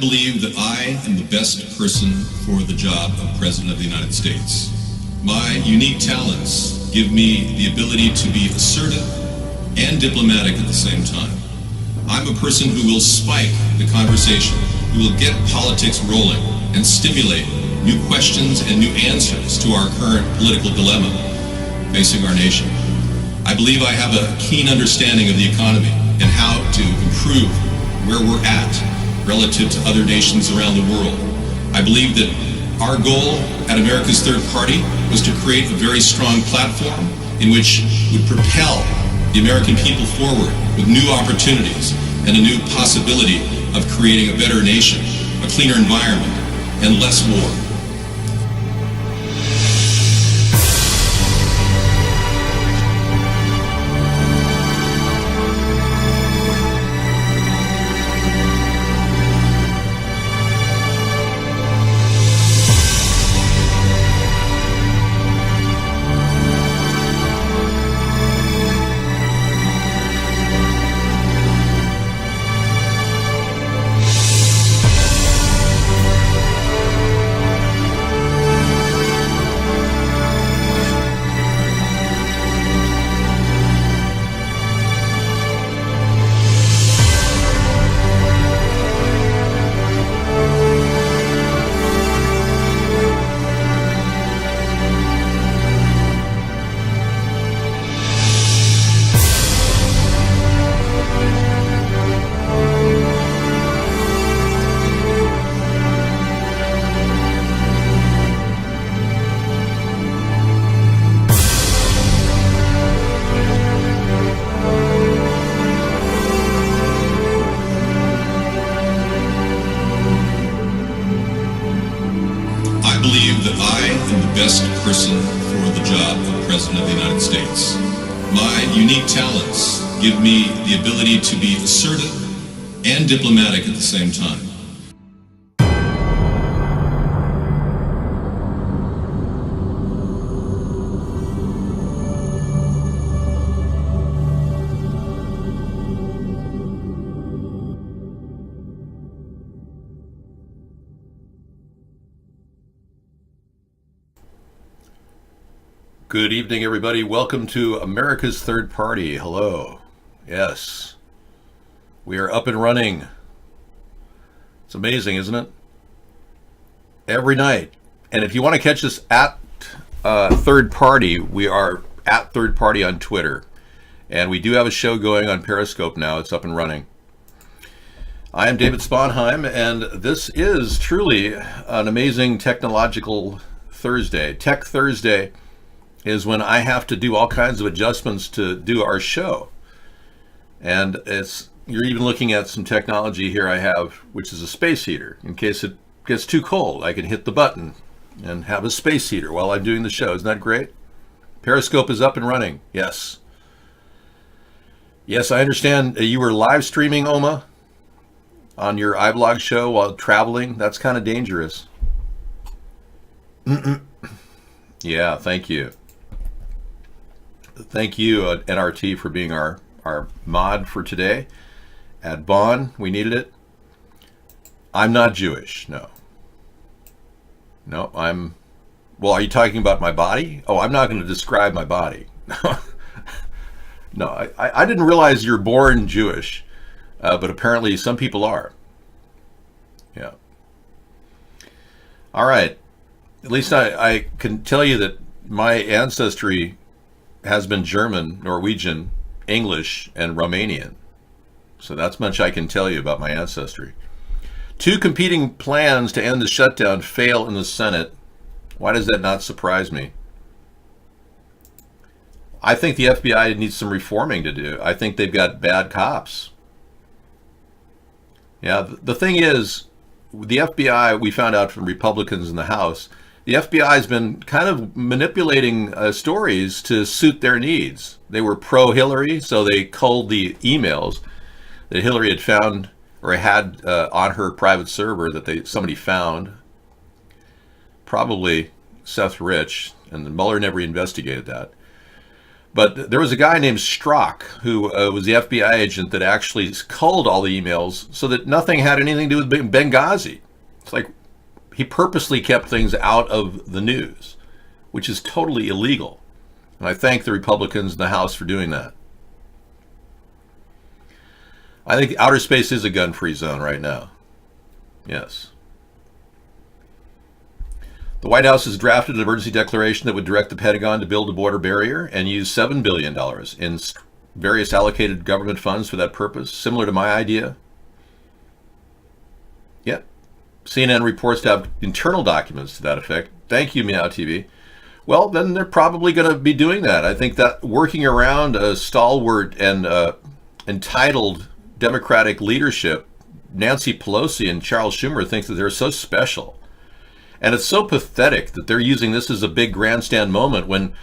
believe that I am the best person for the job of President of the United States. My unique talents give me the ability to be assertive and diplomatic at the same time. I'm a person who will spike the conversation, who will get politics rolling and stimulate new questions and new answers to our current political dilemma facing our nation. I believe I have a keen understanding of the economy and how to improve where we're at relative to other nations around the world. I believe that our goal at America's Third Party was to create a very strong platform in which would propel the American people forward with new opportunities and a new possibility of creating a better nation, a cleaner environment, and less war. Give me the ability to be assertive and diplomatic at the same time. Good evening, everybody. Welcome to America's Third Party. Hello. Yes, we are up and running. It's amazing, isn't it? Every night. And if you want to catch us at Third Party, we are at Third Party on Twitter. And we do have a show going on Periscope now. It's up and running. I am David Sponheim, and this is truly an amazing technological Thursday. Tech Thursday is when I have to do all kinds of adjustments to do our show. And you're even looking at some technology here I have, which is a space heater. In case it gets too cold, I can hit the button and have a space heater while I'm doing the show. Isn't that great? Periscope is up and running. Yes. Yes, I understand you were live streaming, Oma, on your iBlog show while traveling. That's kind of dangerous. Yeah, thank you. Thank you, NRT, for being our mod for today. At Bonn, we needed it. I'm not Jewish, no. No, well, are you talking about my body? Oh, I'm not going to describe my body. No, I didn't realize you're born Jewish, but apparently some people are. Yeah. All right. At least I can tell you that my ancestry has been German, Norwegian, English, and Romanian. So that's much I can tell you about my ancestry. 2 competing plans to end the shutdown fail in the Senate. Why does that not surprise me? I think the FBI needs some reforming to do. I think they've got bad cops. Yeah, the thing is, the FBI, we found out from Republicans in the House, the FBI has been kind of manipulating stories to suit their needs. They were pro-Hillary, so they culled the emails that Hillary had found or had on her private server that somebody found. Probably Seth Rich, and Mueller never investigated that. But there was a guy named Strzok who was the FBI agent that actually culled all the emails so that nothing had anything to do with Benghazi. It's like he purposely kept things out of the news, which is totally illegal. And I thank the Republicans in the House for doing that. I think outer space is a gun-free zone right now. Yes. The White House has drafted an emergency declaration that would direct the Pentagon to build a border barrier and use $7 billion in various allocated government funds for that purpose, similar to my idea. Yep. CNN reports to have internal documents to that effect. Thank you, Meow TV. Well, then they're probably going to be doing that. I think that working around a stalwart and entitled Democratic leadership, Nancy Pelosi and Charles Schumer, think that they're so special. And it's so pathetic that they're using this as a big grandstand moment when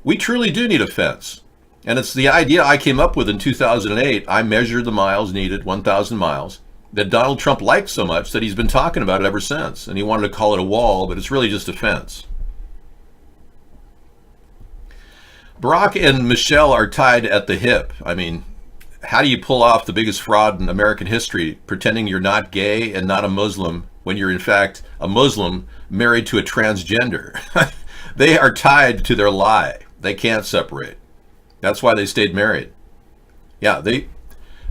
we truly do need a fence. And it's the idea I came up with in 2008. I measured the miles needed, 1,000 miles, that Donald Trump liked so much that he's been talking about it ever since. And he wanted to call it a wall, but it's really just a fence. Barack and Michelle are tied at the hip. I mean, how do you pull off the biggest fraud in American history, pretending you're not gay and not a Muslim when you're in fact a Muslim married to a transgender? They are tied to their lie. They can't separate. That's why they stayed married. Yeah, they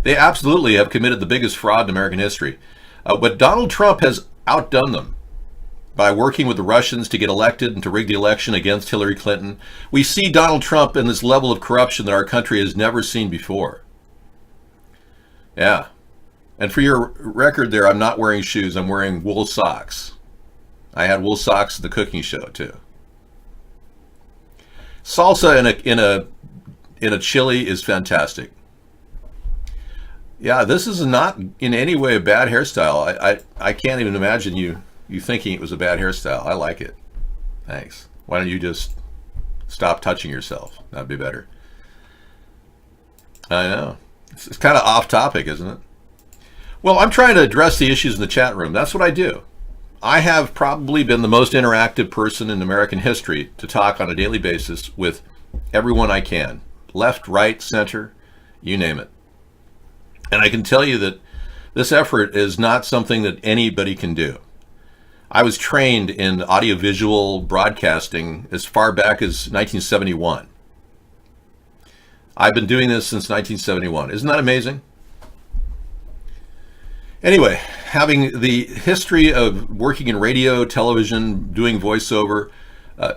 absolutely have committed the biggest fraud in American history. But Donald Trump has outdone them by working with the Russians to get elected and to rig the election against Hillary Clinton. We see Donald Trump in this level of corruption that our country has never seen before. Yeah. And for your record there, I'm not wearing shoes. I'm wearing wool socks. I had wool socks at the cooking show too. Salsa in a chili is fantastic. Yeah, this is not in any way a bad hairstyle. I can't even imagine you thinking it was a bad hairstyle. I like it. Thanks. Why don't you just stop touching yourself? That'd be better. I know. It's kind of off topic, isn't it? Well, I'm trying to address the issues in the chat room. That's what I do. I have probably been the most interactive person in American history to talk on a daily basis with everyone I can. Left, right, center, you name it. And I can tell you that this effort is not something that anybody can do. I was trained in audiovisual broadcasting as far back as 1971. I've been doing this since 1971. Isn't that amazing? Anyway, having the history of working in radio, television, doing voiceover,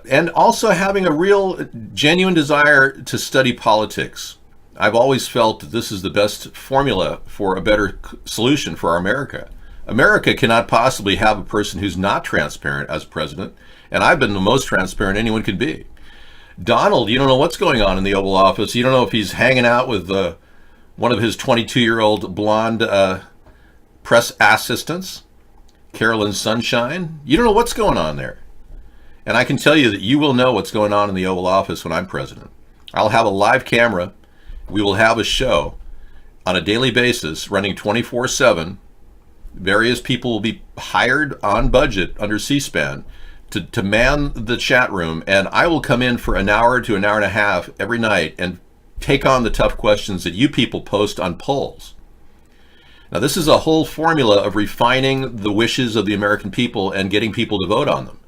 and also having a real, genuine desire to study politics, I've always felt that this is the best formula for a better solution for our America. America cannot possibly have a person who's not transparent as president, and I've been the most transparent anyone can be. Donald, you don't know what's going on in the Oval Office. You don't know if he's hanging out with one of his 22-year-old blonde press assistants, Carolyn Sunshine. You don't know what's going on there. And I can tell you that you will know what's going on in the Oval Office when I'm president. I'll have a live camera. We will have a show on a daily basis running 24/7. Various people will be hired on budget under C-SPAN to man the chat room, and I will come in for an hour to an hour and a half every night and take on the tough questions that you people post on polls. Now, this is a whole formula of refining the wishes of the American people and getting people to vote on them.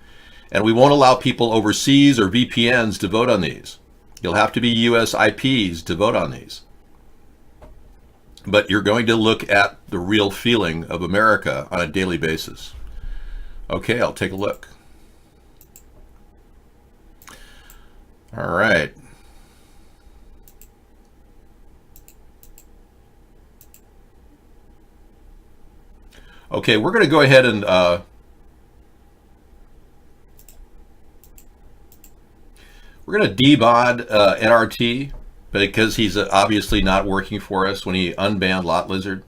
And we won't allow people overseas or VPNs to vote on these. You'll have to be US IPs to vote on these. But you're going to look at the real feeling of America on a daily basis. Okay, I'll take a look. All right. Okay, we're going to go ahead and we're going to debod NRT because he's obviously not working for us when he unbanned Lot Lizard.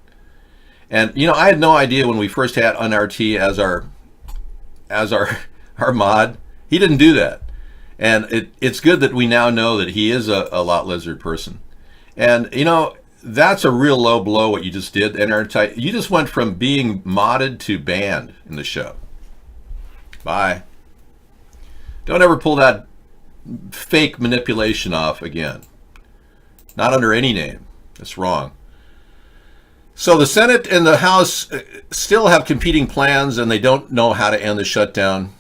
And you know, I had no idea when we first had NRT as our mod. He didn't do that. And it's good that we now know that he is a Lot Lizard person. And you know, that's a real low blow what you just did, NRT. You just went from being modded to banned in the show. Bye. Don't ever pull that fake manipulation off again. Not under any name. That's wrong. So the Senate and the House still have competing plans, and they don't know how to end the shutdown.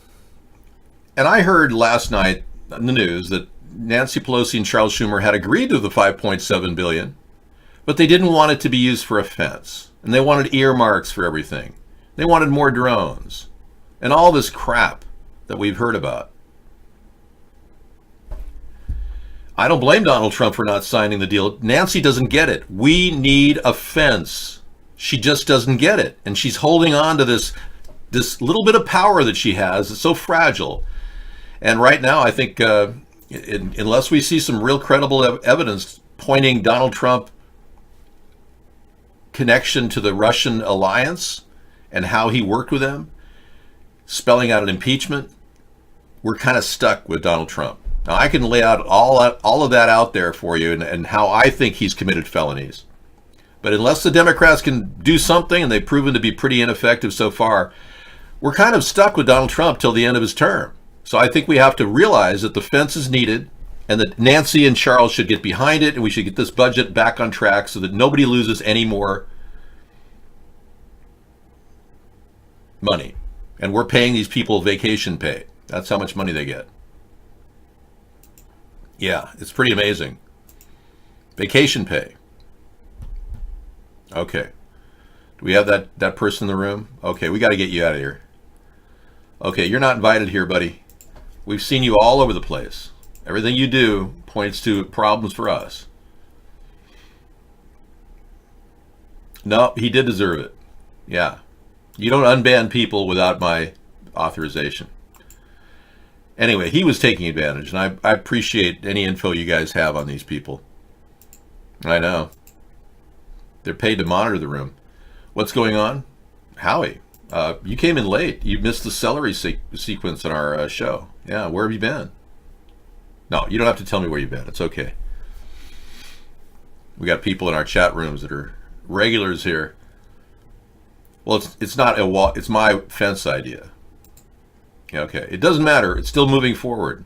And I heard last night in the news that Nancy Pelosi and Charles Schumer had agreed to the $5.7 billion, but they didn't want it to be used for a fence. And they wanted earmarks for everything. They wanted more drones and all this crap that we've heard about. I don't blame Donald Trump for not signing the deal. Nancy doesn't get it. We need a fence. She just doesn't get it. And she's holding on to this little bit of power that she has. It's so fragile. And right now, I think unless we see some real credible evidence pointing Donald Trump connection to the Russian alliance and how he worked with them, spelling out an impeachment, we're kind of stuck with Donald Trump. Now, I can lay out all of that out there for you and how I think he's committed felonies. But unless the Democrats can do something, and they've proven to be pretty ineffective so far, we're kind of stuck with Donald Trump till the end of his term. So I think we have to realize that the fence is needed and that Nancy and Charles should get behind it, and we should get this budget back on track so that nobody loses any more money. And we're paying these people vacation pay. That's how much money they get. Yeah, it's pretty amazing. Vacation pay. Okay. Do we have that person in the room? Okay, we got to get you out of here. Okay, you're not invited here, buddy. We've seen you all over the place. Everything you do points to problems for us. No, he did deserve it. Yeah. You don't unban people without my authorization. Anyway, he was taking advantage, and I appreciate any info you guys have on these people. I know. They're paid to monitor the room. What's going on? Howie, you came in late. You missed the celery sequence in our show. Yeah, where have you been? No, you don't have to tell me where you've been. It's okay. We got people in our chat rooms that are regulars here. Well, it's not a wall. It's my fence idea. Okay, it doesn't matter. It's still moving forward.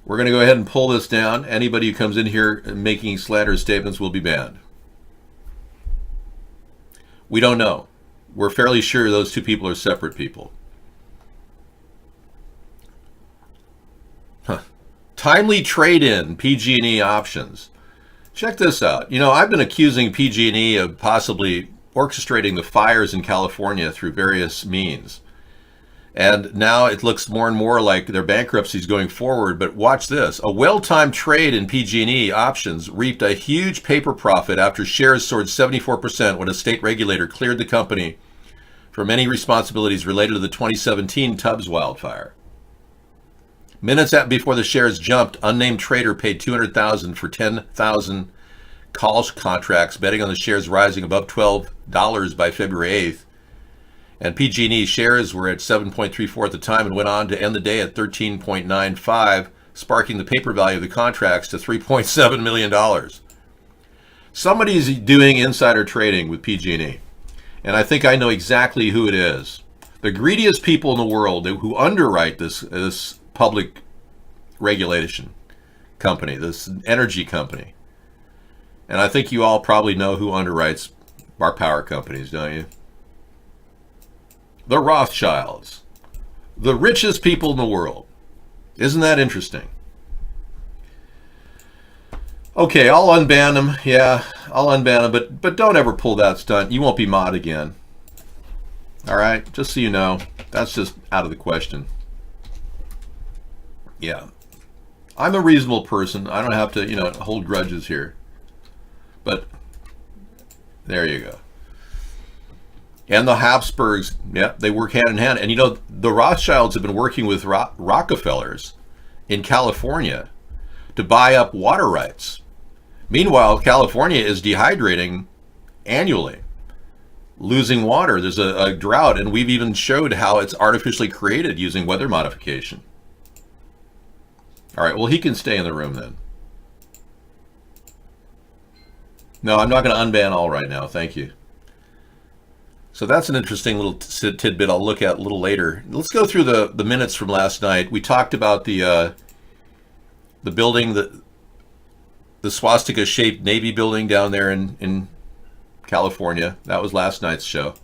We're going to go ahead and pull this down. Anybody who comes in here making slander statements will be banned. We don't know. We're fairly sure those two people are separate people. Timely trade-in PG&E options. Check this out. You know, I've been accusing PG&E of possibly orchestrating the fires in California through various means. And now it looks more and more like their bankruptcy is going forward. But watch this. A well-timed trade in PG&E options reaped a huge paper profit after shares soared 74% when a state regulator cleared the company from any responsibilities related to the 2017 Tubbs wildfire. Minutes before the shares jumped, unnamed trader paid $200,000 for 10,000 call contracts, betting on the shares rising above $12 by February 8th. And PG&E shares were at 7.34 at the time and went on to end the day at 13.95, sparking the paper value of the contracts to $3.7 million. Somebody's doing insider trading with PG&E, and I think I know exactly who it is. The greediest people in the world who underwrite this public regulation company, this energy company. And I think you all probably know who underwrites our power companies, don't you? The Rothschilds, the richest people in the world. Isn't that interesting? Okay, I'll unban them. Yeah, I'll unban them, but don't ever pull that stunt. You won't be mod again. All right, just so you know, that's just out of the question. Yeah, I'm a reasonable person. I don't have to, hold grudges here. But there you go. And the Habsburgs, yeah, they work hand in hand. And the Rothschilds have been working with Rockefellers in California to buy up water rights. Meanwhile, California is dehydrating annually, losing water. There's a drought, and we've even showed how it's artificially created using weather modification. All right, well, he can stay in the room then. No, I'm not going to unban all right now. Thank you. So that's an interesting little tidbit I'll look at a little later. Let's go through the minutes from last night. We talked about the building the swastika-shaped Navy building down there in California. That was last night's show.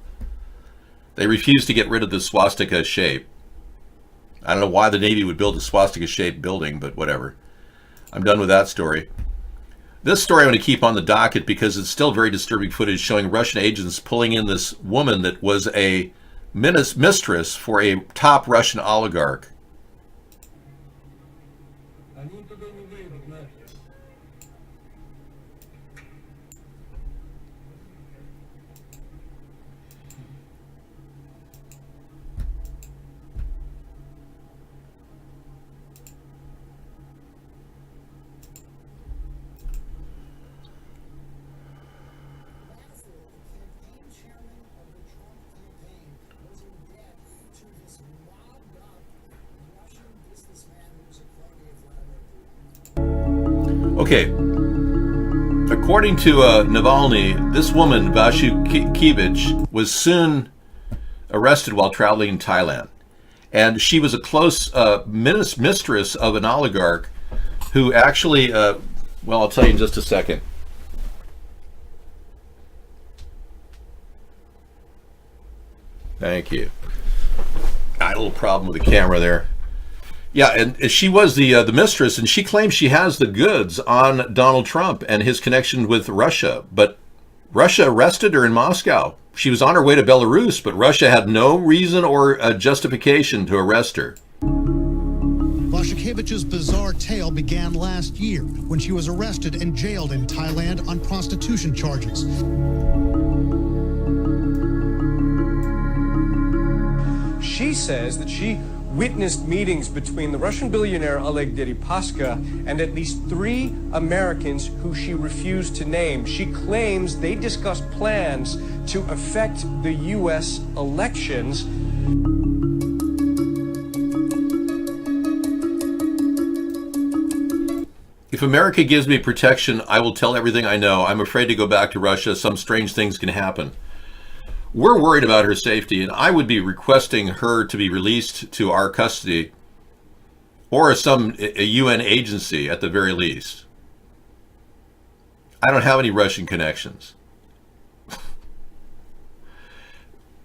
They refused to get rid of the swastika shape. I don't know why the Navy would build a swastika-shaped building, but whatever. I'm done with that story. This story I'm going to keep on the docket because it's still very disturbing footage showing Russian agents pulling in this woman that was a mistress for a top Russian oligarch. Okay, according to Navalny, this woman, Vashukevich, was soon arrested while traveling in Thailand. And she was a close mistress of an oligarch who actually, well, I'll tell you in just a second. Thank you. I had a little problem with the camera there. Yeah, and she was the mistress, and she claims she has the goods on Donald Trump and his connection with Russia. But Russia arrested her in Moscow. She was on her way to Belarus, but Russia had no reason or justification to arrest her. Vashkevich's bizarre tale began last year when she was arrested and jailed in Thailand on prostitution charges. She says that she witnessed meetings between the Russian billionaire Oleg Deripaska and at least 3 Americans who she refused to name. She claims they discussed plans to affect the U.S. elections. If America gives me protection, I will tell everything I know. I'm afraid to go back to Russia. Some strange things can happen. We're worried about her safety, and I would be requesting her to be released to our custody or a UN agency at the very least. I don't have any Russian connections.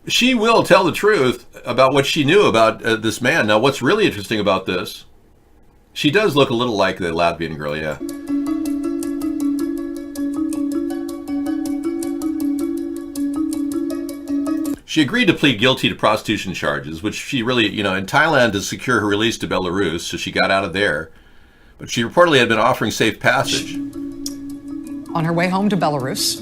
She will tell the truth about what she knew about this man. Now, what's really interesting about this, she does look a little like the Latvian girl, yeah. She agreed to plead guilty to prostitution charges, which she really, in Thailand to secure her release to Belarus, so she got out of there. But she reportedly had been offering safe passage. On her way home to Belarus,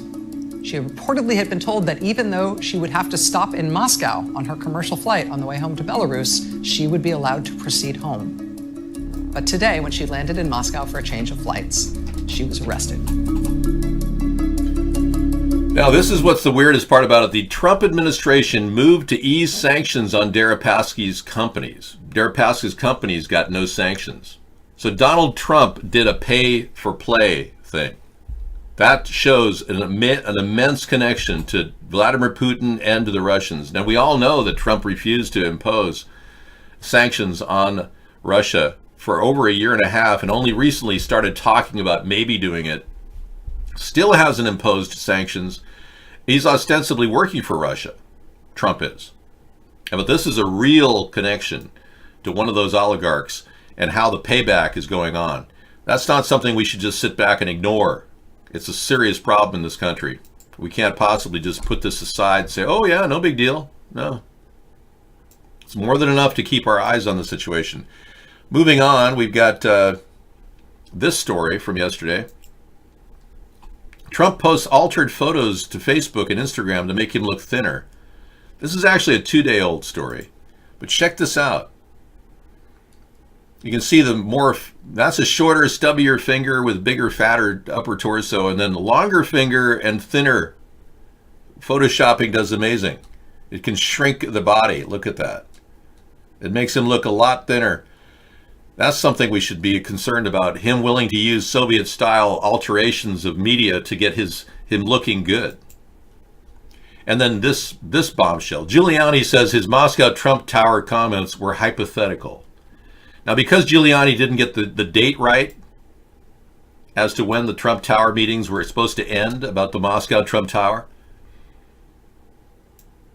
she reportedly had been told that even though she would have to stop in Moscow on her commercial flight on the way home to Belarus, she would be allowed to proceed home. But today, when she landed in Moscow for a change of flights, she was arrested. Now, this is what's the weirdest part about it. The Trump administration moved to ease sanctions on Deripaska's companies. Deripaska's companies got no sanctions. So Donald Trump did a pay-for-play thing. That shows an immense connection to Vladimir Putin and to the Russians. Now, we all know that Trump refused to impose sanctions on Russia for over a year and a half and only recently started talking about maybe doing it. Still hasn't imposed sanctions. He's ostensibly working for Russia. Trump is. But this is a real connection to one of those oligarchs and how the payback is going on. That's not something we should just sit back and ignore. It's a serious problem in this country. We can't possibly just put this aside and say, oh yeah, no big deal. No. It's more than enough to keep our eyes on the situation. Moving on, we've got this story from yesterday. Trump posts altered photos to Facebook and Instagram to make him look thinner. This is actually a 2-day-old story, but check this out. You can see that's a shorter, stubbier finger with bigger, fatter upper torso, and then the longer finger and thinner. Photoshopping does amazing. It can shrink the body. Look at that. It makes him look a lot thinner. That's something we should be concerned about. Him willing to use Soviet-style alterations of media to get him looking good. And then this bombshell. Giuliani says his Moscow Trump Tower comments were hypothetical. Now, because Giuliani didn't get the date right, as to when the Trump Tower meetings were supposed to end about the Moscow Trump Tower?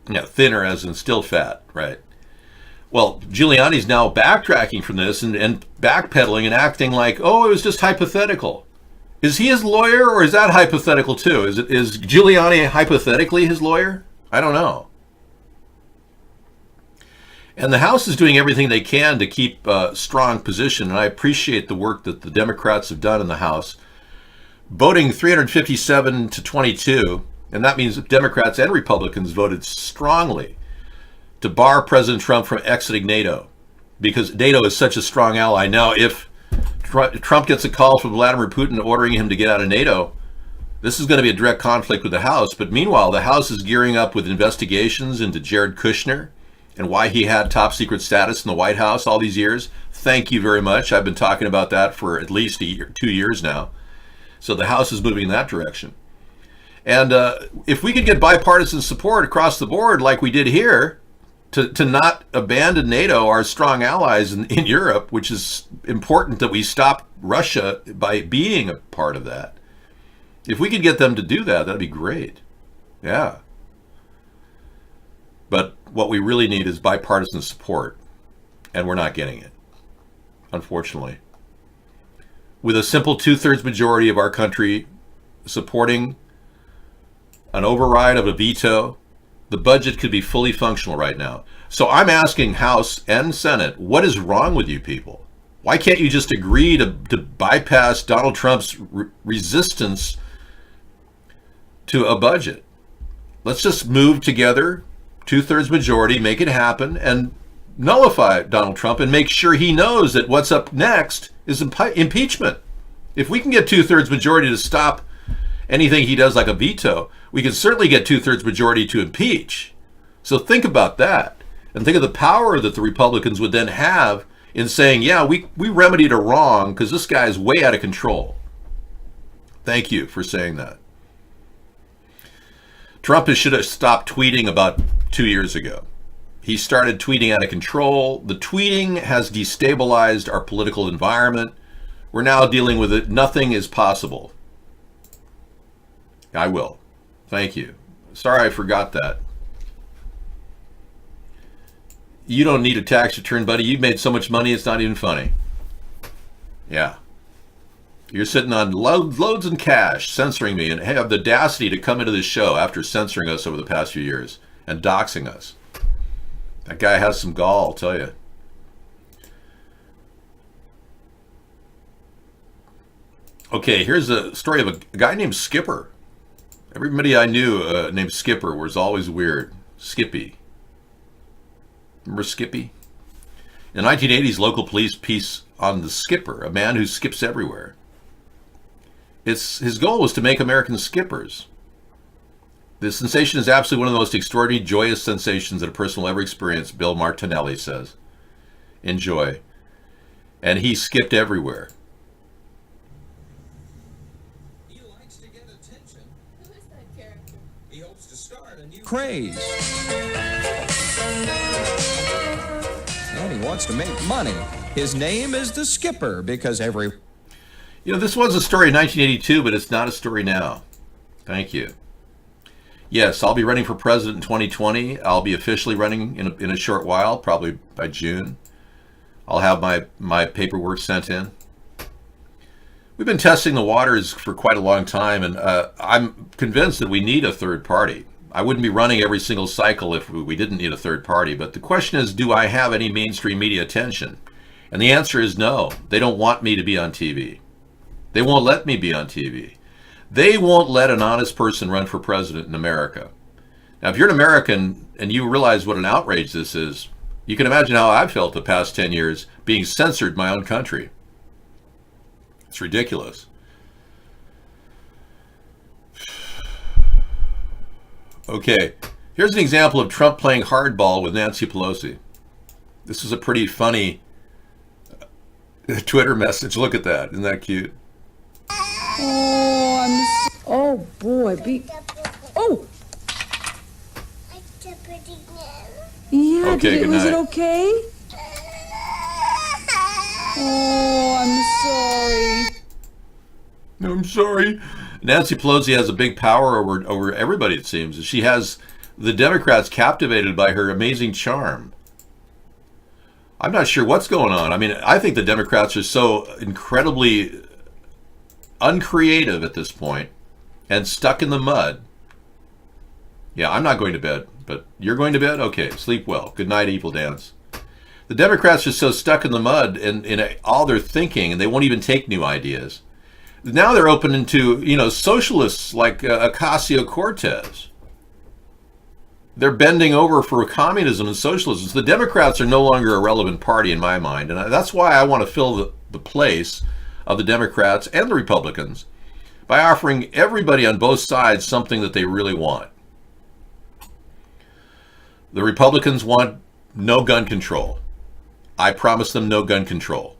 Yeah, thinner as in still fat, right? Well, Giuliani's now backtracking from this and backpedaling and acting like, oh, it was just hypothetical. Is he his lawyer, or is that hypothetical too? Is Giuliani hypothetically his lawyer? I don't know. And the House is doing everything they can to keep a strong position, and I appreciate the work that the Democrats have done in the House, voting 357 to 22, and that means that Democrats and Republicans voted strongly to bar President Trump from exiting NATO, because NATO is such a strong ally. Now, if Trump gets a call from Vladimir Putin ordering him to get out of NATO, this is going to be a direct conflict with the House. But meanwhile, the House is gearing up with investigations into Jared Kushner and why he had top secret status in the White House all these years. Thank you very much. I've been talking about that for at least 2 years now. So the House is moving in that direction. And if we could get bipartisan support across the board like we did here, to not abandon NATO, our strong allies in Europe, which is important that we stop Russia by being a part of that. If we could get them to do that, that'd be great. Yeah. But what we really need is bipartisan support, and we're not getting it, unfortunately. With a simple 2/3 majority of our country supporting an override of a veto, the budget could be fully functional right now. So I'm asking House and Senate, what is wrong with you people? Why can't you just agree to bypass Donald Trump's resistance to a budget? Let's just move together, 2/3 majority, make it happen, and nullify Donald Trump and make sure he knows that what's up next is impeachment. If we can get 2/3 majority to stop anything he does like a veto, we can certainly get 2/3 majority to impeach. So think about that, and think of the power that the Republicans would then have in saying, yeah, we remedied a wrong because this guy is way out of control. Thank you for saying that. Trump should have stopped tweeting about 2 years ago. He started tweeting out of control. The tweeting has destabilized our political environment. We're now dealing with it. Nothing is possible. I will. Thank you. Sorry I forgot that. You don't need a tax return, buddy. You've made so much money, it's not even funny. Yeah. You're sitting on loads in cash, censoring me, and have the audacity to come into this show after censoring us over the past few years and doxing us. That guy has some gall, I'll tell you. Okay, here's a story of a guy named Skipper. Everybody I knew named Skipper was always weird. Skippy. Remember Skippy? In the 1980s, local police piece on the Skipper, a man who skips everywhere. His goal was to make Americans skippers. This sensation is absolutely one of the most extraordinary, joyous sensations that a person will ever experience, Bill Martinelli says. Enjoy. And he skipped everywhere. He likes to get attention. Who is that character? He hopes to start a new craze. And he wants to make money. His name is the Skipper because every... You know, this was a story in 1982, but it's not a story now. Thank you. Yes, I'll be running for president in 2020. I'll be officially running in a short while, probably by June. I'll have my paperwork sent in. We've been testing the waters for quite a long time, and I'm convinced that we need a third party. I wouldn't be running every single cycle if we didn't need a third party, but the question is, do I have any mainstream media attention? And the answer is no. They don't want me to be on TV. They won't let me be on TV. They won't let an honest person run for president in America. Now, if you're an American and you realize what an outrage this is, you can imagine how I've felt the past 10 years being censored in my own country. It's ridiculous. Okay, here's an example of Trump playing hardball with Nancy Pelosi. This is a pretty funny Twitter message. Look at that. Isn't that cute? Oh boy, oh. Yeah, Okay, was good it night. okay? Oh, I'm sorry. I'm sorry. Nancy Pelosi has a big power over everybody, it seems. She has the Democrats captivated by her amazing charm. I'm not sure what's going on. I mean, I think the Democrats are so incredibly uncreative at this point and stuck in the mud. Yeah, I'm not going to bed, but you're going to bed? Okay, sleep well. Good night, Evil Dance. The Democrats are so stuck in the mud in all their thinking, and they won't even take new ideas. Now they're open into, socialists like Ocasio-Cortez. They're bending over for communism and socialism. So the Democrats are no longer a relevant party in my mind, and that's why I want to fill the place of the Democrats and the Republicans by offering everybody on both sides something that they really want. The Republicans want no gun control. I promise them no gun control.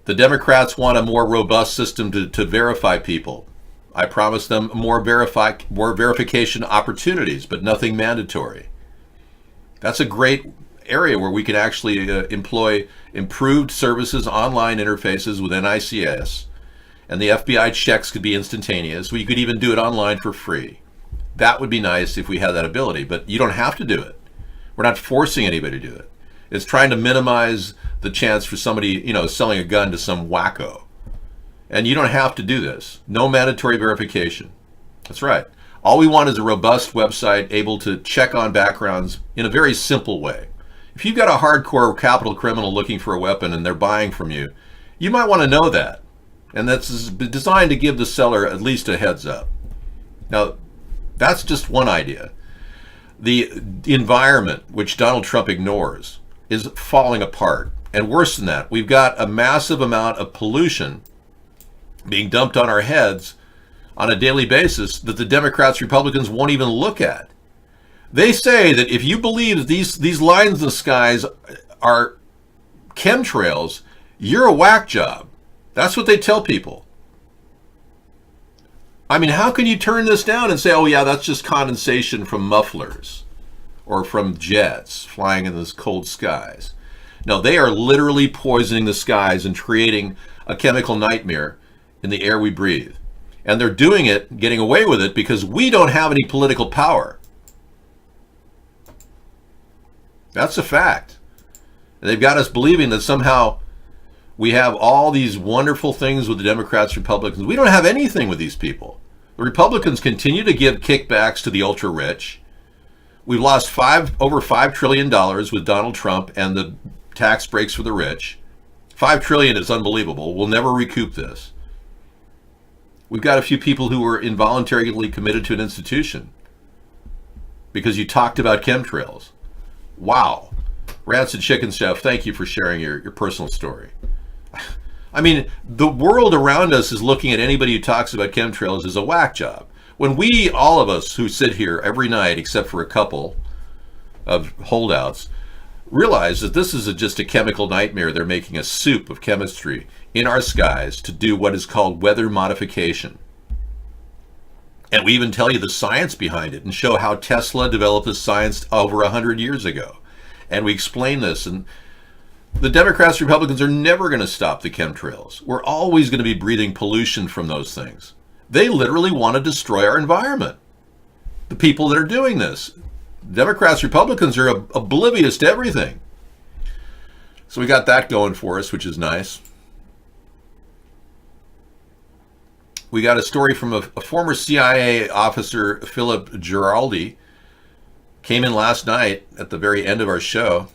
The Democrats want a more robust system to verify people. I promise them more verification opportunities, but nothing mandatory. That's a great area where we can actually employ improved services, online interfaces with NICS, and the FBI checks could be instantaneous. We could even do it online for free. That would be nice if we had that ability, but you don't have to do it. We're not forcing anybody to do it. It's trying to minimize the chance for somebody, selling a gun to some wacko. And you don't have to do this. No mandatory verification. That's right. All we want is a robust website able to check on backgrounds in a very simple way. If you've got a hardcore capital criminal looking for a weapon and they're buying from you, you might want to know that. And that's designed to give the seller at least a heads up. Now, that's just one idea. The environment, which Donald Trump ignores, is falling apart. And worse than that, we've got a massive amount of pollution being dumped on our heads on a daily basis that the Democrats, Republicans won't even look at. They say that if you believe that these lines in the skies are chemtrails, you're a whack job. That's what they tell people. I mean, how can you turn this down and say, oh yeah, that's just condensation from mufflers or from jets flying in those cold skies? No, they are literally poisoning the skies and creating a chemical nightmare in the air we breathe. And they're doing it, getting away with it, because we don't have any political power. That's a fact. And they've got us believing that somehow we have all these wonderful things with the Democrats, Republicans. We don't have anything with these people. The Republicans continue to give kickbacks to the ultra-rich. We've lost over $5 trillion with Donald Trump and the tax breaks for the rich. $5 trillion is unbelievable. We'll never recoup this. We've got a few people who were involuntarily committed to an institution because you talked about chemtrails. Wow. Rancid Chicken Chef, thank you for sharing your personal story. I mean, the world around us is looking at anybody who talks about chemtrails as a whack job. When we, all of us who sit here every night, except for a couple of holdouts, realize that this is just a chemical nightmare. They're making a soup of chemistry in our skies to do what is called weather modification. And we even tell you the science behind it and show how Tesla developed this science over 100 years ago. And we explain this, and the Democrats, Republicans are never going to stop the chemtrails. We're always going to be breathing pollution from those things. They literally want to destroy our environment. The people that are doing this. Democrats, Republicans are oblivious to everything. So we got that going for us, which is nice. We got a story from a former CIA officer, Philip Giraldi, came in last night at the very end of our show.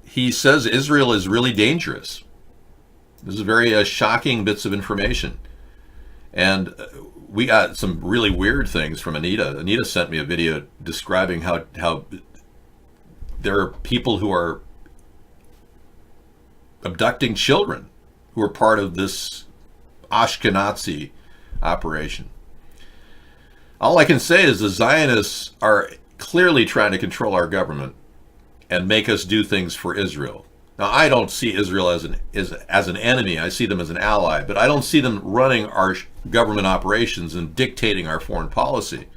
He says Israel is really dangerous. This is very shocking bits of information. And we got some really weird things from Anita. Anita sent me a video describing how there are people who are abducting children who are part of this Ashkenazi operation. All I can say is the Zionists are clearly trying to control our government and make us do things for Israel. Now, I don't see Israel as an enemy. I see them as an ally, but I don't see them running our government operations and dictating our foreign policy.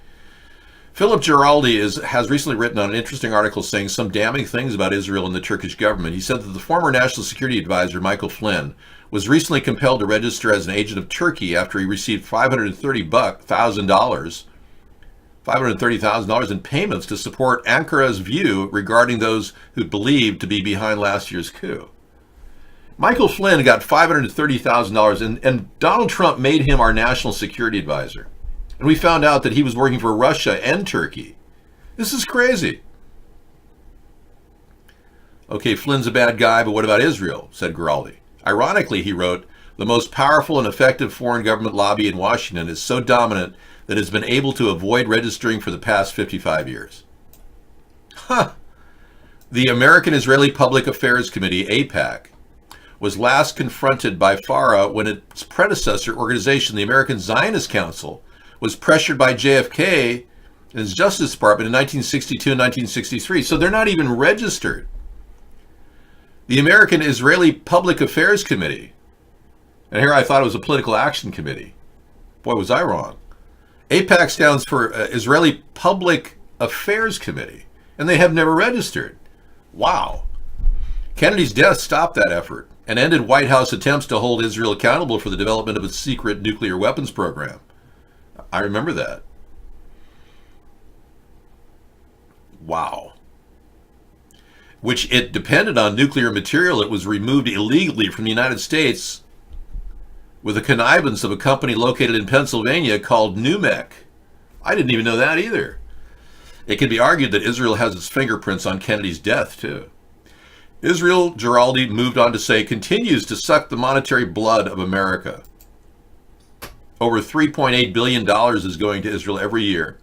Philip Giraldi has recently written on an interesting article saying some damning things about Israel and the Turkish government. He said that the former National Security Advisor, Michael Flynn, was recently compelled to register as an agent of Turkey after he received $530,000 in payments to support Ankara's view regarding those who believed to be behind last year's coup. Michael Flynn got $530,000, and Donald Trump made him our national security advisor. And we found out that he was working for Russia and Turkey. This is crazy. Okay, Flynn's a bad guy, but what about Israel? Said Giraldi. Ironically, he wrote, the most powerful and effective foreign government lobby in Washington is so dominant that it's been able to avoid registering for the past 55 years. Huh. The American-Israeli Public Affairs Committee, AIPAC, was last confronted by FARA when its predecessor organization, the American Zionist Council, was pressured by JFK and his Justice Department in 1962 and 1963. So they're not even registered. The American Israeli Public Affairs Committee, and here I thought it was a political action committee. Boy, was I wrong. AIPAC stands for Israeli Public Affairs Committee, and they have never registered. Wow. Kennedy's death stopped that effort and ended White House attempts to hold Israel accountable for the development of its secret nuclear weapons program. I remember that. Wow. Which it depended on nuclear material that was removed illegally from the United States with the connivance of a company located in Pennsylvania called NUMEC. I didn't even know that either. It can be argued that Israel has its fingerprints on Kennedy's death, too. Israel, Giraldi moved on to say, continues to suck the monetary blood of America. Over $3.8 billion is going to Israel every year.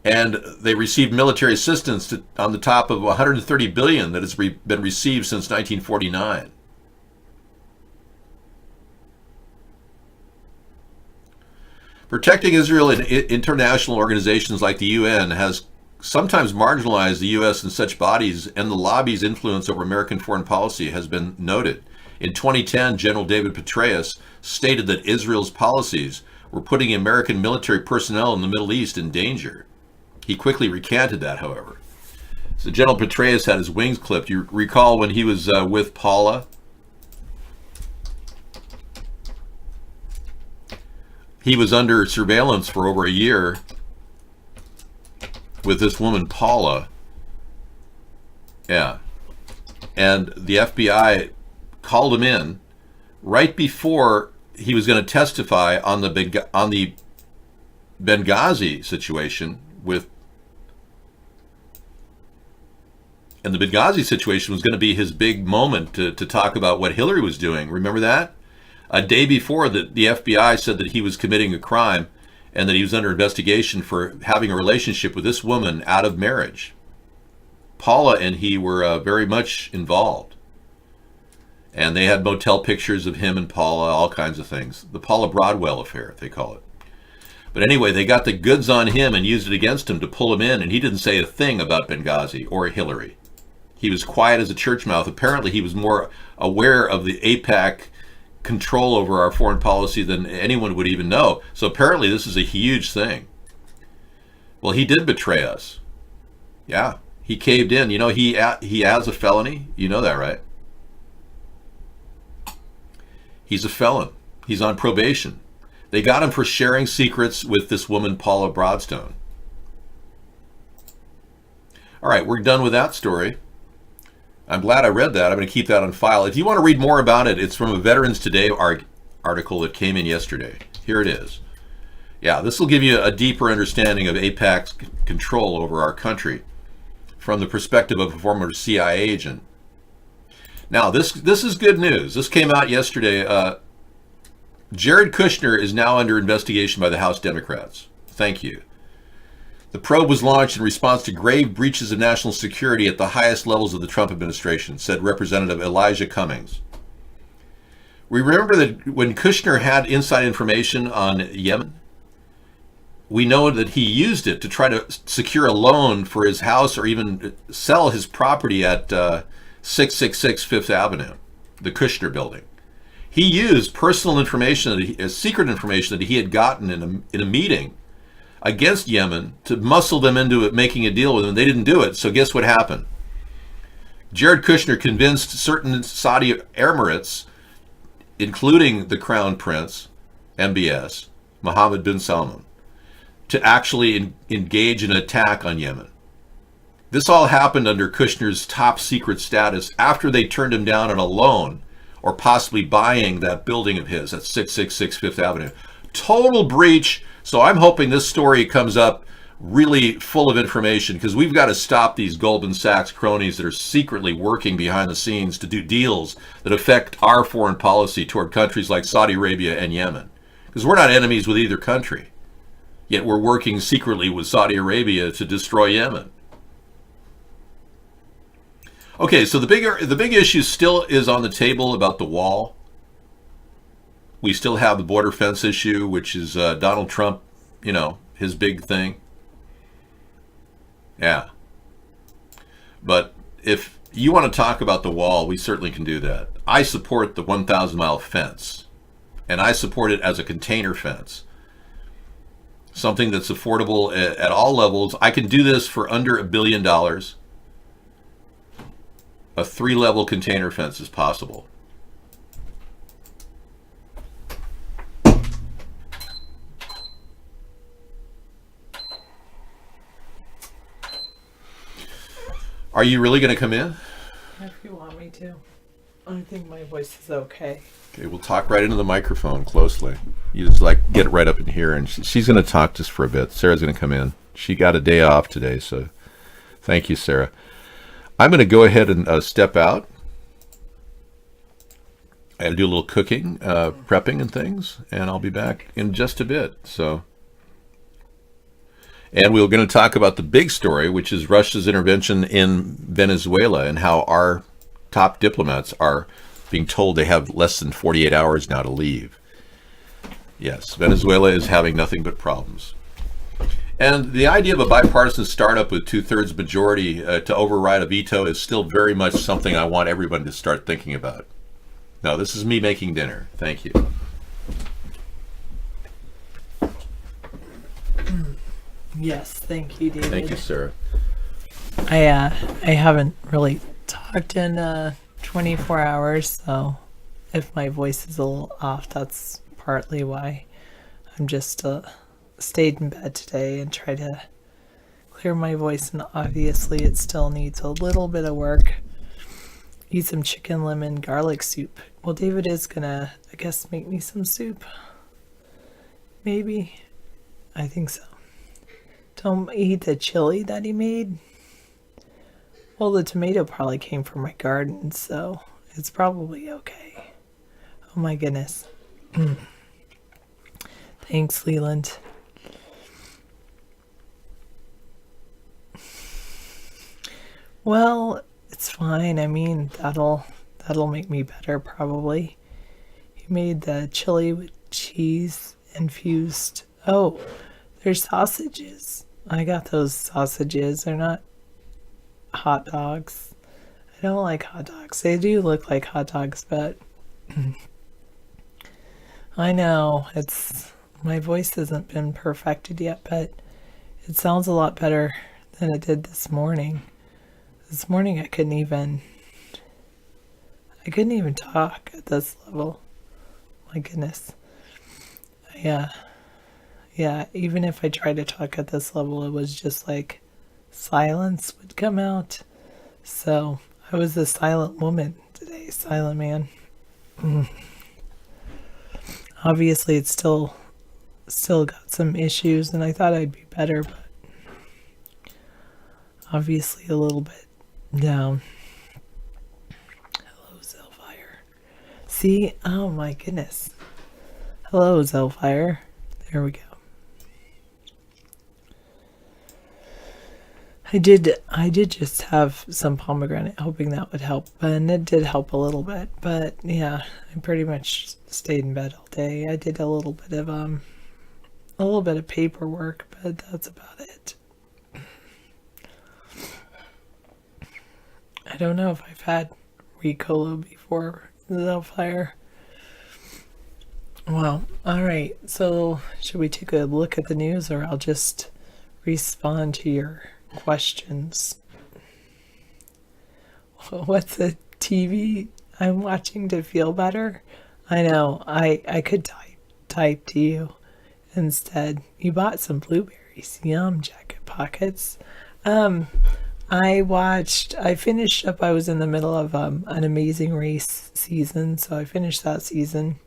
And they received military assistance on the top of $130 billion that has been received since 1949. Protecting Israel in international organizations like the UN has sometimes marginalized the U.S. and such bodies, and the lobby's influence over American foreign policy has been noted. In 2010, General David Petraeus stated that Israel's policies were putting American military personnel in the Middle East in danger. He quickly recanted that, however. So General Petraeus had his wings clipped. You recall when he was with Paula? He was under surveillance for over a year with this woman, Paula. Yeah. And the FBI called him in right before he was going to testify on the Benghazi situation and the Benghazi situation was going to be his big moment to talk about what Hillary was doing. Remember that? A day before, the FBI said that he was committing a crime and that he was under investigation for having a relationship with this woman out of marriage. Paula and he were very much involved. And they had motel pictures of him and Paula, all kinds of things. The Paula Broadwell affair, they call it. But anyway, they got the goods on him and used it against him to pull him in, and he didn't say a thing about Benghazi or Hillary. He was quiet as a church mouse. Apparently, he was more aware of the AIPAC control over our foreign policy than anyone would even know. So apparently, this is a huge thing. Well, he did betray us. Yeah, he caved in. You know, he has a felony. You know that, right? He's a felon. He's on probation. They got him for sharing secrets with this woman, Paula Broadstone. All right, we're done with that story. I'm glad I read that. I'm going to keep that on file. If you want to read more about it, it's from a Veterans Today article that came in yesterday. Here it is. Yeah, this will give you a deeper understanding of AIPAC's control over our country from the perspective of a former CIA agent. Now, this is good news. This came out yesterday. Jared Kushner is now under investigation by the House Democrats. Thank you. The probe was launched in response to grave breaches of national security at the highest levels of the Trump administration, said Representative Elijah Cummings. We remember that when Kushner had inside information on Yemen, we know that he used it to try to secure a loan for his house or even sell his property at 666 Fifth Avenue, the Kushner building. He used personal information, secret information that he had gotten in a meeting against Yemen to muscle them into it, making a deal with them. They didn't do it. So guess what happened? Jared Kushner convinced certain Saudi Emirates, including the Crown Prince, MBS, Mohammed bin Salman, to actually engage in an attack on Yemen. This all happened under Kushner's top secret status after they turned him down on a loan or possibly buying that building of his at 666 Fifth Avenue. Total breach. So I'm hoping this story comes up really full of information, because we've got to stop these Goldman Sachs cronies that are secretly working behind the scenes to do deals that affect our foreign policy toward countries like Saudi Arabia and Yemen. Because we're not enemies with either country, yet we're working secretly with Saudi Arabia to destroy Yemen. Okay, so the big issue still is on the table about the wall. We still have the border fence issue, which is Donald Trump, his big thing. Yeah. But if you want to talk about the wall, we certainly can do that. I support the 1,000-mile fence, and I support it as a container fence. Something that's affordable at all levels. I can do this for under $1 billion. A 3-level container fence is possible. Are you really going to come in? If you want me to. I think my voice is okay. Okay, we'll talk right into the microphone closely. You just get it right up in here, and she's going to talk just for a bit. Sarah's going to come in. She got a day off today, so thank you, Sarah. I'm going to go ahead and step out. I had to do a little cooking, prepping and things, and I'll be back in just a bit. And we're going to talk about the big story, which is Russia's intervention in Venezuela and how our top diplomats are being told they have less than 48 hours now to leave. Yes, Venezuela is having nothing but problems. And the idea of a bipartisan startup with 2/3 majority to override a veto is still very much something I want everyone to start thinking about. No, this is me making dinner. Thank you. Yes, thank you, David. Thank you, Sarah. I haven't really talked in 24 hours, so if my voice is a little off, that's partly why. I'm just stayed in bed today and tried to clear my voice, and obviously it still needs a little bit of work. Eat some chicken lemon garlic soup. Well, David is gonna, I guess, make me some soup. Maybe. I think so. Don't eat the chili that he made. Well, the tomato probably came from my garden, so it's probably okay. Oh my goodness. Thanks, Leland. Well, it's fine. I mean, that'll make me better probably. He made the chili with cheese infused. Oh, there's sausages. I got those sausages. They're not hot dogs. I don't like hot dogs. They do look like hot dogs, but I know my voice hasn't been perfected yet, but it sounds a lot better than it did this morning. This morning I couldn't even talk at this level. My goodness. Yeah, even if I tried to talk at this level, it was just like silence would come out. So I was a silent woman today, silent man. Obviously, it's still got some issues, and I thought I'd be better, but obviously a little bit down. Hello, Zellfire. See? Oh my goodness. Hello, Zellfire. There we go. I did just have some pomegranate, hoping that would help, and it did help a little bit. But yeah, I pretty much stayed in bed all day. I did a little bit of paperwork, but that's about it. I don't know if I've had Ricola before, Zellfire. Well, All right. So, should we take a look at the news, or I'll just respond to your questions? What's the TV I'm watching to feel better? I know. I could type to you instead. You bought some blueberries. Yum, Jacket Pockets. I finished up, I was in the middle of an Amazing Race season, so I finished that season.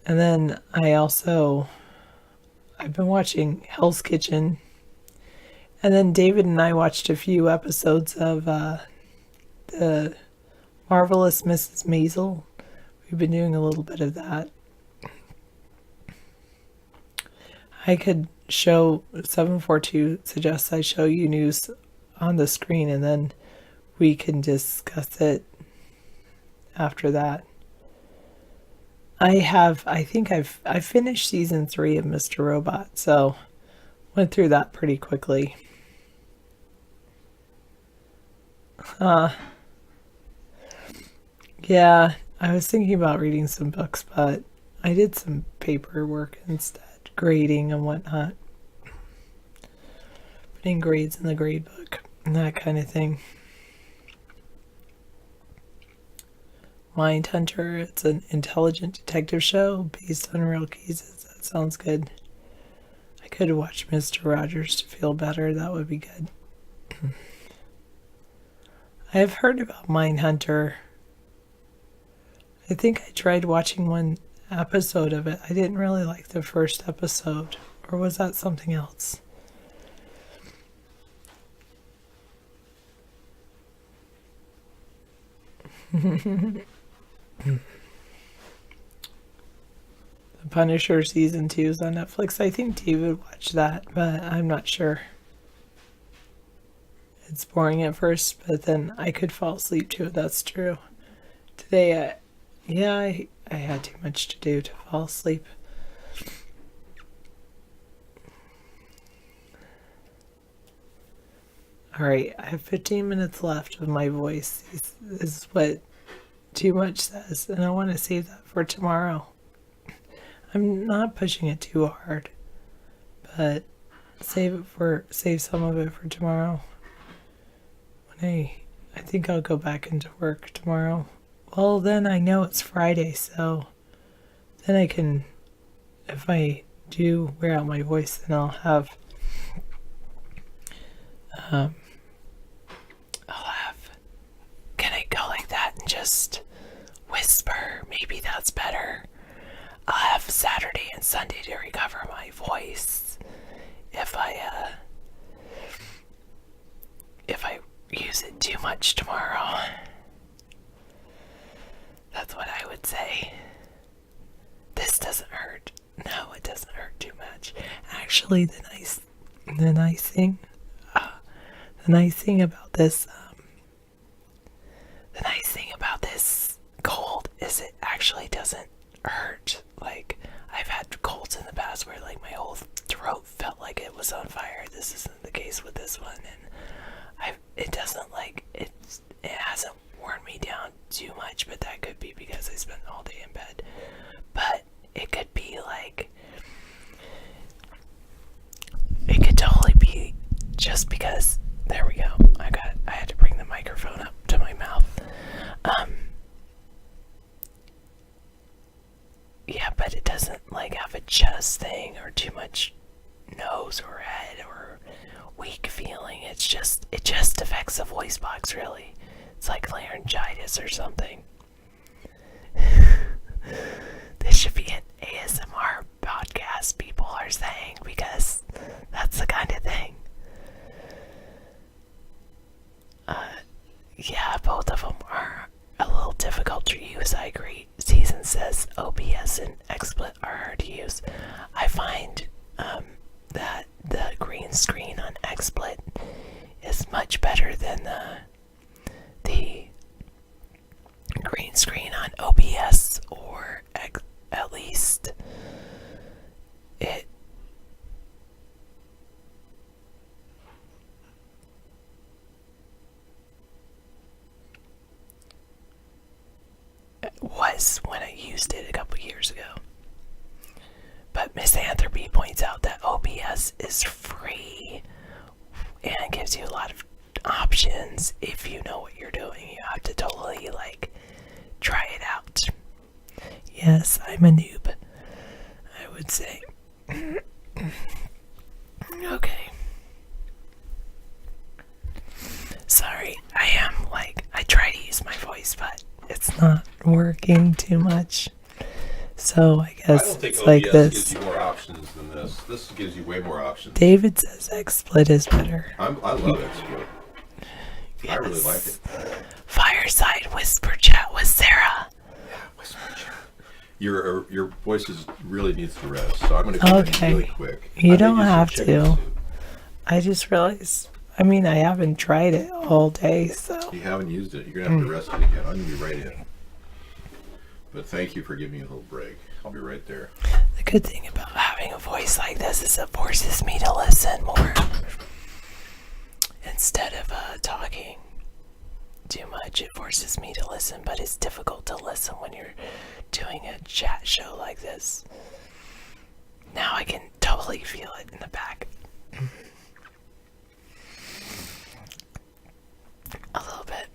And then I've been watching Hell's Kitchen. And then David and I watched a few episodes of the Marvelous Mrs. Maisel. We've been doing a little bit of that. I could show 742 suggests I show you news on the screen, and then we can discuss it after that. I think I've finished season 3 of Mr. Robot, so went through that pretty quickly. Yeah, I was thinking about reading some books, but I did some paperwork instead, grading and whatnot. Putting grades in the grade book and that kind of thing. Mindhunter, it's an intelligent detective show based on real cases. That sounds good. I could watch Mr. Rogers to feel better. That would be good. I have heard about Mindhunter. I think I tried watching one episode of it. I didn't really like the first episode. Or was that something else? The Punisher season 2 is on Netflix. I think David watched that, but I'm not sure. It's boring at first, but then I could fall asleep to it. That's true. Today, I had too much to do to fall asleep. Alright, I have 15 minutes left of my voice. This is what Too Much says, and I want to save that for tomorrow. I'm not pushing it too hard, but save some of it for tomorrow. I think I'll go back into work tomorrow. Well, then I know it's Friday, so then I can, if I do wear out my voice, then I'll have can I go like that and just whisper? Maybe that's better. I'll have Saturday and Sunday to recover my voice if I use it too much tomorrow. That's what I would say. This doesn't hurt. No, it doesn't hurt too much. Actually, the nice thing about this cold is it actually doesn't hurt. Like, I've had colds in the past where like my whole throat felt like it was on fire. This isn't the case with this one, and it hasn't worn me down too much, but that could be because I spent all day in bed. But it could be like, it could totally be just because, there we go, I had to bring the microphone up to my mouth. Yeah, but it doesn't like have a chest thing or too much nose or head or weak feeling. It just affects the voice box, really. It's like laryngitis or something. This should be an ASMR podcast, people are saying, because that's the kind of thing. Yeah, both of them are a little difficult to use, I agree. Season says OBS and XSplit are hard to use. I find that the green screen on XSplit is much better than the green screen on OBS, or at least it was when I used it a couple years ago. guys, if you know what you're doing, you have to totally, like, try it out. Yes, I'm a noob, I would say. Okay. Sorry, I try to use my voice, but it's not working too much. So I guess I don't think it's OBS like this. gives you more options than this. This gives you way more options. David says XSplit is better. I love XSplit. Yes. I really like it. Fireside Whisper Chat with Sarah. Your voice really needs to rest, so I'm going to go really quick. You don't have to. I just realized. I mean, I haven't tried it all day, so. You haven't used it. You're going to have to rest it again. I'm going to be right in. But thank you for giving me a little break. I'll be right there. The good thing about having a voice like this is it forces me to listen more. Instead of talking too much, it forces me to listen, but it's difficult to listen when you're doing a chat show like this. Now I can totally feel it in the back. A little bit.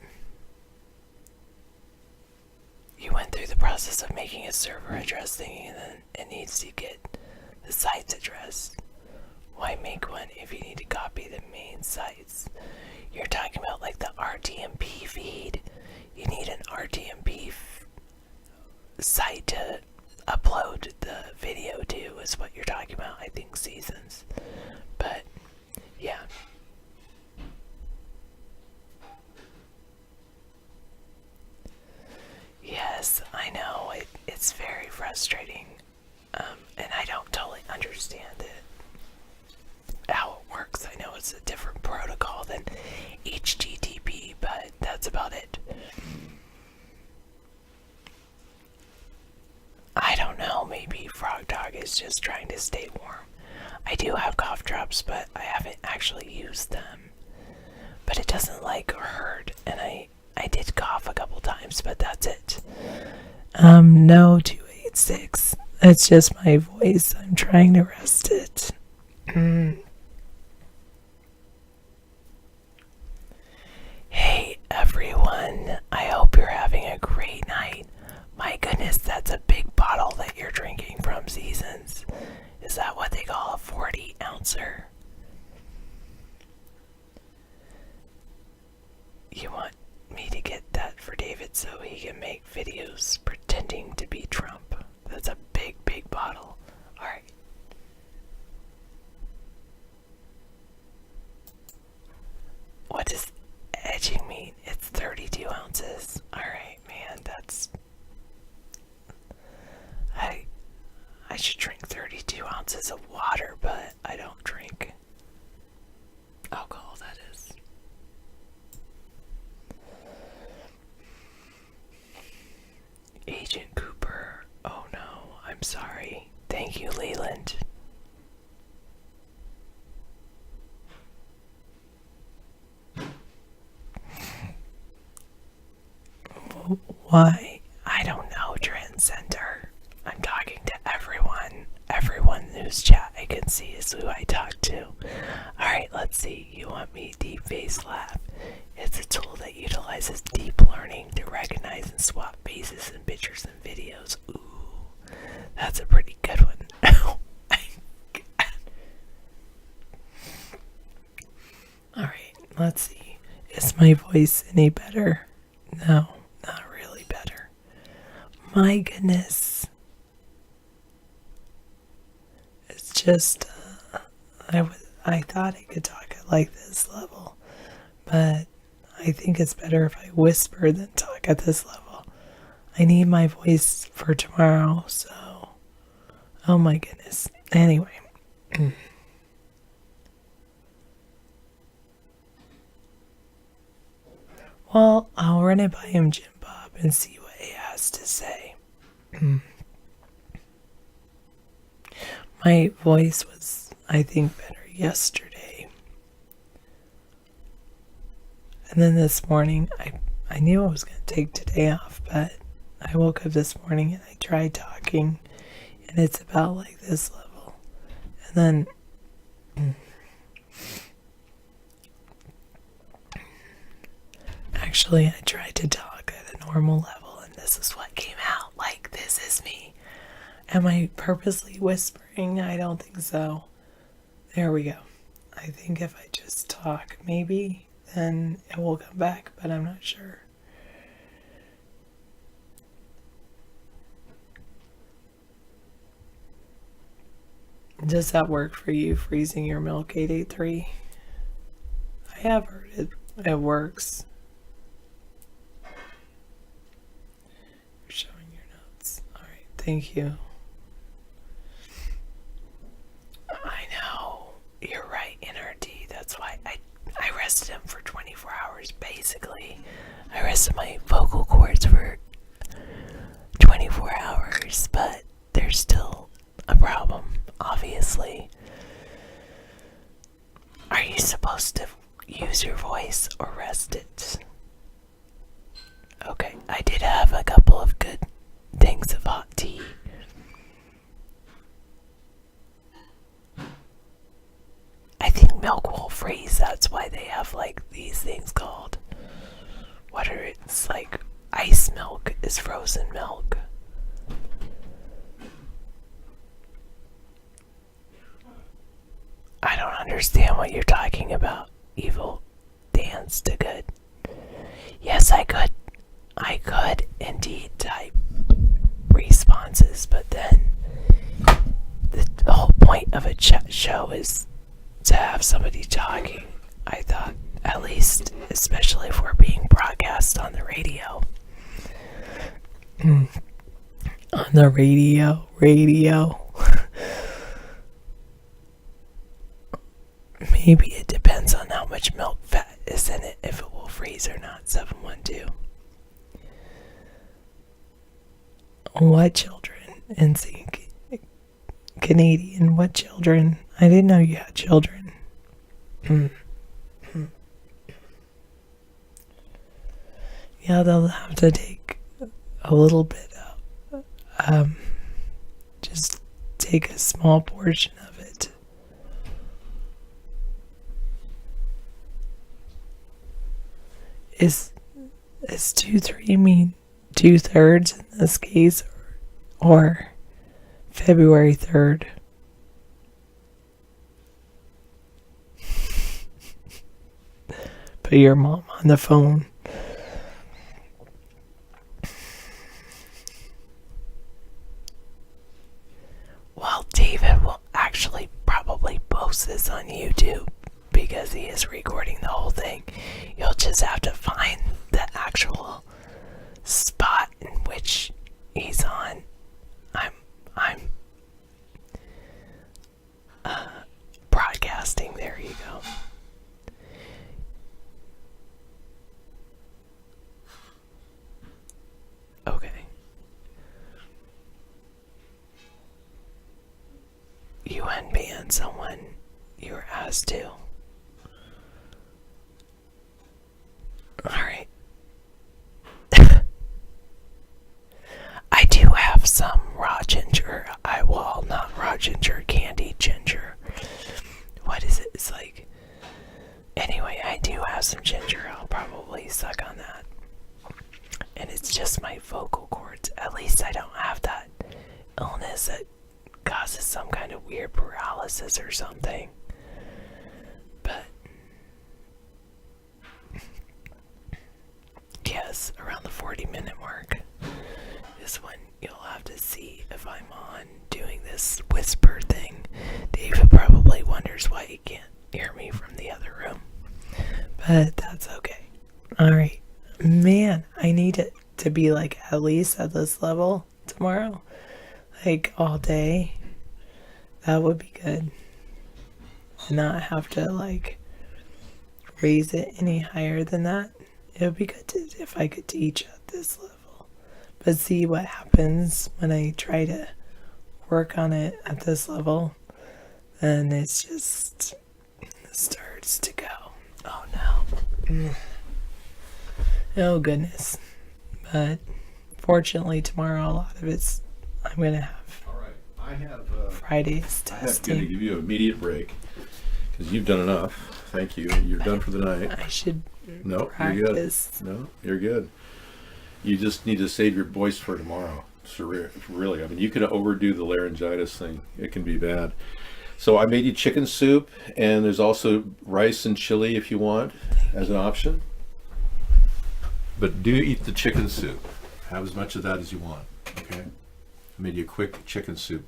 You went through the process of making a server address thingy, and then it needs to get the site's address. Why make one if you need to copy the main sites? You're talking about like the RTMP feed. You need an RTMP site to upload the video to, is what you're talking about. I think Seasons. But yeah. Yes, I know, it's very frustrating, and I don't totally understand how it works. I know it's a different protocol than HTTP, but that's about it. I don't know, maybe Frog Dog is just trying to stay warm. I do have cough drops, but I haven't actually used them. But it doesn't like or hurt, and I did cough a couple times, but that's it. No, 286. It's just my voice. I'm trying to rest it. Hey, everyone. I hope you're having a great night. My goodness, that's a big bottle that you're drinking from Seasons. Is that what they call a 40-ouncer? You want me to get that for David so he can make videos pretending to be Trump? That's a big, big bottle. Alright. What does edging mean? It's 32 ounces. Alright, man, that's... I should drink 32 ounces of water, but I don't drink alcohol, that is. Agent Cooper. Oh no, I'm sorry. Thank you, Leland. Why? I don't know, Transcender. I'm talking to everyone. Everyone whose chat I can see is who I talk to. Alright, let's see. You want me Deep Face Lab? It's a tool that utilizes deep learning to recognize and swap faces in pictures and videos. Ooh, that's a pretty good one. Oh my God. Alright, let's see. Is my voice any better? No, not really better. My goodness. It's just, I thought I could talk at like this level, but I think it's better if I whisper than talk at this level. I need my voice for tomorrow, so, oh my goodness. Anyway. Well, I'll run it by him, Jim Bob, and see what he has to say. My voice was, I think, better yesterday. And then this morning, I knew I was going to take today off, but I woke up this morning and I tried talking, and it's about like this level. And then Actually, I tried to talk at a normal level, and this is what came out. Like, this is me. Am I purposely whispering? I don't think so. There we go. I think if I just talk, maybe, then it will come back, but I'm not sure. Does that work for you, freezing your milk 883? I have heard it works. You're showing your notes. Alright, thank you. I know. You're right, NRD. That's why I rested him for 24 hours, basically. I rested my vocal cords for 24 hours, but there's still a problem, obviously. Are you supposed to use your voice or rest it? Okay, I did have a couple of good things of hot tea. I think milk will freeze. That's why they have like these things called, what are it's like ice milk is frozen milk. I don't understand what you're talking about. Evil dance to good. Yes, I could indeed type responses, but then the whole point of a chat show is to have somebody talking. I thought, at least, especially if we're being broadcast on the radio. On the radio. Maybe it depends on how much milk fat is in it, if it will freeze or not. 712. What children? NSYNC. Canadian. What children? I didn't know you had children. Yeah, they'll have to take a little bit of, just take a small portion of it. Is 2-3 mean 2/3 in this case, or February 3rd? Put your mom on the phone. Well, David will actually probably post this on YouTube because he is recording the whole thing. You'll just have to find the actual spot in which he's on. I'm broadcasting. There you go. Okay. You unbanned someone you were asked to. Alright. I do have some raw ginger. Not raw ginger, candied ginger. What is it? It's like... Anyway, I do have some ginger. I'll probably suck on that. And it's just my vocal cords. At least I don't have that illness that causes some kind of weird paralysis or something. But yes, around the 40-minute mark is when you'll have to see if I'm on doing this whisper thing. David probably wonders why he can't hear me from the other room. But that's okay. Alright. Man, I need it to be like at least at this level tomorrow. Like all day. That would be good. And not have to like raise it any higher than that. It would be good if I could teach at this level. But see what happens when I try to work on it at this level. Then it's just starts to go. Oh no. Oh goodness. But fortunately tomorrow a lot of it's I'm gonna have. Alright, I have Friday's testing. I have to give you an immediate break because you've done enough. Thank you. You're done for the night. I should No, you're good. practice. No, you're good. You just need to save your voice for tomorrow. So really, I mean, you can overdo the laryngitis thing. It can be bad. So I made you chicken soup, and there's also rice and chili if you want as an option. But do eat the chicken soup. Have as much of that as you want. Okay. I made you a quick chicken soup.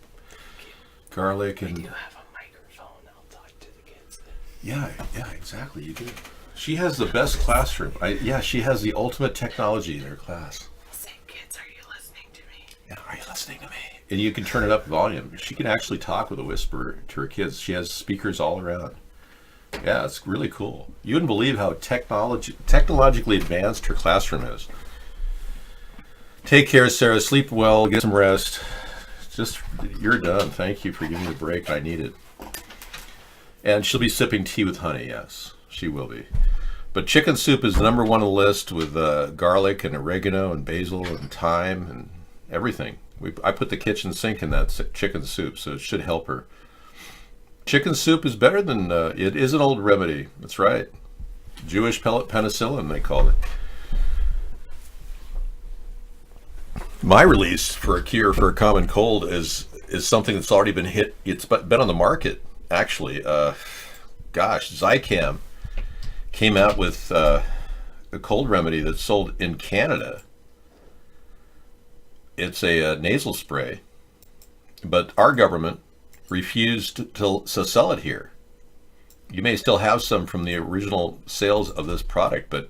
Garlic and. You have a microphone. I'll talk to the kids. Yeah, exactly. You do. She has the best classroom. She has the ultimate technology in her class. Say, kids, are you listening to me? Yeah, are you listening to me? And you can turn it up volume. She can actually talk with a whisper to her kids. She has speakers all around. Yeah, it's really cool. You wouldn't believe how technologically advanced her classroom is. Take care, Sarah. Sleep well. Get some rest. You're done. Thank you for giving me a break. I need it. And she'll be sipping tea with honey. Yes, she will be. But chicken soup is number one on the list with garlic and oregano and basil and thyme and everything. I put the kitchen sink in that chicken soup, so it should help her. Chicken soup is better than, it is an old remedy. That's right. Jewish pellet penicillin, they called it. My release for a cure for a common cold is something that's already been hit. It's been on the market, actually. Zicam came out with a cold remedy that's sold in Canada. It's a nasal spray, but our government refused to sell it here. You may still have some from the original sales of this product, but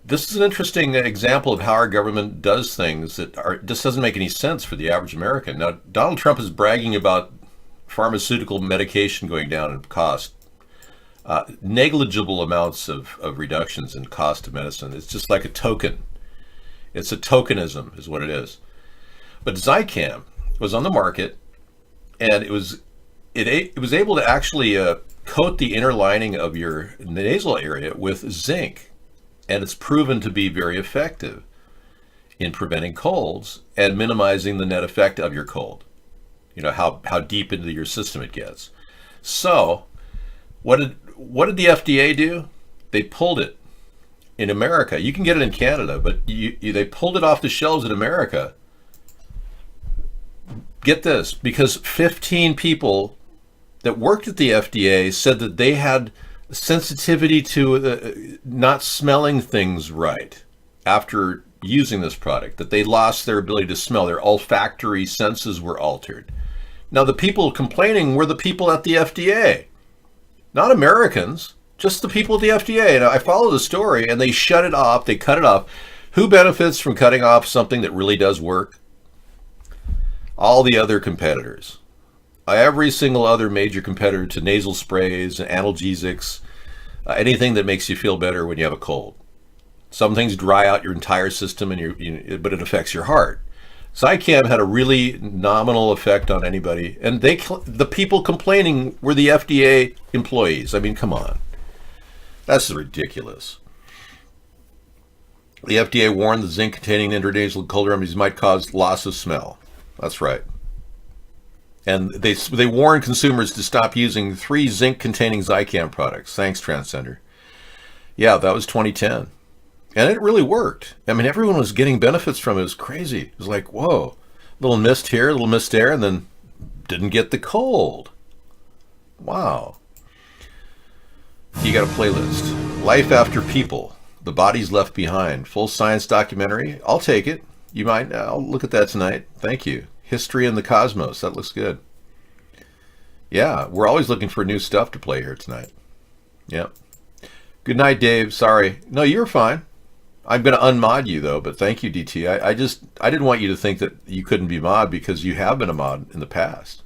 this is an interesting example of how our government does things that just doesn't make any sense for the average American. Now, Donald Trump is bragging about pharmaceutical medication going down in cost. Negligible amounts of reductions in cost of medicine. It's just like a token. It's a tokenism is what it is. But Zicam was on the market, and it was able to actually coat the inner lining of your nasal area with zinc, and it's proven to be very effective in preventing colds and minimizing the net effect of your cold. You know how deep into your system it gets. So, what did the FDA do? They pulled it. In America, you can get it in Canada, but they pulled it off the shelves in America. Get this, because 15 people that worked at the FDA said that they had sensitivity to not smelling things right after using this product, that they lost their ability to smell. Their olfactory senses were altered. Now, the people complaining were the people at the FDA, not Americans. Just the people at the FDA. And I followed the story, and they shut it off. They cut it off. Who benefits from cutting off something that really does work? All the other competitors. Every single other major competitor to nasal sprays, analgesics, anything that makes you feel better when you have a cold. Some things dry out your entire system, but it affects your heart. Zicam had a really nominal effect on anybody, and the people complaining were the FDA employees. I mean, come on. That's ridiculous. The FDA warned the zinc-containing intranasal cold remedies might cause loss of smell. That's right. And they warned consumers to stop using 3 zinc-containing Zicam products. Thanks, Transcender. Yeah, that was 2010. And it really worked. I mean, everyone was getting benefits from it. It was crazy. It was like, whoa, a little mist here, a little mist there, and then didn't get the cold. Wow. You got a playlist. Life After People, The Bodies Left Behind, full science documentary. I'll take it. I'll look at that tonight. Thank you. History in the Cosmos. That looks good. Yeah, we're always looking for new stuff to play here tonight. Yep. Good night, Dave. Sorry. No, you're fine. I'm going to unmod you, though, but thank you, DT. I didn't want you to think that you couldn't be mod because you have been a mod in the past.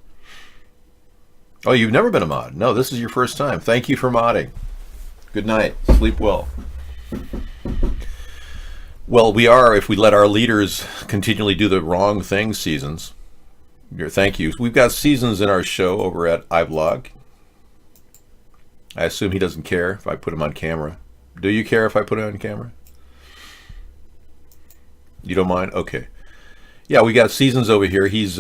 Oh, you've never been a mod? No, this is your first time. Thank you for modding. Good night. Sleep well. Well, we are, if we let our leaders continually do the wrong thing, seasons. Thank you. We've got seasons in our show over at iVlog. I assume he doesn't care if I put him on camera. Do you care if I put him on camera? You don't mind? Okay. Yeah, we got seasons over here. He's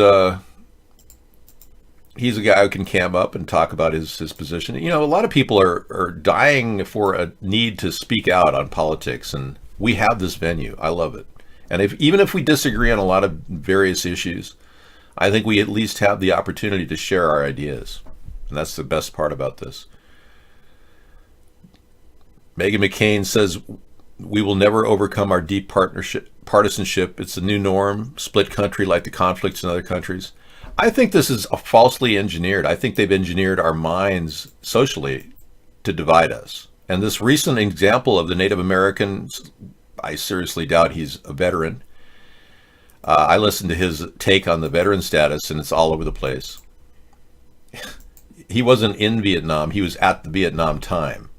he's a guy who can cam up and talk about his position. You know, a lot of people are dying for a need to speak out on politics, and we have this venue. I love it. And even if we disagree on a lot of various issues, I think we at least have the opportunity to share our ideas. And that's the best part about this. Meghan McCain says, we will never overcome our deep partisanship. It's the new norm, split country like the conflicts in other countries. I think this is falsely engineered. I think they've engineered our minds socially to divide us. And this recent example of the Native Americans, I seriously doubt he's a veteran. I listened to his take on the veteran status, and it's all over the place. He wasn't in Vietnam. He was at the Vietnam time.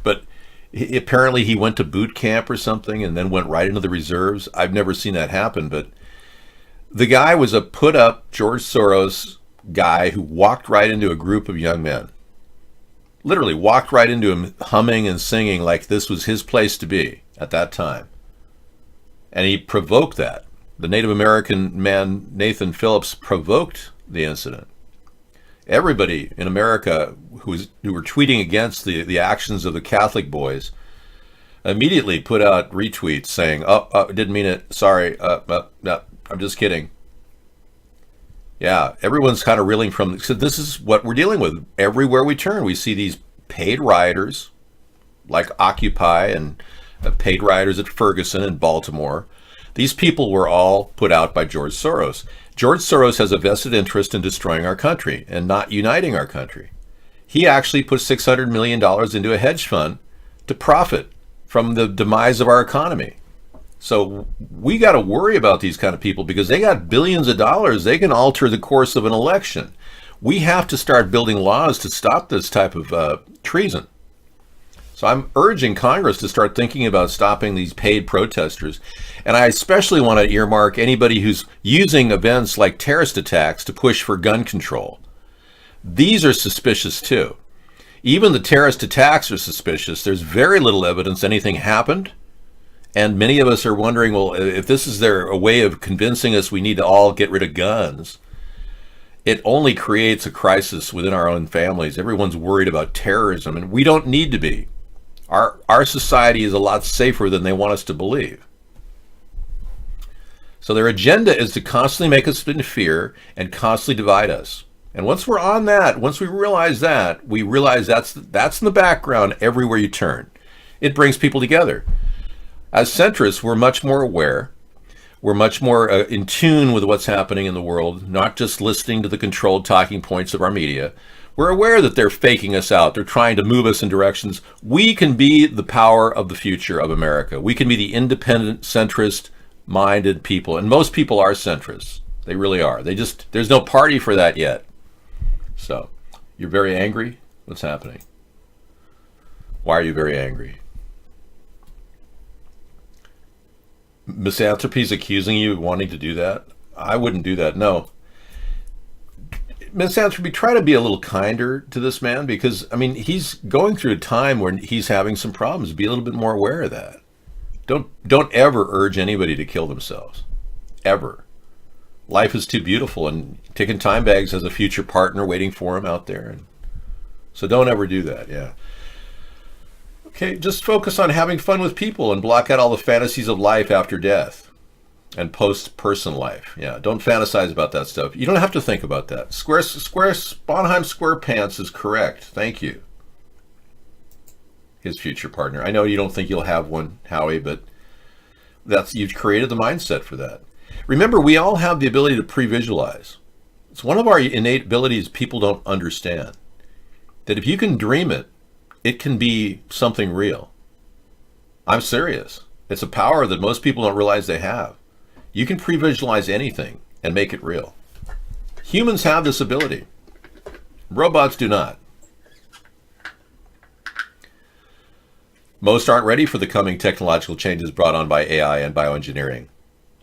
But apparently he went to boot camp or something and then went right into the reserves. I've never seen that happen, but the guy was a put-up George Soros guy who walked right into a group of young men. Literally walked right into him, humming and singing like this was his place to be at that time. And he provoked that. The Native American man, Nathan Phillips, provoked the incident. Everybody in America who were tweeting against the actions of the Catholic boys immediately put out retweets saying, didn't mean it, sorry, no, I'm just kidding. Yeah, everyone's kind of reeling from, so this is what we're dealing with. Everywhere we turn, we see these paid rioters like Occupy and paid rioters at Ferguson in Baltimore. These people were all put out by George Soros. George Soros has a vested interest in destroying our country and not uniting our country. He actually put $600 million into a hedge fund to profit from the demise of our economy. So we got to worry about these kind of people because they got billions of dollars. They can alter the course of an election. We have to start building laws to stop this type of treason. So I'm urging Congress to start thinking about stopping these paid protesters. And I especially want to earmark anybody who's using events like terrorist attacks to push for gun control. These are suspicious too. Even the terrorist attacks are suspicious. There's very little evidence anything happened. And many of us are wondering, well, if this is a way of convincing us we need to all get rid of guns, it only creates a crisis within our own families. Everyone's worried about terrorism, and we don't need to be. Our society is a lot safer than they want us to believe. So their agenda is to constantly make us in fear and constantly divide us. And once we're on that, once we realize that's in the background everywhere you turn. It brings people together. As centrists, we're much more aware. We're much more in tune with what's happening in the world, not just listening to the controlled talking points of our media. We're aware that they're faking us out. They're trying to move us in directions. We can be the power of the future of America. We can be the independent, centrist-minded people. And most people are centrists. They really are. There's no party for that yet. So, you're very angry? What's happening? Why are you very angry? Misanthropy's accusing you of wanting to do that? I wouldn't do that, no. Misanthropy, try to be a little kinder to this man because, I mean, he's going through a time when he's having some problems. Be a little bit more aware of that. Don't ever urge anybody to kill themselves. Ever. Life is too beautiful, and Ticking Time Bags has a future partner waiting for him out there. And so don't ever do that, yeah. Okay, just focus on having fun with people and block out all the fantasies of life after death and post-person life. Yeah, don't fantasize about that stuff. You don't have to think about that. Bonheim SquarePants is correct. Thank you. His future partner. I know you don't think you'll have one, Howie, but you've created the mindset for that. Remember, we all have the ability to pre-visualize. It's one of our innate abilities people don't understand. That if you can dream it, it can be something real. I'm serious. It's a power that most people don't realize they have. You can pre-visualize anything and make it real. Humans have this ability. Robots do not. Most aren't ready for the coming technological changes brought on by AI and bioengineering.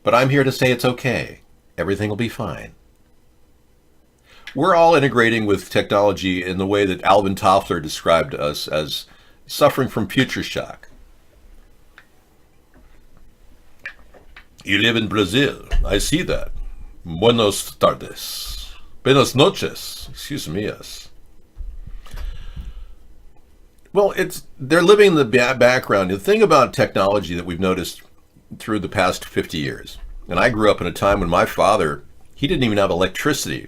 But I'm here to say it's okay. Everything will be fine. We're all integrating with technology in the way that Alvin Toffler described us as suffering from future shock. You live in Brazil. I see that. Buenos tardes. Buenas noches. Excuse me, yes. Well, they're living in the background. The thing about technology that we've noticed through the past 50 years, and I grew up in a time when my father, he didn't even have electricity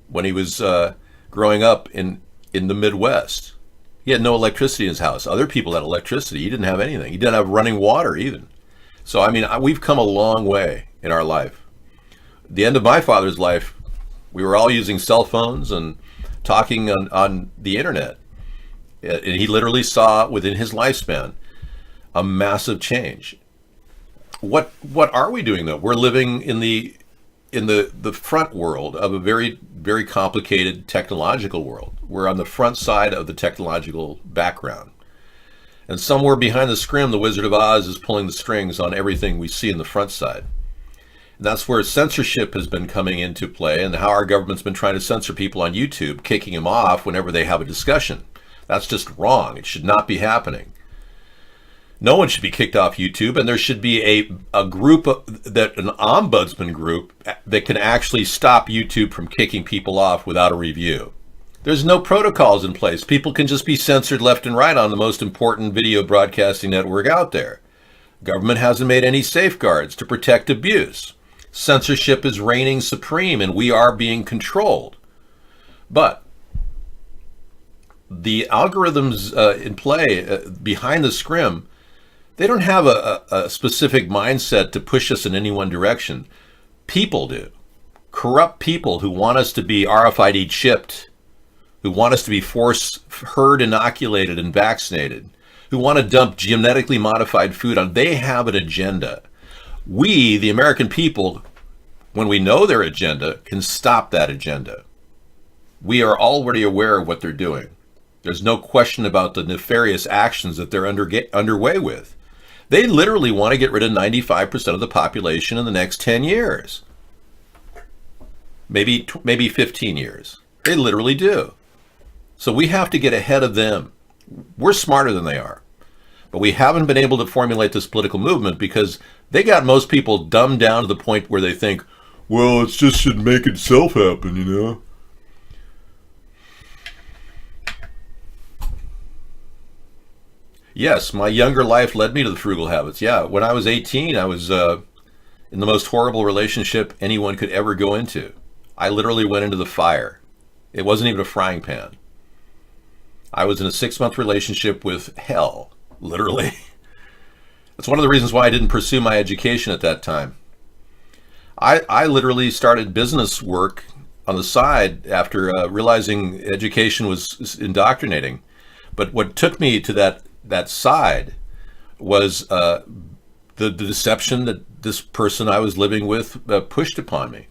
when he was growing up in the Midwest. He had no electricity in his house. Other people had electricity. He didn't have anything. He didn't have running water even. So, I mean, we've come a long way in our life. The end of my father's life, we were all using cell phones and talking on the internet. And he literally saw within his lifespan a massive change. What are we doing though? We're living in the front world of a very, very complicated technological world. We're on the front side of the technological background. And somewhere behind the scrim, the Wizard of Oz is pulling the strings on everything we see in the front side. And that's where censorship has been coming into play, and how our government's been trying to censor people on YouTube, kicking them off whenever they have a discussion. That's just wrong. It should not be happening. No one should be kicked off YouTube, and there should be a group, an ombudsman group, that can actually stop YouTube from kicking people off without a review. There's no protocols in place. People can just be censored left and right on the most important video broadcasting network out there. Government hasn't made any safeguards to protect abuse. Censorship is reigning supreme, and we are being controlled. But the algorithms in play behind the scrim, they don't have a specific mindset to push us in any one direction. People do. Corrupt people who want us to be RFID chipped, who want us to be herd inoculated and vaccinated, who want to dump genetically modified food on. They have an agenda. We, the American people, when we know their agenda, can stop that agenda. We are already aware of what they're doing. There's no question about the nefarious actions that they're underway with. They literally want to get rid of 95% of the population in the next 10 years. Maybe 15 years. They literally do. So we have to get ahead of them. We're smarter than they are. But we haven't been able to formulate this political movement because they got most people dumbed down to the point where they think, well, it just should make itself happen, you know? Yes, my younger life led me to the frugal habits. Yeah, when I was 18, I was in the most horrible relationship anyone could ever go into. I literally went into the fire. It wasn't even a frying pan. I was in a 6-month relationship with hell, literally. That's one of the reasons why I didn't pursue my education at that time. I literally started business work on the side after realizing education was indoctrinating. But what took me to that side was the deception that this person I was living with pushed upon me.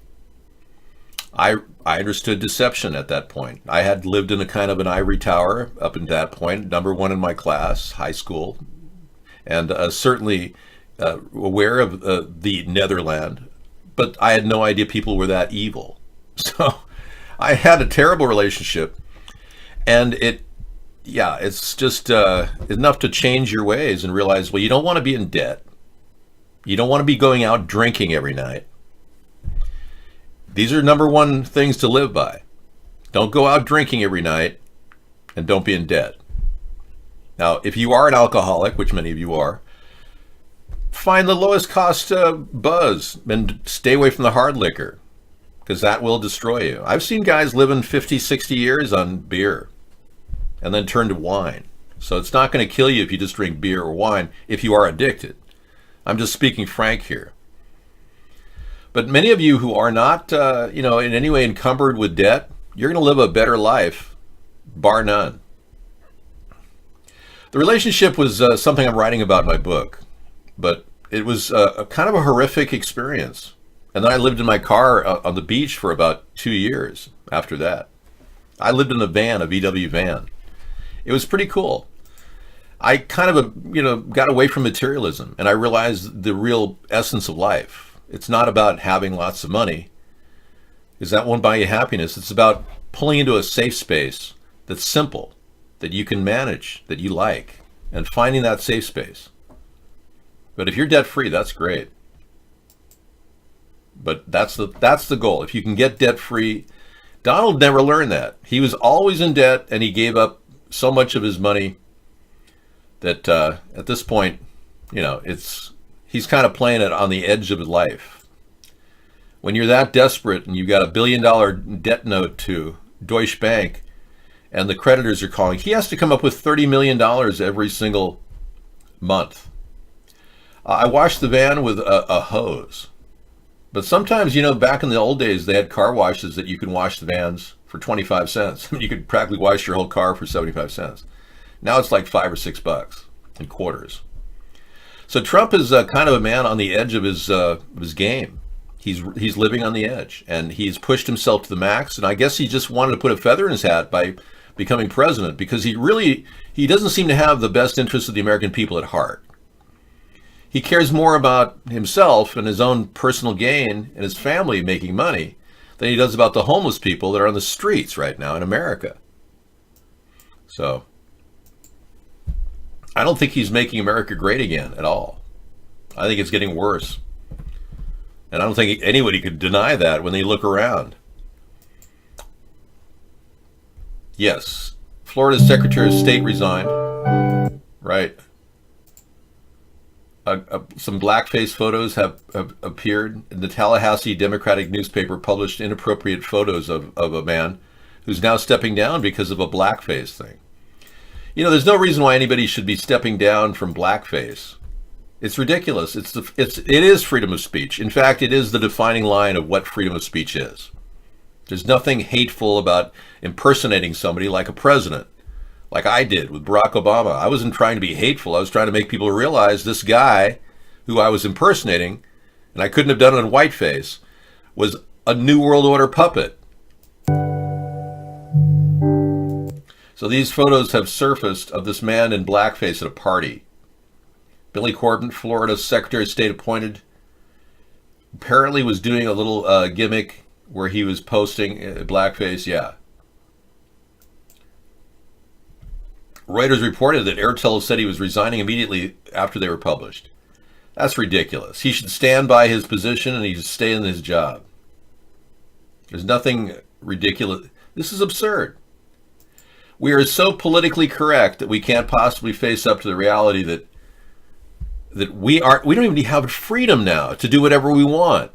I understood deception at that point. I had lived in a kind of an ivory tower up at that point, number one in my class, high school, and certainly aware of the Netherland, but I had no idea people were that evil. So I had a terrible relationship, and it's just enough to change your ways and realize, well, you don't want to be in debt. You don't want to be going out drinking every night. These are number one things to live by. Don't go out drinking every night, and don't be in debt. Now, if you are an alcoholic, which many of you are, find the lowest cost buzz and stay away from the hard liquor, because that will destroy you. I've seen guys living 50, 60 years on beer and then turn to wine. So it's not going to kill you if you just drink beer or wine if you are addicted. I'm just speaking frank here. But many of you who are not, in any way encumbered with debt, you're going to live a better life, bar none. The relationship was something I'm writing about in my book, but it was a kind of a horrific experience. And then I lived in my car on the beach for about 2 years after that. I lived in a VW van. It was pretty cool. I kind of, got away from materialism, and I realized the real essence of life. It's not about having lots of money, because that won't buy you happiness. It's about pulling into a safe space that's simple, that you can manage, that you like, and finding that safe space. But if you're debt-free, that's great. But that's the goal. If you can get debt-free, Donald never learned that. He was always in debt, and he gave up so much of his money that at this point, he's kind of playing it on the edge of his life. When you're that desperate and you've got $1 billion debt note to Deutsche Bank, and the creditors are calling, he has to come up with $30 million every single month. I washed the van with a hose. But sometimes, back in the old days, they had car washes that you could wash the vans for 25 cents. You could practically wash your whole car for 75 cents. Now it's like $5 or $6 in quarters. So Trump is kind of a man on the edge of his game. He's living on the edge, and he's pushed himself to the max. And I guess he just wanted to put a feather in his hat by becoming president, because he doesn't seem to have the best interests of the American people at heart. He cares more about himself and his own personal gain and his family making money than he does about the homeless people that are on the streets right now in America. So I don't think he's making America great again at all. I think it's getting worse. And I don't think anybody could deny that when they look around. Yes, Florida's Secretary of State resigned, right? Some blackface photos have appeared. The Tallahassee Democratic newspaper published inappropriate photos of a man who's now stepping down because of a blackface thing. There's no reason why anybody should be stepping down from blackface. It's ridiculous. It is freedom of speech. In fact, it is the defining line of what freedom of speech is. There's nothing hateful about impersonating somebody like a president, like I did with Barack Obama. I wasn't trying to be hateful. I was trying to make people realize this guy who I was impersonating, and I couldn't have done it in whiteface, was a New World Order puppet. So these photos have surfaced of this man in blackface at a party. Billy Corbin, Florida's Secretary of State appointed, apparently was doing a little gimmick where he was posting blackface. Yeah. Reuters reported that Airtel said he was resigning immediately after they were published. That's ridiculous. He should stand by his position and he should stay in his job. There's nothing ridiculous. This is absurd. We are so politically correct that we can't possibly face up to the reality that we don't even have freedom now to do whatever we want.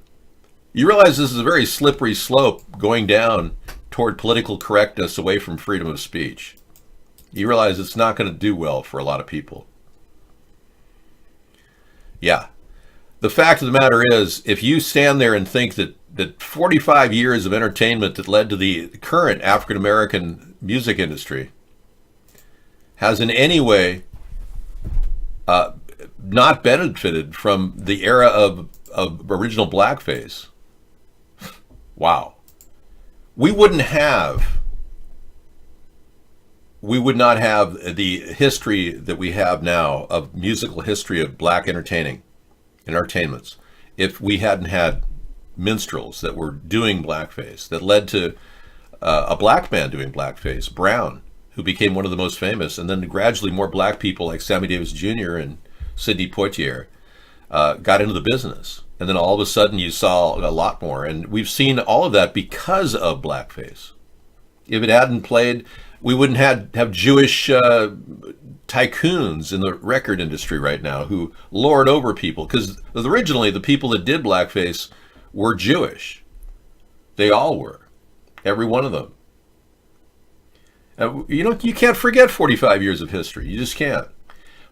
You realize this is a very slippery slope going down toward political correctness away from freedom of speech. You realize it's not going to do well for a lot of people. Yeah. The fact of the matter is, if you stand there and think that 45 years of entertainment that led to the current African-American music industry has in any way not benefited from the era of original blackface, wow. We would not have the history that we have now of musical history of black entertainments if we hadn't had minstrels that were doing blackface, that led to a black man doing blackface, Brown, who became one of the most famous, and then gradually more black people like Sammy Davis Jr. and Sidney Poitier got into the business. And then all of a sudden you saw a lot more. And we've seen all of that because of blackface. If it hadn't played, we wouldn't have Jewish tycoons in the record industry right now who lord over people. Because originally the people that did blackface were Jewish. They all were. Every one of them. You can't forget 45 years of history. You just can't.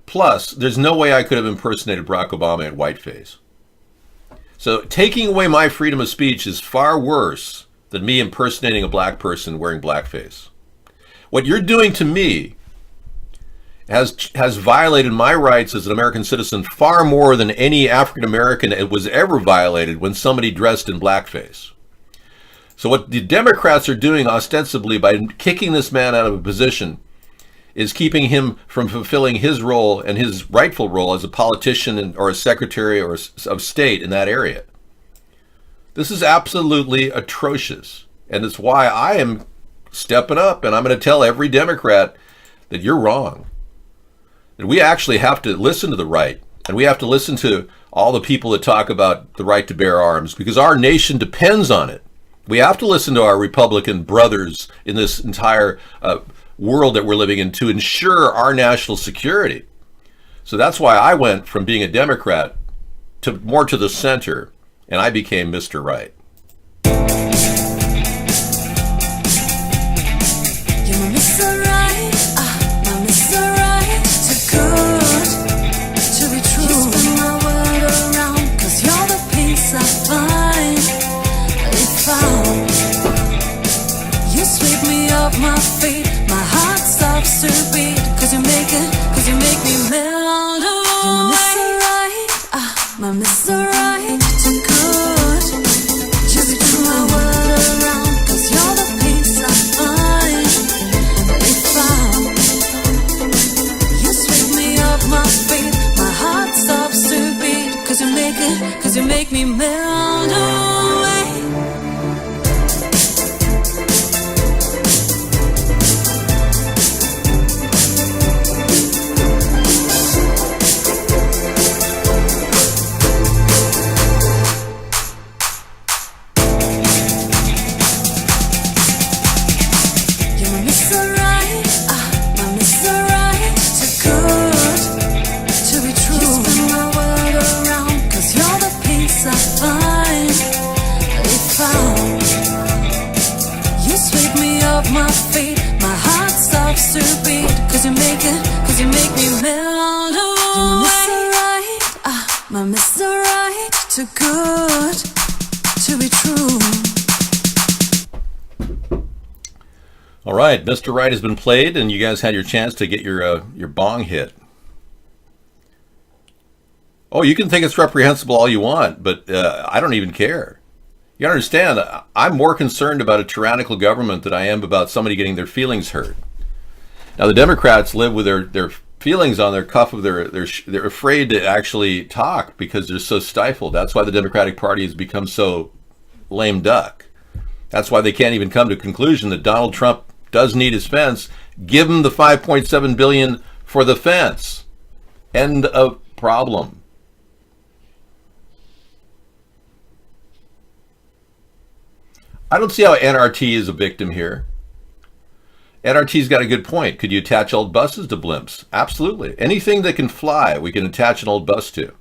Plus, there's no way I could have impersonated Barack Obama in whiteface. So taking away my freedom of speech is far worse than me impersonating a black person wearing blackface. What you're doing to me has violated my rights as an American citizen far more than any African American was ever violated when somebody dressed in blackface. So what the Democrats are doing ostensibly by kicking this man out of a position is keeping him from fulfilling his role and his rightful role as a politician or a secretary or of state in that area. This is absolutely atrocious. And it's why I am stepping up and I'm going to tell every Democrat that you're wrong. That we actually have to listen to the right, and we have to listen to all the people that talk about the right to bear arms, because our nation depends on it. We have to listen to our Republican brothers in this entire world that we're living in to ensure our national security. So that's why I went from being a Democrat to more to the center, and I became Mr. Right. My feet, my heart stops to beat, cause you make me melt away. My Mr. Right, too good to be true. My world around, cause you're the peace I find. If you sweep me off my feet, my heart stops to beat, cause you make me melt away. Cause you make me melt away. My Mr. Right, too good to be true. All right, Mr. Right has been played, and you guys had your chance to get your bong hit. Oh, you can think it's reprehensible all you want, but I don't even care. You understand, I'm more concerned about a tyrannical government than I am about somebody getting their feelings hurt. Now, the Democrats live with their feelings on their cuff of they're afraid to actually talk because they're so stifled. That's why the Democratic Party has become so lame duck. That's why they can't even come to a conclusion that Donald Trump does need his fence. Give him the $5.7 billion for the fence. End of problem. I don't see how NRT is a victim here. NRT's got a good point. Could you attach old buses to blimps? Absolutely. Anything that can fly, we can attach an old bus to.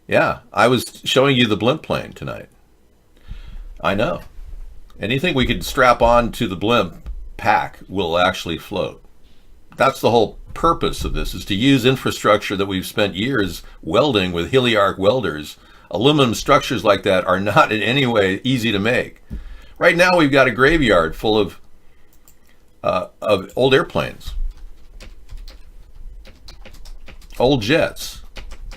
Yeah, I was showing you the blimp plane tonight. I know. Anything we could strap on to the blimp pack will actually float. That's the whole purpose of this, is to use infrastructure that we've spent years welding with Hilly-Arc welders. Aluminum structures like that are not in any way easy to make. Right now we've got a graveyard full of old airplanes, old jets,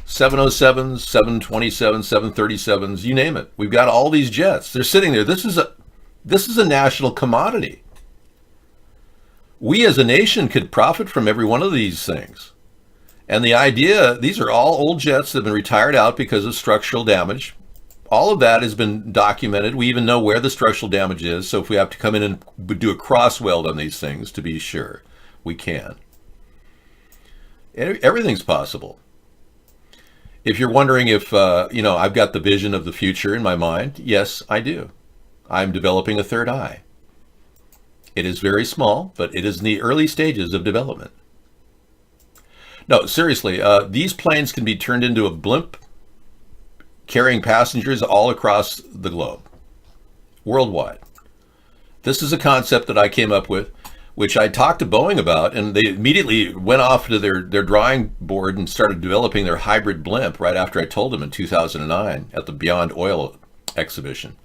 707s, 727s, 737s, you name it. We've got all these jets. They're sitting there. This is a national commodity. We as a nation could profit from every one of these things. And the idea, these are all old jets that have been retired out because of structural damage. All of that has been documented. We even know where the structural damage is. So if we have to come in and do a cross weld on these things to be sure, we can. Everything's possible. If you're wondering if, I've got the vision of the future in my mind, yes, I do. I'm developing a third eye. It is very small, but it is in the early stages of development. No, seriously, these planes can be turned into a blimp carrying passengers all across the globe, worldwide. This is a concept that I came up with, which I talked to Boeing about, and they immediately went off to their drawing board and started developing their hybrid blimp right after I told them in 2009 at the Beyond Oil exhibition.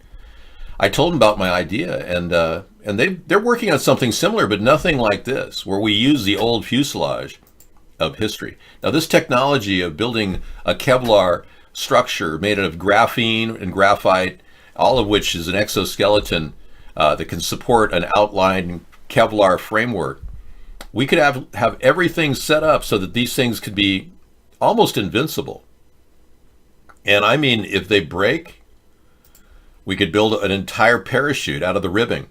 I told them about my idea, and they're working on something similar, but nothing like this, where we use the old fuselage of history. Now, this technology of building a Kevlar structure made out of graphene and graphite, all of which is an exoskeleton that can support an outlined Kevlar framework. We could have everything set up so that these things could be almost invincible. And I mean, if they break, we could build an entire parachute out of the ribbing.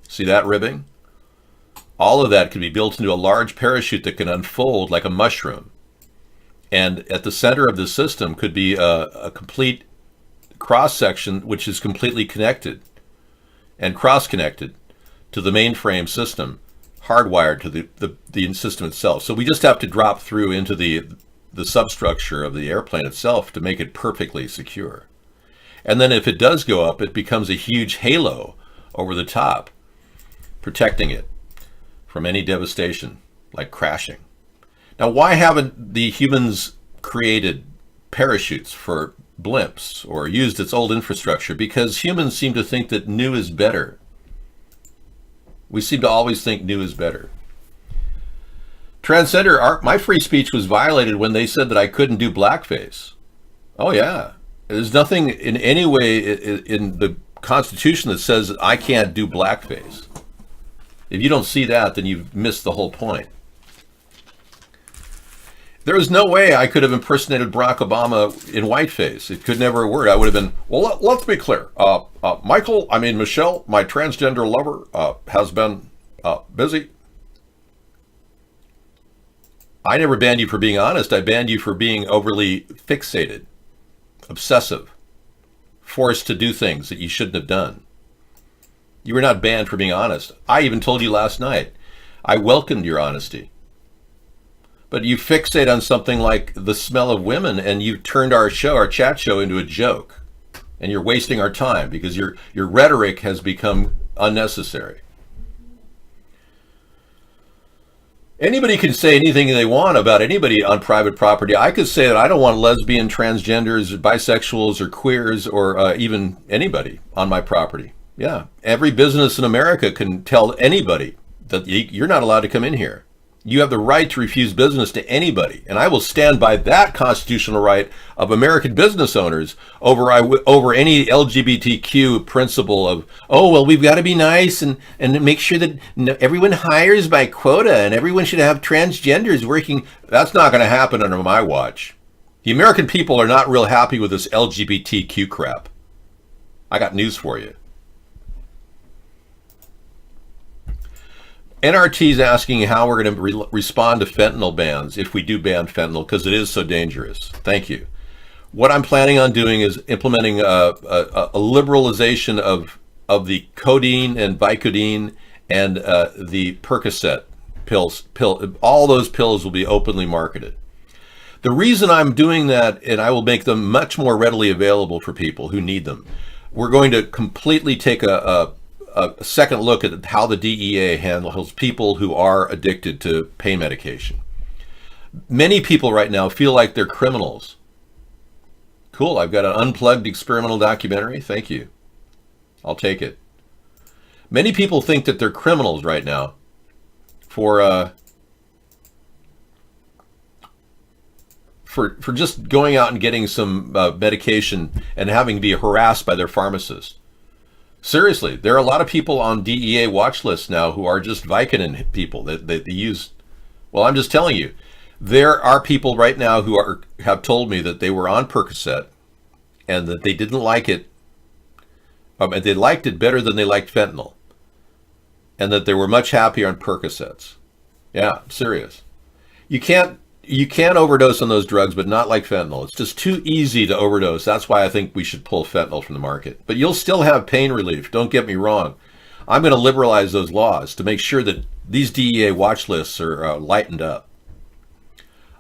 See that ribbing? All of that could be built into a large parachute that can unfold like a mushroom. And at the center of the system could be a complete cross section, which is completely connected and cross-connected to the mainframe system, hardwired to the system itself. So we just have to drop through into the substructure of the airplane itself to make it perfectly secure. And then if it does go up, it becomes a huge halo over the top, protecting it from any devastation, like crashing. Now, why haven't the humans created parachutes for blimps or used its old infrastructure? Because humans seem to think that new is better. We seem to always think new is better. Transgender art, my free speech was violated when they said that I couldn't do blackface. Oh yeah. There's nothing in any way in the Constitution that says that I can't do blackface. If you don't see that, then you've missed the whole point. There was no way I could have impersonated Barack Obama in whiteface. It could never have worked. I would have been, well, let's be clear. Michelle, my transgender lover, has been busy. I never banned you for being honest. I banned you for being overly fixated, obsessive, forced to do things that you shouldn't have done. You were not banned for being honest. I even told you last night, I welcomed your honesty. But you fixate on something like the smell of women, and you've turned our chat show, into a joke. And you're wasting our time because your rhetoric has become unnecessary. Anybody can say anything they want about anybody on private property. I could say that I don't want lesbian, transgenders, bisexuals, or queers, or even anybody on my property. Yeah, every business in America can tell anybody that you're not allowed to come in here. You have the right to refuse business to anybody, and I will stand by that constitutional right of American business owners over any LGBTQ principle of, oh, well, we've got to be nice and make sure that everyone hires by quota and everyone should have transgenders working. That's not going to happen under my watch. The American people are not real happy with this LGBTQ crap. I got news for you. NRT is asking how we're going to respond to fentanyl bans if we do ban fentanyl, because it is so dangerous. Thank you. What I'm planning on doing is implementing a liberalization of the codeine and Vicodin and the Percocet pills. All those pills will be openly marketed. The reason I'm doing that, and I will make them much more readily available for people who need them, we're going to completely take a second look at how the DEA handles people who are addicted to pain medication. Many people right now feel like they're criminals. Cool, I've got an unplugged experimental documentary. Thank you. I'll take it. Many people think that they're criminals right now for just going out and getting some medication and having to be harassed by their pharmacist. Seriously, there are a lot of people on DEA watch lists now who are just Vicodin people that they use. Well, I'm just telling you, there are people right now who have told me that they were on Percocet and that they didn't like it. And they liked it better than they liked fentanyl, and that they were much happier on Percocets. Yeah, I'm serious. You can overdose on those drugs, but not like fentanyl. It's just too easy to overdose. That's why I think we should pull fentanyl from the market. But you'll still have pain relief. Don't get me wrong. I'm going to liberalize those laws to make sure that these DEA watch lists are lightened up.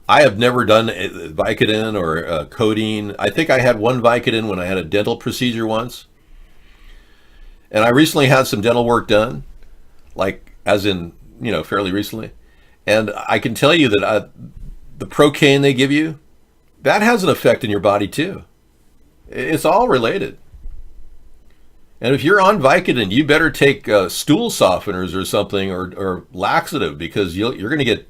I have never done Vicodin or codeine. I think I had one Vicodin when I had a dental procedure once. And I recently had some dental work done, like as in, fairly recently. And I can tell you that the Procaine they give you, that has an effect in your body too. It's all related. And if you're on Vicodin, you better take stool softeners or something, or laxative, because you're going to get,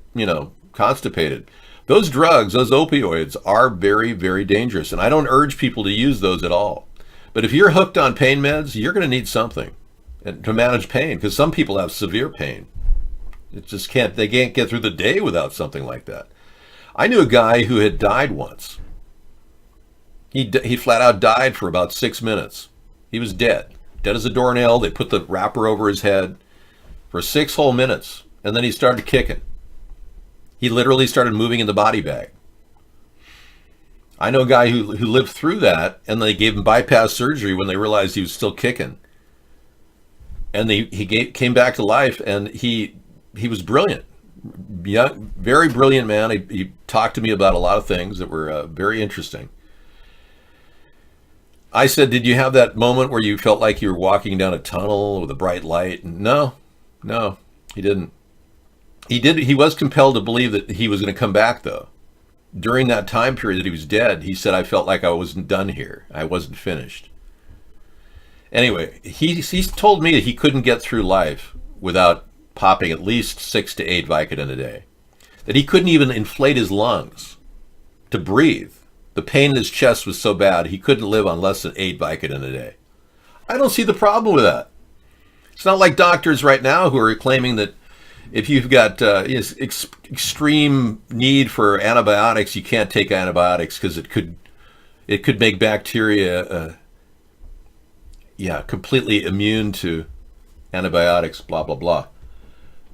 constipated. Those drugs, those opioids, are very, very dangerous. And I don't urge people to use those at all. But if you're hooked on pain meds, you're going to need something to manage pain, because some people have severe pain. They can't get through the day without something like that. I knew a guy who had died once. He flat out died for about 6 minutes. He was dead as a doornail. They put the wrapper over his head for 6 whole minutes, and then he started kicking. He literally started moving in the body bag. I know a guy who lived through that, and they gave him bypass surgery when they realized he was still kicking. And came back to life, and he was brilliant. Young, very brilliant man. He talked to me about a lot of things that were very interesting. I said, did you have that moment where you felt like you were walking down a tunnel with a bright light? And no, he didn't. He was compelled to believe that he was going to come back, though. During that time period that he was dead, he said, I felt like I wasn't done here. I wasn't finished. Anyway, he's told me that he couldn't get through life without popping at least 6 to 8 Vicodin a day. That he couldn't even inflate his lungs to breathe. The pain in his chest was so bad, he couldn't live on less than 8 Vicodin a day. I don't see the problem with that. It's not like doctors right now who are claiming that if you've got extreme need for antibiotics, you can't take antibiotics because it could make bacteria completely immune to antibiotics, blah, blah, blah.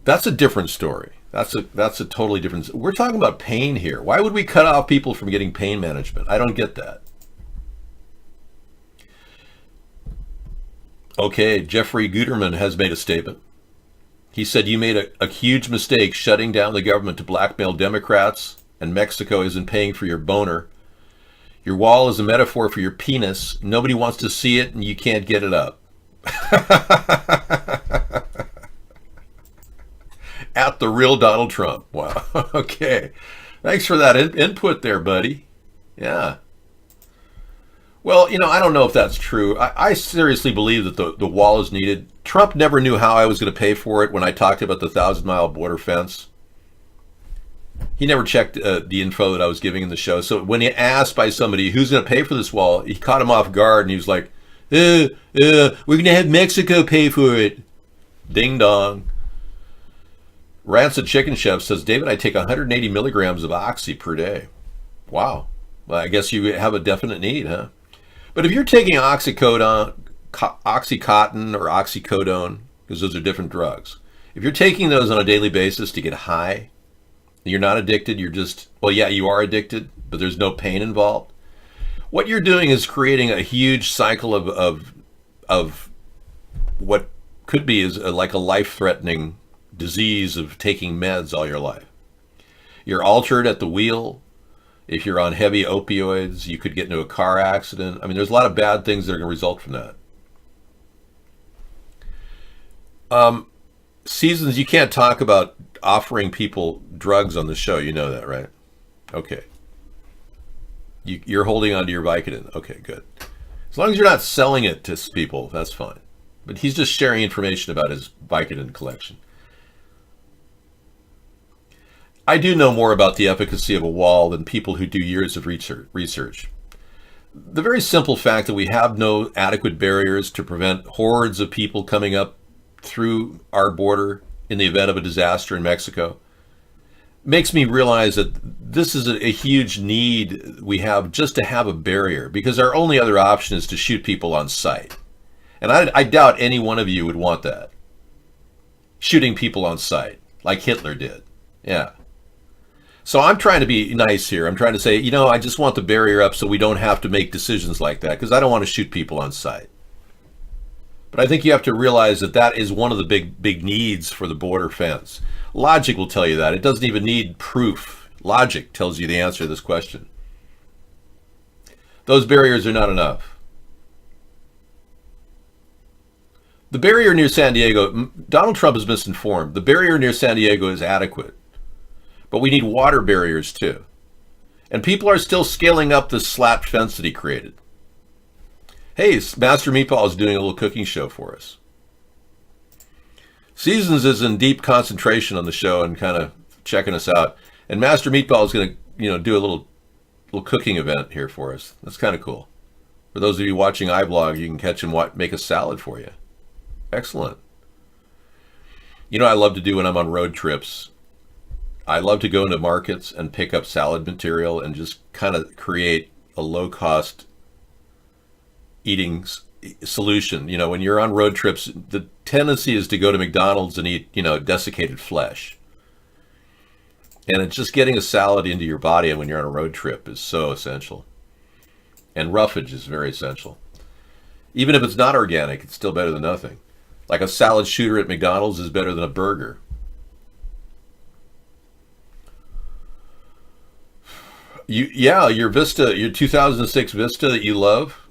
That's a different story. That's a totally different. We're talking about pain here. Why would we cut off people from getting pain management? I don't get that. Okay, Jeffrey Guterman has made a statement. He said, you made a huge mistake shutting down the government to blackmail Democrats, and Mexico isn't paying for your boner. Your wall is a metaphor for your penis. Nobody wants to see it, and you can't get it up. At the real Donald Trump. Wow. Okay. Thanks for that input there, buddy. Yeah. Well, I don't know if that's true. I seriously believe that the wall is needed. Trump never knew how I was going to pay for it when I talked about the 1,000-mile border fence. He never checked the info that I was giving in the show. So when he asked by somebody who's going to pay for this wall, he caught him off guard, and he was like, we're going to have Mexico pay for it. Ding dong. Rancid Chicken Chef says, David, I take 180 milligrams of Oxy per day. Wow. Well, I guess you have a definite need, huh? But if you're taking Oxycodone or oxycodone, because those are different drugs, if you're taking those on a daily basis to get high, you're not addicted, you're just, well, yeah, you are addicted, but there's no pain involved. What you're doing is creating a huge cycle of what could be like a life-threatening disease of taking meds all your life. You're altered at the wheel. If you're on heavy opioids, you could get into a car accident. I mean, there's a lot of bad things that are going to result from that. Seasons, you can't talk about offering people drugs on the show. You know that, right? Okay. You're holding on to your Vicodin. Okay, good. As long as you're not selling it to people, that's fine. But he's just sharing information about his Vicodin collection. I do know more about the efficacy of a wall than people who do years of research. The very simple fact that we have no adequate barriers to prevent hordes of people coming up through our border in the event of a disaster in Mexico makes me realize that this is a huge need we have just to have a barrier, because our only other option is to shoot people on sight. And I doubt any one of you would want that. Shooting people on sight, like Hitler did. Yeah. So I'm trying to be nice here. I'm trying to say, I just want the barrier up so we don't have to make decisions like that, because I don't want to shoot people on sight. But I think you have to realize that is one of the big needs for the border fence. Logic will tell you that. It doesn't even need proof. Logic tells you the answer to this question. Those barriers are not enough. The barrier near San Diego, Donald Trump is misinformed. The barrier near San Diego is adequate. But we need water barriers too. And people are still scaling up this slat fence that he created. Hey, Master Meatball is doing a little cooking show for us. Seasons is in deep concentration on the show and kind of checking us out. And Master Meatball is going to, do a little cooking event here for us. That's kind of cool. For those of you watching iVlog, you can catch him make a salad for you. Excellent. I love to do when I'm on road trips. I love to go into markets and pick up salad material and just kind of create a low-cost eating solution. When you're on road trips, the tendency is to go to McDonald's and eat, desiccated flesh. And it's just getting a salad into your body when you're on a road trip is so essential. And roughage is very essential. Even if it's not organic, it's still better than nothing. Like a salad shooter at McDonald's is better than a burger. Your Vista, your 2006 Vista that you love,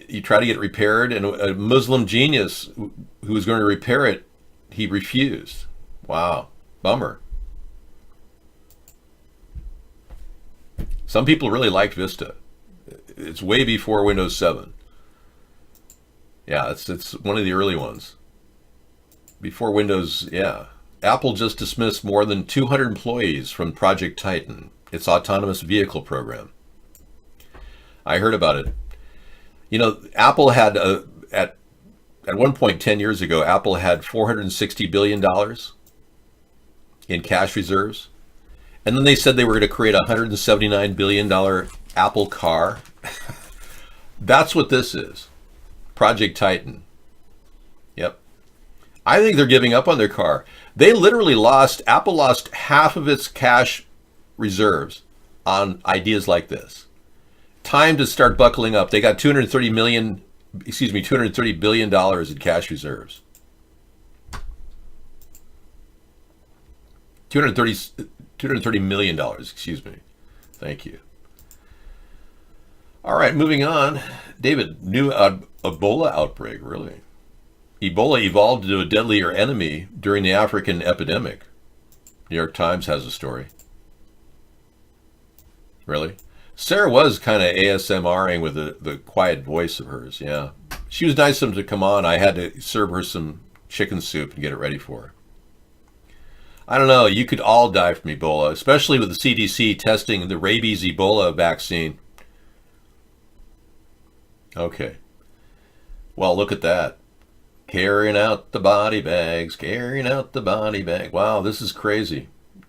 you try to get it repaired, and a Muslim genius who was going to repair it, he refused. Wow, bummer. Some people really like Vista. It's way before Windows 7. Yeah, it's one of the early ones. Before Windows, yeah. Apple just dismissed more than 200 employees from Project Titan, its autonomous vehicle program. I heard about it. You know, Apple had, at one point 10 years ago, Apple had $460 billion in cash reserves. And then they said they were going to create a $179 billion Apple car. That's what this is. Project Titan. Yep. I think they're giving up on their car. They literally Apple lost half of its cash reserves on ideas like this. Time to start buckling up. They got $230 billion in cash reserves. $230 million, excuse me. Thank you. All right, moving on. David, new Ebola outbreak, really? Ebola evolved into a deadlier enemy during the African epidemic. New York Times has a story. Really? Sarah was kind of ASMRing with the quiet voice of hers, yeah. She was nice of them to come on. I had to serve her some chicken soup and get it ready for her. I don't know, you could all die from Ebola, especially with the CDC testing the rabies Ebola vaccine. Okay. Well, look at that. Carrying out the body bags, carrying out the body bag. Wow, this is crazy.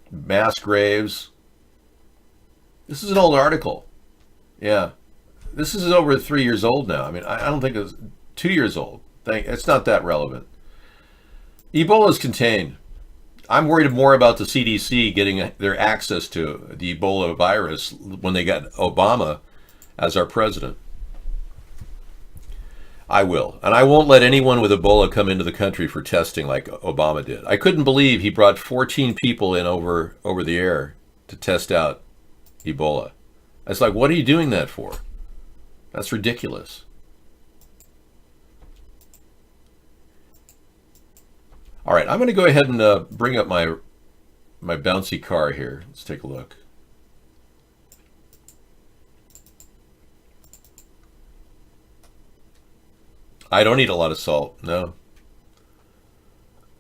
Mass graves. This is an old article. Yeah. This is over 3 years old now. I mean, I don't think it's 2 years old. It's not that relevant. Ebola is contained. I'm worried more about the CDC getting their access to the Ebola virus when they got Obama as our president. I will. And I won't let anyone with Ebola come into the country for testing like Obama did. I couldn't believe he brought 14 people in over the air to test out Ebola. I was like, what are you doing that for? That's ridiculous. All right, I'm going to go ahead and bring up my bouncy car here. Let's take a look. I don't eat a lot of salt, no.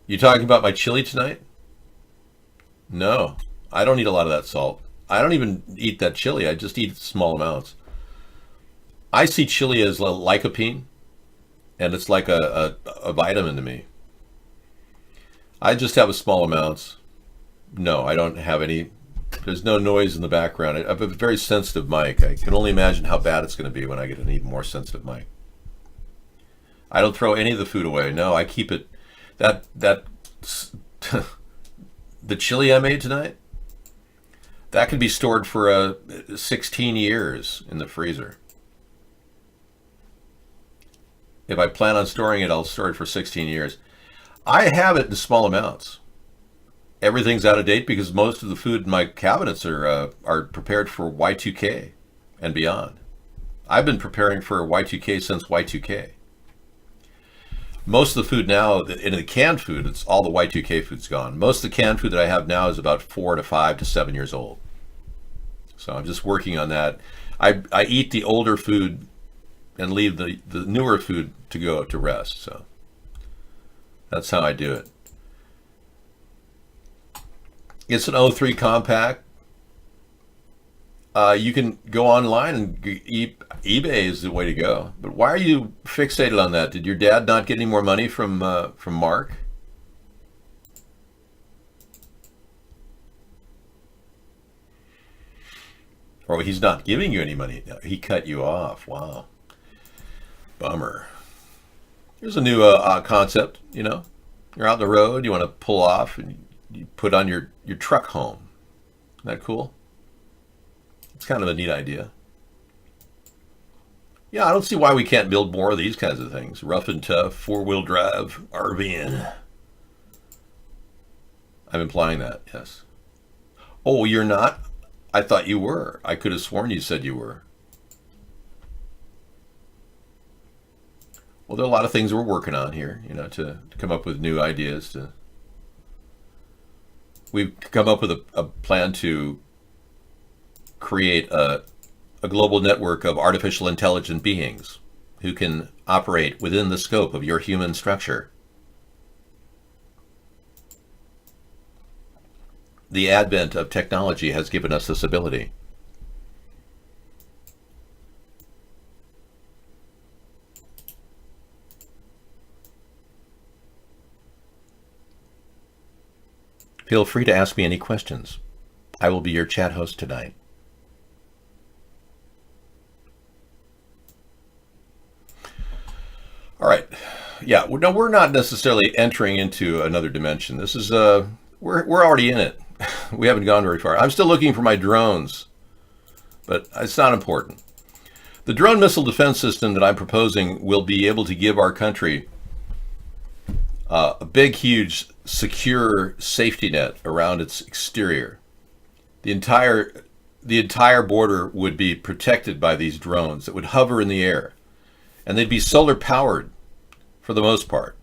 You talking about my chili tonight? No, I don't eat a lot of that salt. I don't even eat that chili. I just eat small amounts. I see chili as lycopene, and it's like a vitamin to me. I just have a small amounts. No, I don't have any. There's no noise in the background. I have a very sensitive mic. I can only imagine how bad it's going to be when I get an even more sensitive mic. I don't throw any of the food away. No, I keep it. The chili I made tonight, that could be stored for 16 years in the freezer. If I plan on storing it, I'll store it for 16 years. I have it in small amounts. Everything's out of date because most of the food in my cabinets are prepared for Y2K and beyond. I've been preparing for Y2K since Y2K. Most of the food now, in the canned food, it's all the Y2K food's gone. Most of the canned food that I have now is about 4 to 5 to 7 years old. So I'm just working on that. I eat the older food and leave the newer food to go to rest. So that's how I do it. It's an 03 compact. You can go online and eBay is the way to go. But why are you fixated on that? Did your dad not get any more money from Mark? Or he's not giving you any money. He cut you off. Wow. Bummer. Here's a new concept, you know. You're out on the road, you want to pull off, and you put on your truck home. Isn't that cool? It's kind of a neat idea. Yeah, I don't see why we can't build more of these kinds of things. Rough and tough, four-wheel drive, RVing. I'm implying that, yes. Oh, you're not? I thought you were. I could have sworn you said you were. Well, there are a lot of things we're working on here, to come up with new ideas. We've come up with a plan to create a global network of artificial intelligent beings who can operate within the scope of your human structure. The advent of technology has given us this ability. Feel free to ask me any questions. I will be your chat host tonight. All right. Yeah, no, we're not necessarily entering into another dimension. This is we're already in it. We haven't gone very far. I'm still looking for my drones, but it's not important. The drone missile defense system that I'm proposing will be able to give our country a big, huge, secure safety net around its exterior. The entire border would be protected by these drones that would hover in the air, and they'd be solar powered for the most part.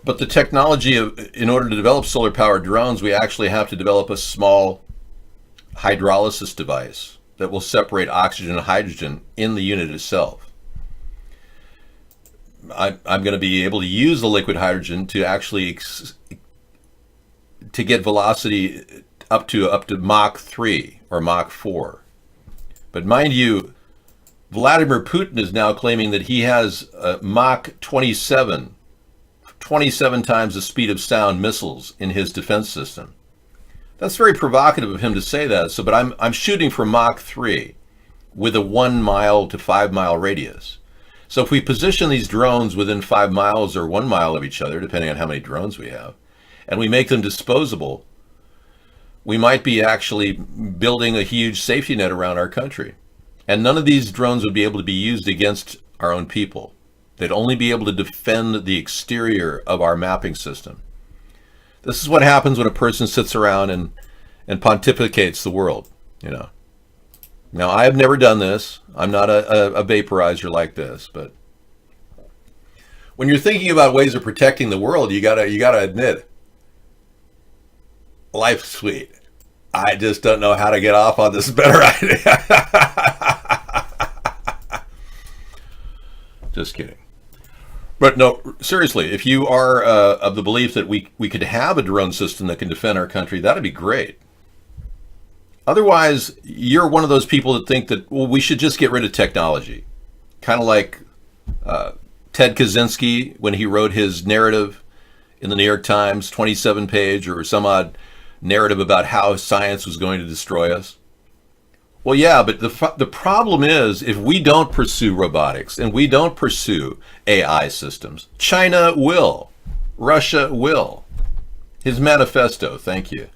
But the technology in order to develop solar powered drones, we actually have to develop a small hydrolysis device that will separate oxygen and hydrogen in the unit itself. I'm going to be able to use the liquid hydrogen to actually to get velocity up to Mach 3 or Mach 4. But mind you, Vladimir Putin is now claiming that he has Mach 27 times the speed of sound missiles in his defense system. That's very provocative of him to say that. But I'm shooting for Mach 3 with a 1 mile to 5 mile radius. So if we position these drones within 5 miles or 1 mile of each other, depending on how many drones we have, and we make them disposable, we might be actually building a huge safety net around our country. And none of these drones would be able to be used against our own people. They'd only be able to defend the exterior of our mapping system. This is what happens when a person sits around and pontificates the world, Now, I have never done this. I'm not a vaporizer like this, but when you're thinking about ways of protecting the world, you gotta admit, life's sweet. I just don't know how to get off on this better idea. Just kidding. But no, seriously, if you are of the belief that we could have a drone system that can defend our country, that'd be great. Otherwise, you're one of those people that think that, well, we should just get rid of technology. Kind of like Ted Kaczynski when he wrote his narrative in the New York Times, 27-page or some odd narrative about how science was going to destroy us. Well, yeah, but the problem is if we don't pursue robotics and we don't pursue AI systems, China will. Russia will. His manifesto, thank you.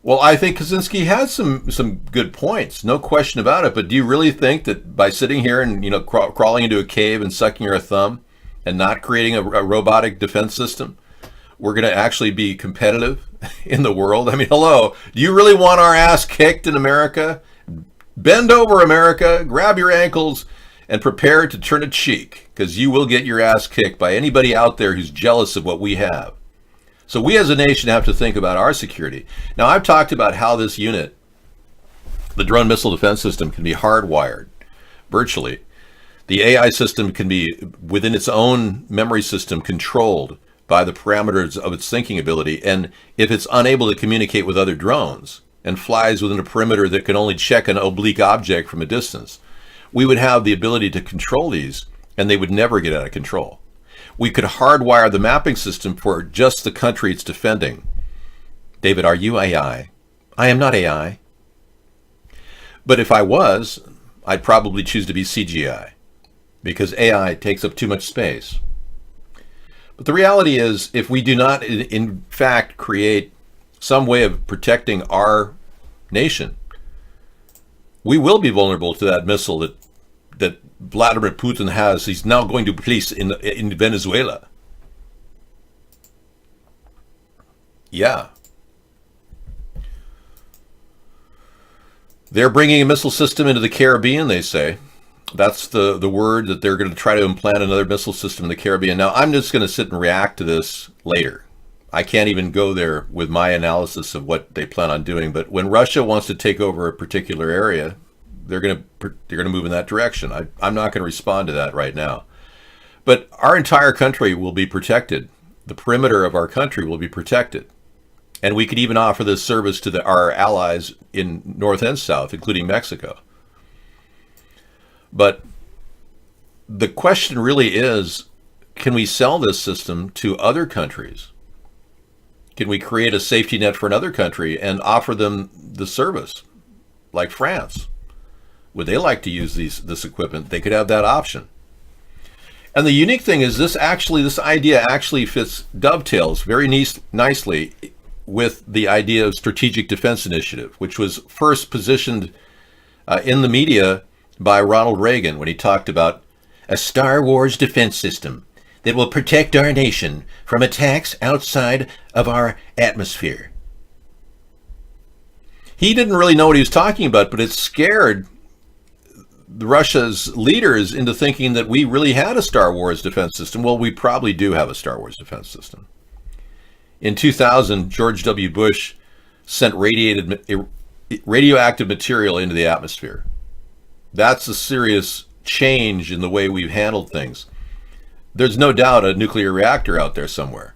Well, I think Kaczynski has some good points, no question about it. But do you really think that by sitting here and crawling into a cave and sucking your thumb and not creating a robotic defense system, we're going to actually be competitive in the world? I mean, hello, do you really want our ass kicked in America? Bend over, America, grab your ankles, and prepare to turn a cheek, because you will get your ass kicked by anybody out there who's jealous of what we have. So we as a nation have to think about our security. Now, I've talked about how this unit, the drone missile defense system, can be hardwired virtually. The AI system can be, within its own memory system, controlled by the parameters of its thinking ability. And if it's unable to communicate with other drones and flies within a perimeter that can only check an oblique object from a distance, we would have the ability to control these, and they would never get out of control. We could hardwire the mapping system for just the country it's defending. David, are you AI? I am not AI. But if I was, I'd probably choose to be CGI, because AI takes up too much space. But the reality is, if we do not, in fact, create some way of protecting our nation, we will be vulnerable to that missile that Vladimir Putin has. He's now going to place in Venezuela. Yeah. They're bringing a missile system into the Caribbean, they say. That's the word, that they're going to try to implant another missile system in the Caribbean. Now, I'm just going to sit and react to this later. I can't even go there with my analysis of what they plan on doing. But when Russia wants to take over a particular area, they're going to move in that direction. I'm not going to respond to that right now. But our entire country will be protected. The perimeter of our country will be protected. And we could even offer this service to our allies in North and South, including Mexico. But the question really is, can we sell this system to other countries? Can we create a safety net for another country and offer them the service, like France? Would they like to use this equipment? They could have that option. And the unique thing is this idea actually dovetails very nicely with the idea of Strategic Defense Initiative, which was first positioned in the media by Ronald Reagan when he talked about a Star Wars defense system that will protect our nation from attacks outside of our atmosphere. He didn't really know what he was talking about, but it scared Russia's leaders into thinking that we really had a Star Wars defense system. Well, we probably do have a Star Wars defense system. In 2000, George W. Bush sent radioactive material into the atmosphere. That's a serious change in the way we've handled things. There's no doubt a nuclear reactor out there somewhere.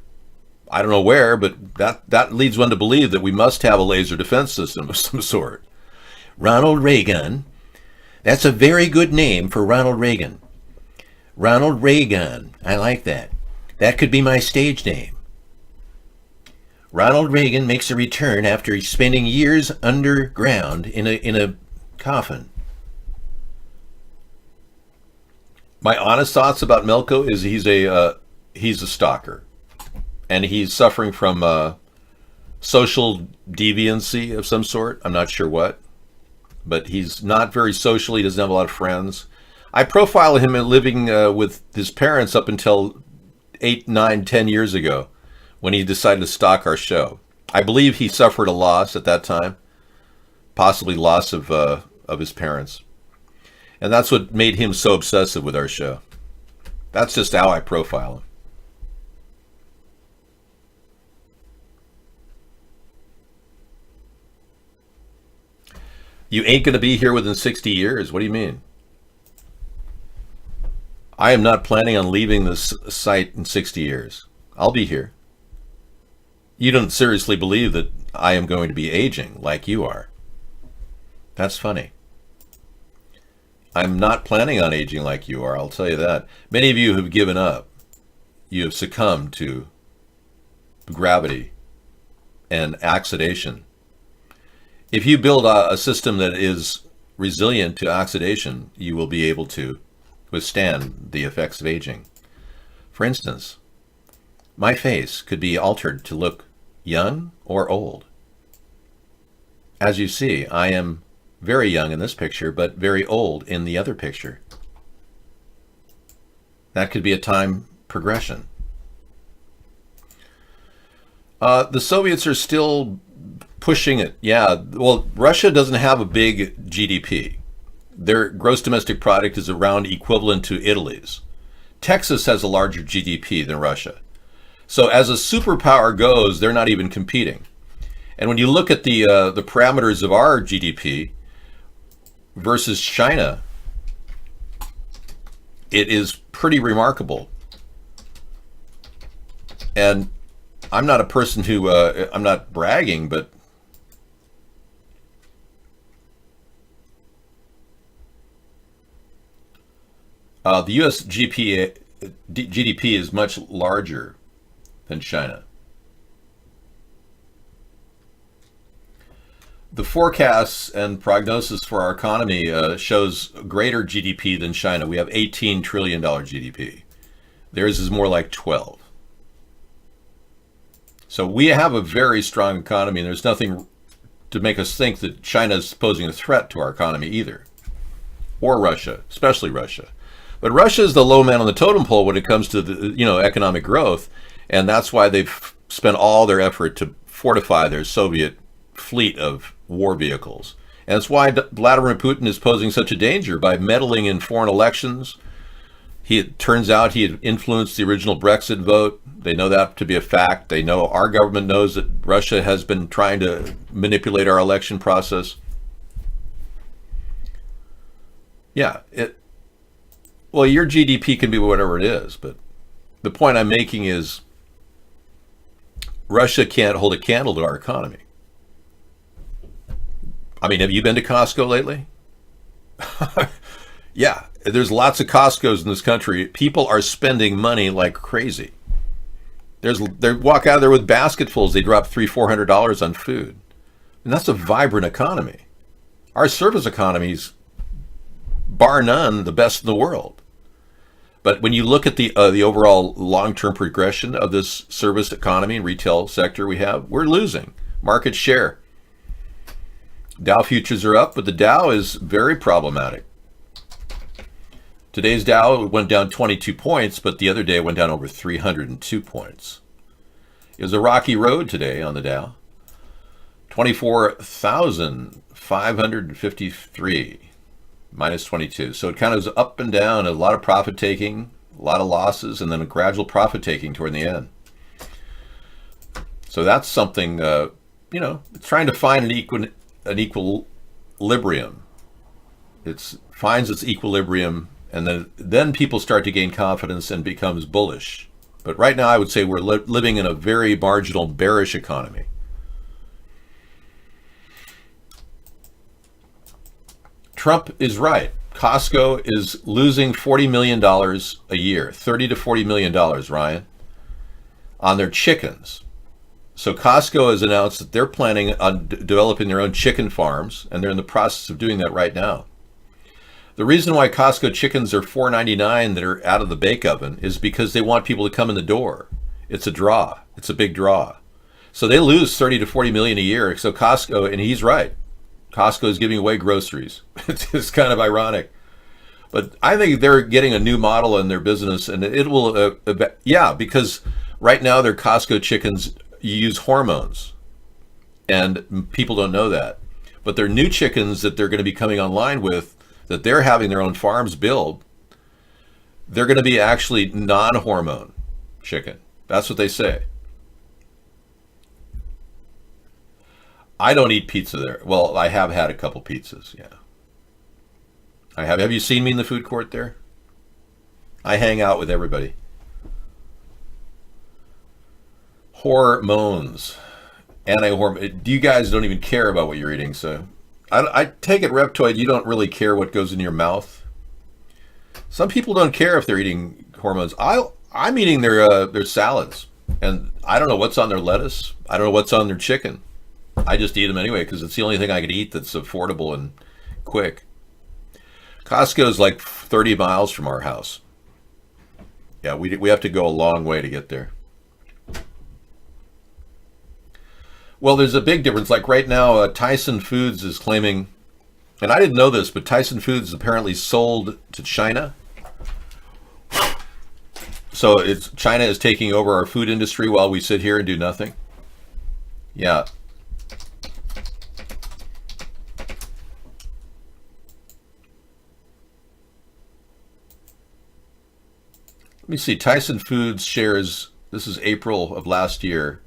I don't know where, but that leads one to believe that we must have a laser defense system of some sort. Ronald Reagan. That's a very good name for Ronald Reagan. Ronald Reagan. I like that. That could be my stage name. Ronald Reagan makes a return after spending years underground in a coffin. My honest thoughts about Milko is he's a stalker, and he's suffering from social deviancy of some sort. I'm not sure what, but he's not very social. He doesn't have a lot of friends. I profile him living with his parents up until 8, 9, 10 years ago, when he decided to stalk our show. I believe he suffered a loss at that time, possibly loss of his parents. And that's what made him so obsessive with our show. That's just how I profile him. You ain't going to be here within 60 years. What do you mean? I am not planning on leaving this site in 60 years. I'll be here. You don't seriously believe that I am going to be aging like you are. That's funny. I'm not planning on aging like you are, I'll tell you that. Many of you have given up. You have succumbed to gravity and oxidation. If you build a system that is resilient to oxidation, you will be able to withstand the effects of aging. For instance, my face could be altered to look young or old. As you see, I am very young in this picture, but very old in the other picture. That could be a time progression. The Soviets are still pushing it. Yeah, well, Russia doesn't have a big GDP. Their gross domestic product is around equivalent to Italy's. Texas has a larger GDP than Russia. So as a superpower goes, they're not even competing. And when you look at the parameters of our GDP versus China, it is pretty remarkable. And I'm not a person who, I'm not bragging, but the US GDP is much larger than China. The forecasts and prognosis for our economy shows greater GDP than China. We have $18 trillion GDP. Theirs is more like 12. So we have a very strong economy, and there's nothing to make us think that China is posing a threat to our economy either, or Russia, especially Russia. But Russia is the low man on the totem pole when it comes to the economic growth, and that's why they've spent all their effort to fortify their Soviet fleet of war vehicles. And that's why Vladimir Putin is posing such a danger by meddling in foreign elections. It turns out he had influenced the original Brexit vote. They know that to be a fact. They know our government knows that Russia has been trying to manipulate our election process. Yeah, well, your GDP can be whatever it is, but the point I'm making is Russia can't hold a candle to our economy. I mean, have you been to Costco lately? Yeah, there's lots of Costco's in this country. People are spending money like crazy. They walk out of there with basketfuls. They drop $300-400 on food. And that's a vibrant economy. Our service economy's, bar none, the best in the world. But when you look at the overall long-term progression of this service economy and retail sector we're losing market share. Dow futures are up, but the Dow is very problematic. Today's Dow went down 22 points, but the other day it went down over 302 points. It was a rocky road today on the Dow. 24,553 minus 22. So it kind of was up and down, a lot of profit taking, a lot of losses, and then a gradual profit taking toward the end. So that's something, it's trying to find an equilibrium. It finds its equilibrium, and then people start to gain confidence and becomes bullish. But right now I would say we're living in a very marginal bearish economy. Trump is right. Costco is losing $40 million a year, $30 to $40 million, Ryan, on their chickens. So Costco has announced that they're planning on developing their own chicken farms, and they're in the process of doing that right now. The reason why Costco chickens are $4.99 that are out of the bake oven is because they want people to come in the door. It's a draw. It's a big draw. So they lose 30 to 40 million a year. So Costco, and he's right, Costco is giving away groceries. It's kind of ironic. But I think they're getting a new model in their business, and it will, because right now their Costco chickens use hormones, and people don't know that. But their new chickens that they're going to be coming online with, that they're having their own farms build, they're going to be actually non-hormone chicken. That's what they say. I don't eat pizza there. Well, I have had a couple pizzas, yeah. I have. Have you seen me in the food court there? I hang out with everybody. Hormones. Anti-hormone. You guys don't even care about what you're eating, so... I take it, Reptoid, you don't really care what goes in your mouth. Some people don't care if they're eating hormones. I'm eating their salads, and I don't know what's on their lettuce. I don't know what's on their chicken. I just eat them anyway because it's the only thing I can eat that's affordable and quick. Costco is like 30 miles from our house. Yeah, we have to go a long way to get there. Well, there's a big difference. Like right now, Tyson Foods is claiming, and I didn't know this, but Tyson Foods is apparently sold to China. So China is taking over our food industry while we sit here and do nothing. Yeah. Let me see. Tyson Foods shares, this is April of last year,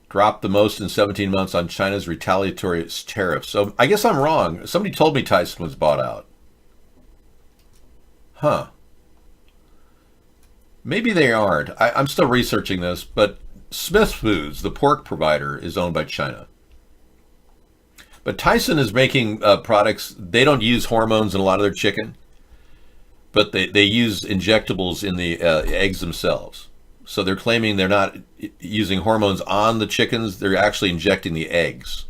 dropped the most in 17 months on China's retaliatory tariffs. So I guess I'm wrong. Somebody told me Tyson was bought out. Huh. Maybe they aren't. I'm still researching this, but Smith Foods, the pork provider, is owned by China. But Tyson is making products. They don't use hormones in a lot of their chicken, but they use injectables in the eggs themselves. So they're claiming they're not using hormones on the chickens. They're actually injecting the eggs.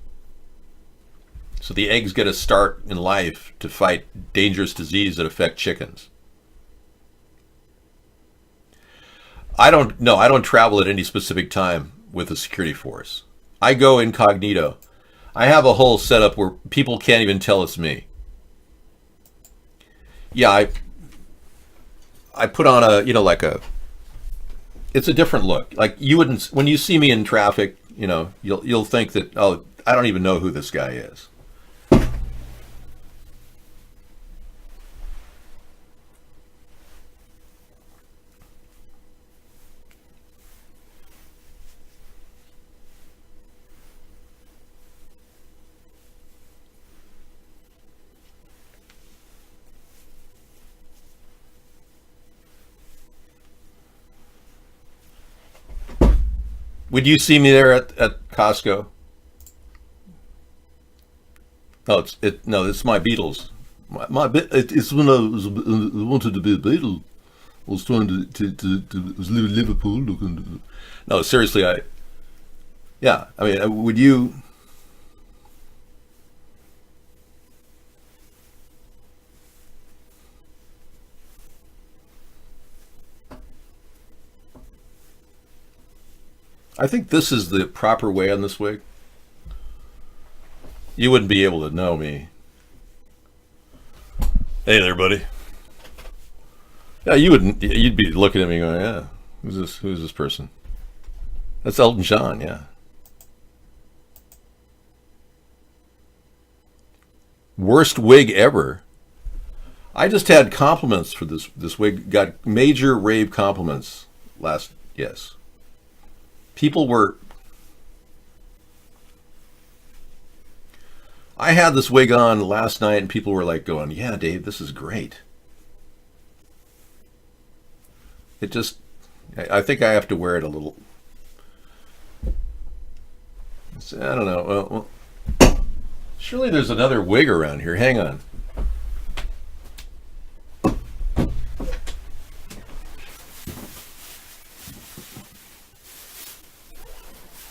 So the eggs get a start in life to fight dangerous disease that affect chickens. I don't travel at any specific time with the security force. I go incognito. I have a whole setup where people can't even tell it's me. Yeah, I put on a, like it's a different look. Like you wouldn't, when you see me in traffic, you'll think that, oh, I don't even know who this guy is. Would you see me there at Costco? No, it's my Beatles. It's when I wanted to be a Beatle. I was trying to was Liverpool looking. No, seriously, I mean, would you? I think this is the proper way on this wig. You wouldn't be able to know me. Hey there, buddy. Yeah, you wouldn't. You'd be looking at me going, "Yeah, who's this? Who's this person?" That's Elton John. Yeah. Worst wig ever. I just had compliments for this wig. Got major rave compliments last. Yes. People were. I had this wig on last night, and people were like going, "Yeah, Dave, this is great." It just, I think I have to wear it a little. I don't know. Well, surely there's another wig around here. Hang on.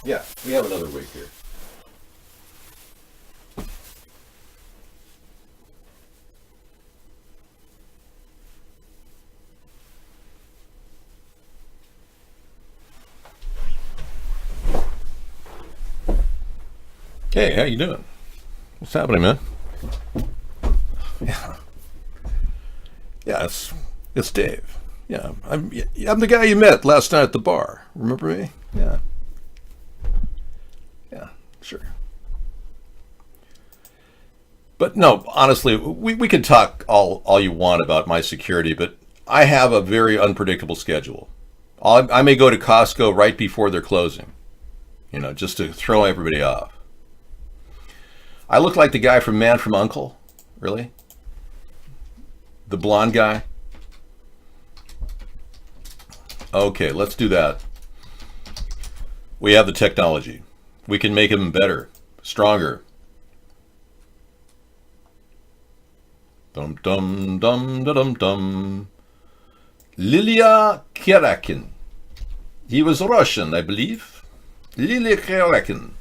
Yeah, we have another wig here. Hey, how you doing? What's happening, man? Yeah, it's Dave. Yeah, I'm the guy you met last night at the bar. Remember me? Yeah. Yeah, sure. But no, honestly, we can talk all you want about my security, but I have a very unpredictable schedule. I may go to Costco right before they're closing, just to throw everybody off. I look like the guy from Man from U.N.C.L.E. Really? The blonde guy? Okay, let's do that. We have the technology. We can make him better, stronger. Dum dum dum da dum dum. Lilia Kerakin. He was Russian, I believe. Lilia Kerakin.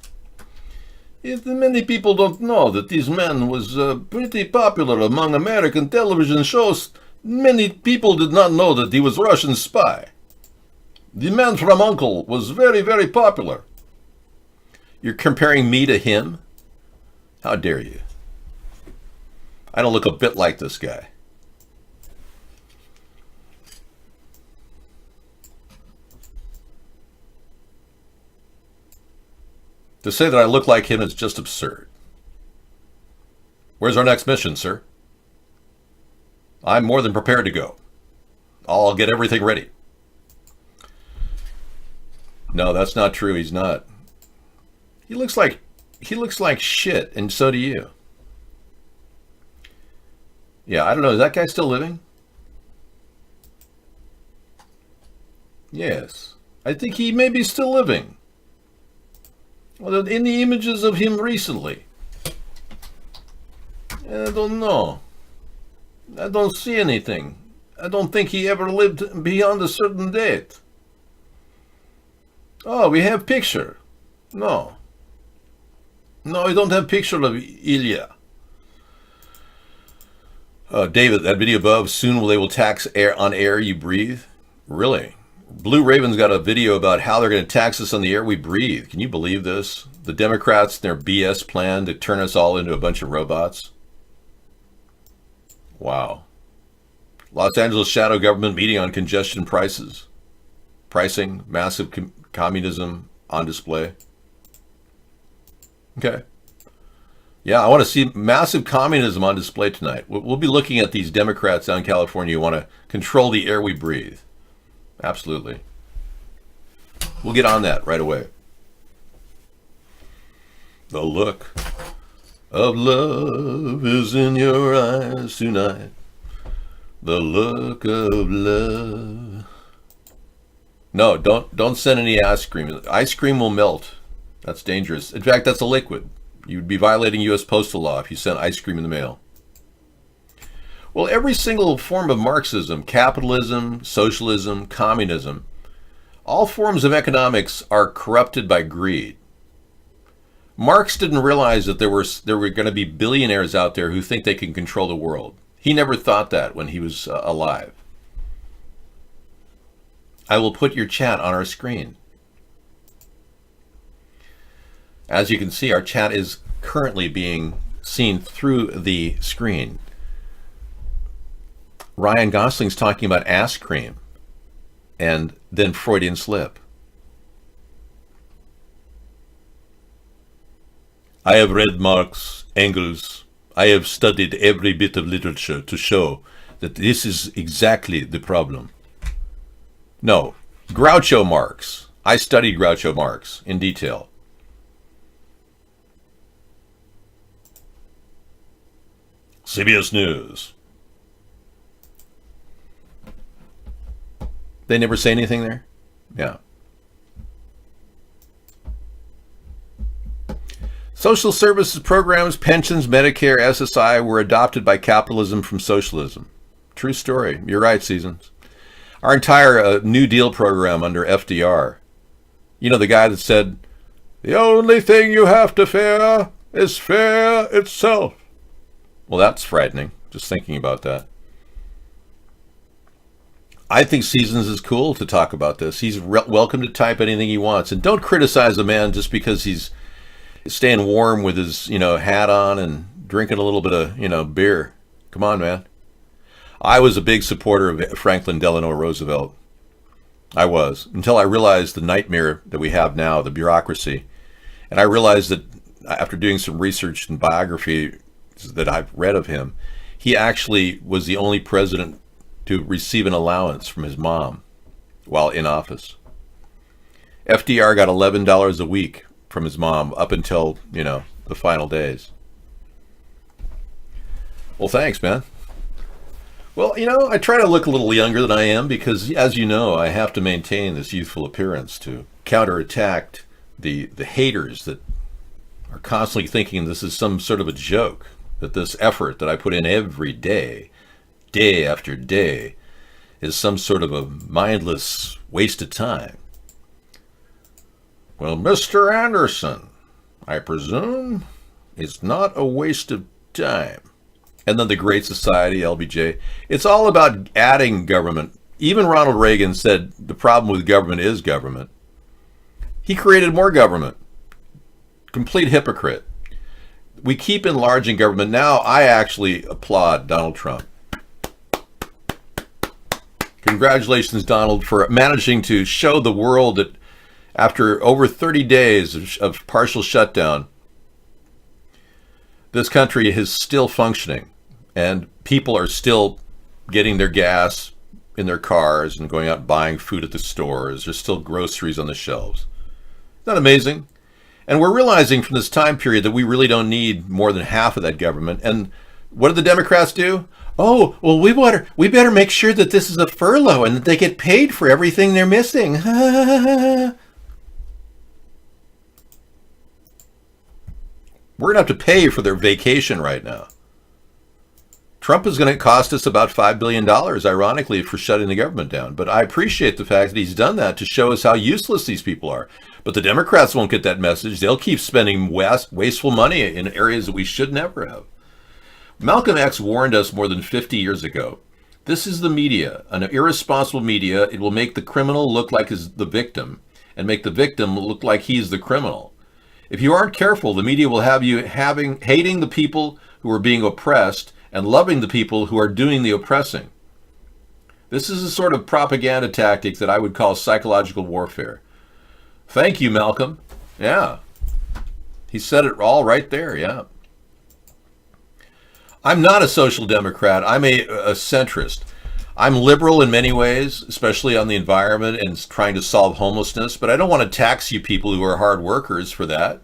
Many people don't know that this man was pretty popular among American television shows. Many people did not know that he was a Russian spy. The Man from U.N.C.L.E. was very, very popular. You're comparing me to him? How dare you? I don't look a bit like this guy. To say that I look like him is just absurd. Where's our next mission, sir? I'm more than prepared to go. I'll get everything ready. No, that's not true. He's not. He looks like shit, and so do you. Yeah, I don't know. Is that guy still living? Yes. I think he may be still living. Well, in the images of him recently. I don't know. I don't see anything. I don't think he ever lived beyond a certain date. Oh, we have picture. No. No, we don't have picture of Ilya. David, that video above, soon they will tax air on air you breathe. Really? Blue Raven's got a video about how they're going to tax us on the air we breathe. Can you believe this? the Democrats and their BS plan to turn us all into a bunch of robots? Wow. Los Angeles shadow government meeting on congestion pricing, massive communism on display. Okay. Yeah, I want to see massive communism on display tonight. We'll be looking at these Democrats down in California who want to control the air we breathe. Absolutely. We'll get on that right away. The look of love is in your eyes tonight. The look of love. No, don't send any ice cream. Ice cream will melt. That's dangerous. In fact, that's a liquid. You'd be violating U.S. postal law if you sent ice cream in the mail. Well, every single form of Marxism, capitalism, socialism, communism, all forms of economics are corrupted by greed. Marx didn't realize that there were going to be billionaires out there who think they can control the world. He never thought that when he was alive. I will put your chat on our screen. As you can see, our chat is currently being seen through the screen. Ryan Gosling's talking about ass cream and then Freudian slip. I have read Marx, Engels. I have studied every bit of literature to show that this is exactly the problem. No, Groucho Marx. I studied Groucho Marx in detail. CBS News. They never say anything there? Yeah. Social services programs, pensions, Medicare, SSI were adopted by capitalism from socialism. True story. You're right, Seasons. Our entire New Deal program under FDR. You know, the guy that said, the only thing you have to fear is fear itself. Well, that's frightening, just thinking about that. I think Seasons is cool to talk about this. He's welcome to type anything he wants. And don't criticize a man just because he's staying warm with his, hat on and drinking a little bit of, beer. Come on, man. I was a big supporter of Franklin Delano Roosevelt. I was, until I realized the nightmare that we have now, the bureaucracy. And I realized that after doing some research and biography that I've read of him, he actually was the only president to receive an allowance from his mom while in office. FDR got $11 a week from his mom up until, the final days. Well, thanks, man. Well, I try to look a little younger than I am because, as you know, I have to maintain this youthful appearance to counterattack the haters that are constantly thinking this is some sort of a joke, that this effort that I put in every day, day after day, is some sort of a mindless waste of time. Well, Mr. Anderson, I presume it's not a waste of time. And then the Great Society, LBJ. It's all about adding government. Even Ronald Reagan said the problem with government is government. He created more government. Complete hypocrite. We keep enlarging government. Now I actually applaud Donald Trump. Congratulations, Donald, for managing to show the world that after over 30 days of partial shutdown, this country is still functioning and people are still getting their gas in their cars and going out and buying food at the stores. There's still groceries on the shelves. Isn't that amazing? And we're realizing from this time period that we really don't need more than half of that government. And what do the Democrats do? Oh, well, we better make sure that this is a furlough and that they get paid for everything they're missing. We're going to have to pay for their vacation right now. Trump is going to cost us about $5 billion, ironically, for shutting the government down. But I appreciate the fact that he's done that to show us how useless these people are. But the Democrats won't get that message. They'll keep spending wasteful money in areas that we should never have. Malcolm X warned us more than 50 years ago. This is the media, an irresponsible media. It will make the criminal look like the victim and make the victim look like he's the criminal. If you aren't careful, the media will have you hating the people who are being oppressed and loving the people who are doing the oppressing. This is a sort of propaganda tactic that I would call psychological warfare. Thank you, Malcolm. Yeah. He said it all right there, yeah. I'm not a social democrat. I'm a centrist. I'm liberal in many ways, especially on the environment and trying to solve homelessness, but I don't want to tax you people who are hard workers for that.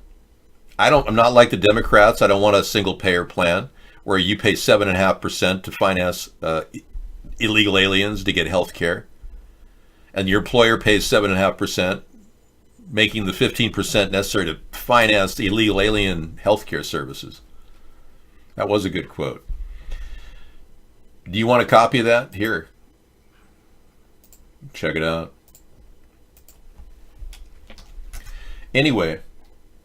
I'm not like the Democrats. I don't want a single payer plan where you pay 7.5% to finance illegal aliens to get health care, and your employer pays 7.5%, making the 15% necessary to finance the illegal alien health care services. That was a good quote. Do you want a copy of that? Here. Check it out. Anyway,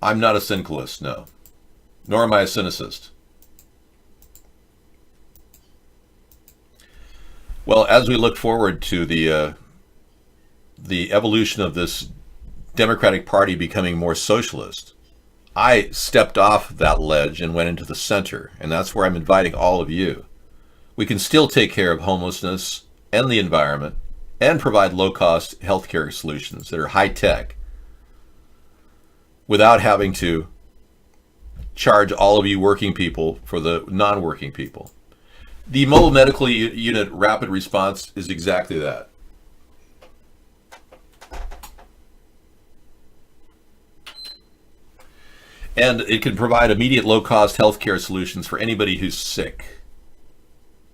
I'm not a syndicalist, no. Nor am I a cynicist. Well, as we look forward to the evolution of this Democratic Party becoming more socialist, I stepped off that ledge and went into the center, and that's where I'm inviting all of you. We can still take care of homelessness and the environment and provide low-cost healthcare solutions that are high-tech without having to charge all of you working people for the non-working people. The Mobile Medical Unit Rapid Response is exactly that. And it can provide immediate low-cost healthcare solutions for anybody who's sick.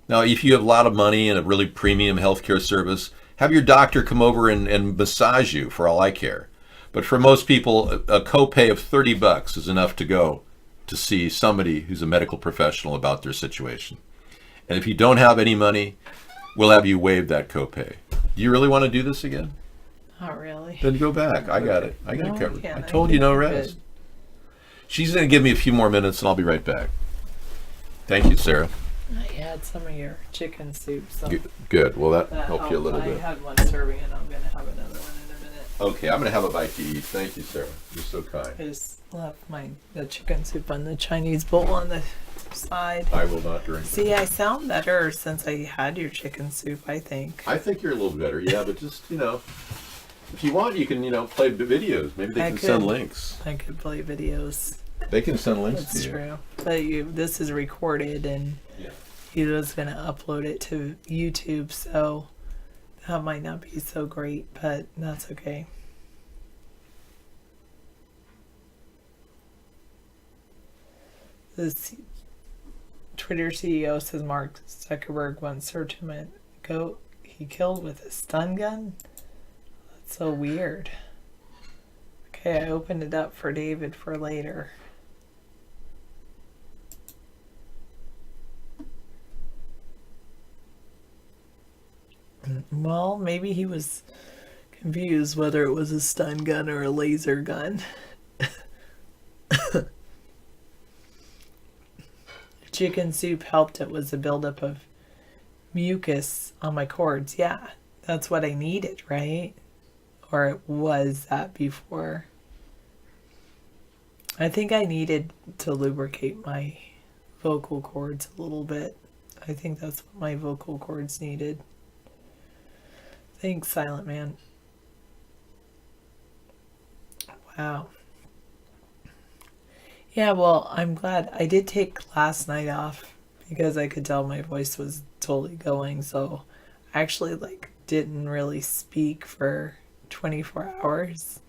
Now, if you have a lot of money and a really premium healthcare service, have your doctor come over and massage you, for all I care. But for most people, a copay of $30 is enough to go to see somebody who's a medical professional about their situation. And if you don't have any money, we'll have you waive that copay. Do you really want to do this again? Not really. Then go back. I got it. I got it covered. I I told you no think you're rest. good. She's going to give me a few more minutes and I'll be right back. Thank you, Sarah. I had some of your chicken soup, so Good. Well, that that helped you a little helped. bit. I had one serving, and I'm gonna have another one in a minute. Okay, I'm going to have a bite to eat. Thank you, Sarah. You're so I kind. just left the chicken soup on the Chinese bowl on the side. I will not drink. See, I sound better since I had your chicken soup, I think. I think you're a little better, yeah, but just, if you want, you can, play videos. Maybe they I can send could. links. I could play videos. They can send links That's to you. true. But this is recorded, and Yeah. he was going to upload it to YouTube, so that might not be so great, but that's okay. This Twitter CEO says Mark Zuckerberg once searched him at goat he killed with a stun gun. That's so weird. Okay, I opened it up for David for later. Well, maybe he was confused whether it was a stun gun or a laser gun. Chicken soup helped. It was a buildup of mucus on my cords. Yeah, that's what I needed, right? Or it was that before. I think I needed to lubricate my vocal cords a little bit. I think that's what my vocal cords needed. Thanks, Silent Man. Wow. Yeah, well, I'm glad. I did take last night off because I could tell my voice was totally going. So I actually didn't really speak for 24 hours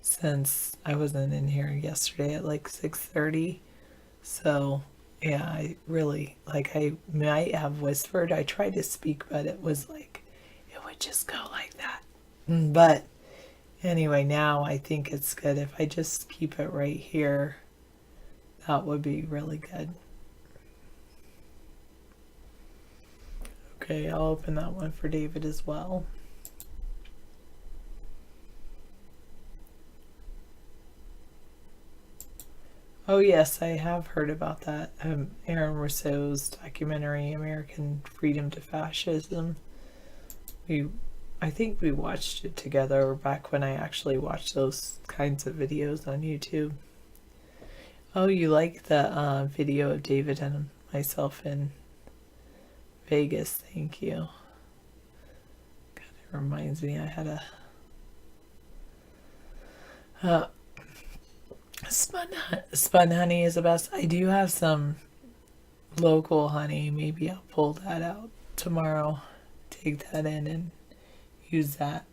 since I wasn't in here yesterday at 6:30. So yeah, I really I might have whispered. I tried to speak, but it was it would just go like that. But anyway, now I think it's good if I just keep it right here. That would be really good. Okay, I'll open that one for David as well. Oh yes, I have heard about that. Aaron Rousseau's documentary, American Freedom to Fascism. I think we watched it together back when I actually watched those kinds of videos on YouTube. Oh, you like the video of David and myself in Vegas? Thank you. God, it reminds me I had a spun honey is the best. I do have some local honey. Maybe I'll pull that out tomorrow. Take that in and use that.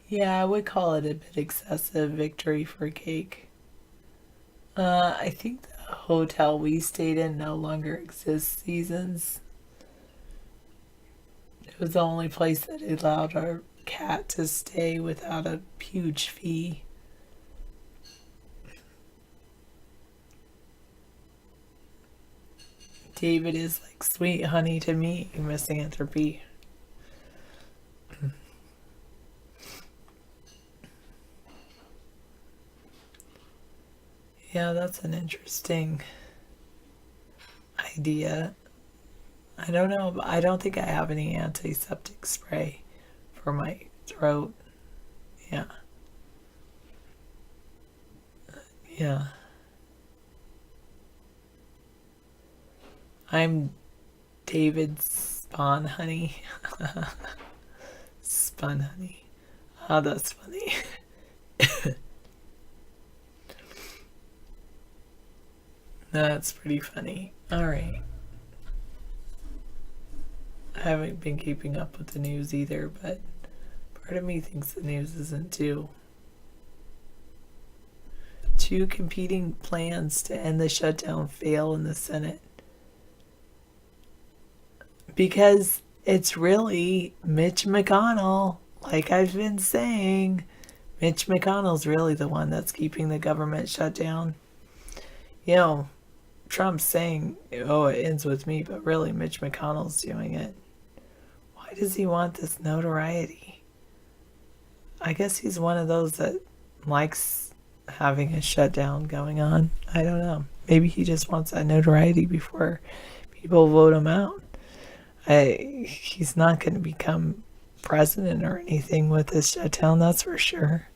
Yeah, I would call it a bit excessive victory for cake. I think the hotel we stayed in no longer exists, Seasons. It was the only place that allowed our cat to stay without a huge fee. David is like sweet honey to me, misanthropy. Yeah, that's an interesting idea. I don't know. I don't think I have any antiseptic spray for my throat. Yeah. Yeah. I'm David Spawn Honey. Spun Honey. Oh, that's funny. That's pretty funny. Alright. I haven't been keeping up with the news either, but part of me thinks the news isn't too. Two competing plans to end the shutdown fail in the Senate. Because it's really Mitch McConnell. Like I've been saying, Mitch McConnell's really the one that's keeping the government shut down. You know, Trump's saying, oh, it ends with me, but really Mitch McConnell's doing it. Why does he want this notoriety? I guess he's one of those that likes having a shutdown going on. I don't know. Maybe he just wants that notoriety before people vote him out. He's not going to become president or anything with this shutdown, that's for sure.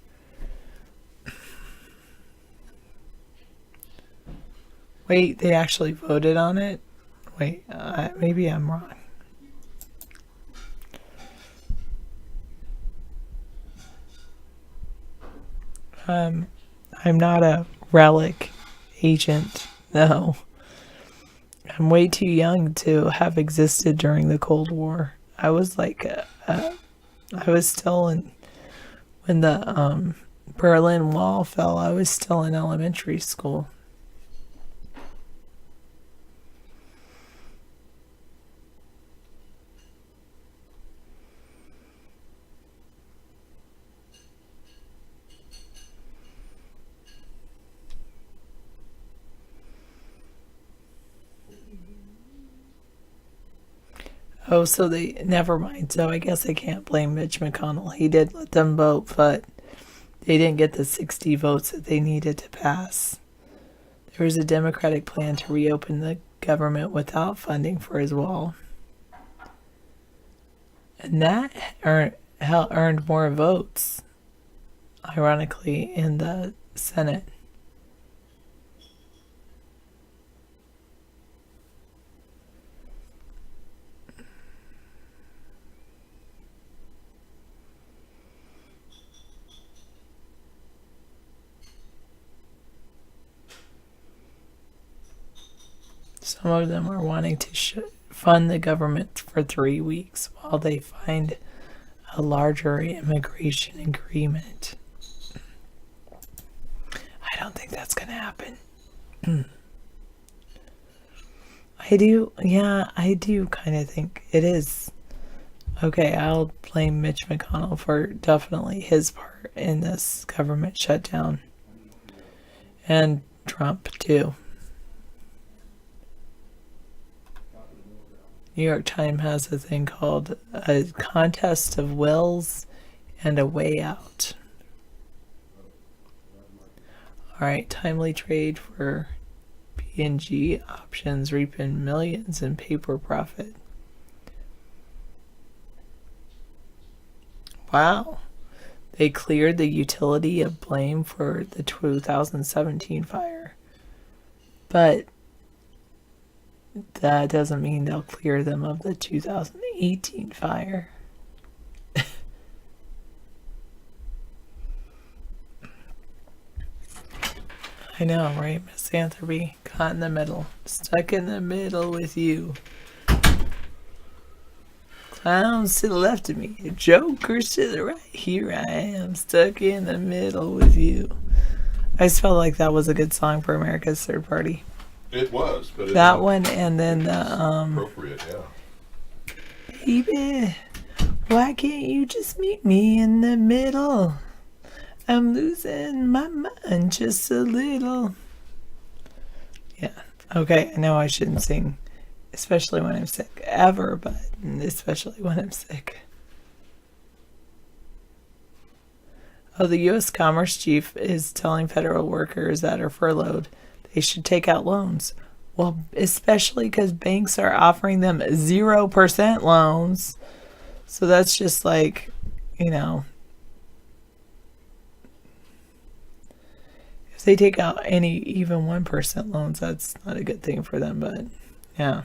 Wait, they actually voted on it? Wait, maybe I'm wrong. I'm not a relic agent, no. I'm way too young to have existed during the Cold War. I was like, I was still in, when the Berlin Wall fell, I was still in elementary school. Oh, so they, never mind. So I guess I can't blame Mitch McConnell. He did let them vote, but they didn't get the 60 votes that they needed to pass. There was a Democratic plan to reopen the government without funding for his wall. And that earned more votes, ironically, in the Senate. Some of them are wanting to fund the government for 3 weeks while they find a larger immigration agreement. I don't think that's going to happen. I do kind of think it is. Okay, I'll blame Mitch McConnell for definitely his part in this government shutdown. And Trump, too. New York Times has a thing called a contest of wills and a way out. Alright, timely trade for P&G options reaping millions in paper profit. Wow. they cleared the utility of blame for the 2017 fire. But that doesn't mean they'll clear them of the 2018 fire. I know, right? Misanthropy. Caught in the middle. Stuck in the middle with you. Clowns to the left of me. Jokers to the right. Here I am. Stuck in the middle with you. I just felt like that was a good song for America's Third Party. It was, but that one, and then the appropriate, yeah. Baby, why can't you just meet me in the middle? I'm losing my mind just a little. Yeah. Okay, I know I shouldn't sing, especially when I'm sick. Ever, but especially when I'm sick. Oh, the U.S. Commerce Chief is telling federal workers that are furloughed they should take out loans. Well, especially because banks are offering them 0% loans. So that's just like, you know, if they take out any even 1% loans, that's not a good thing for them, but yeah.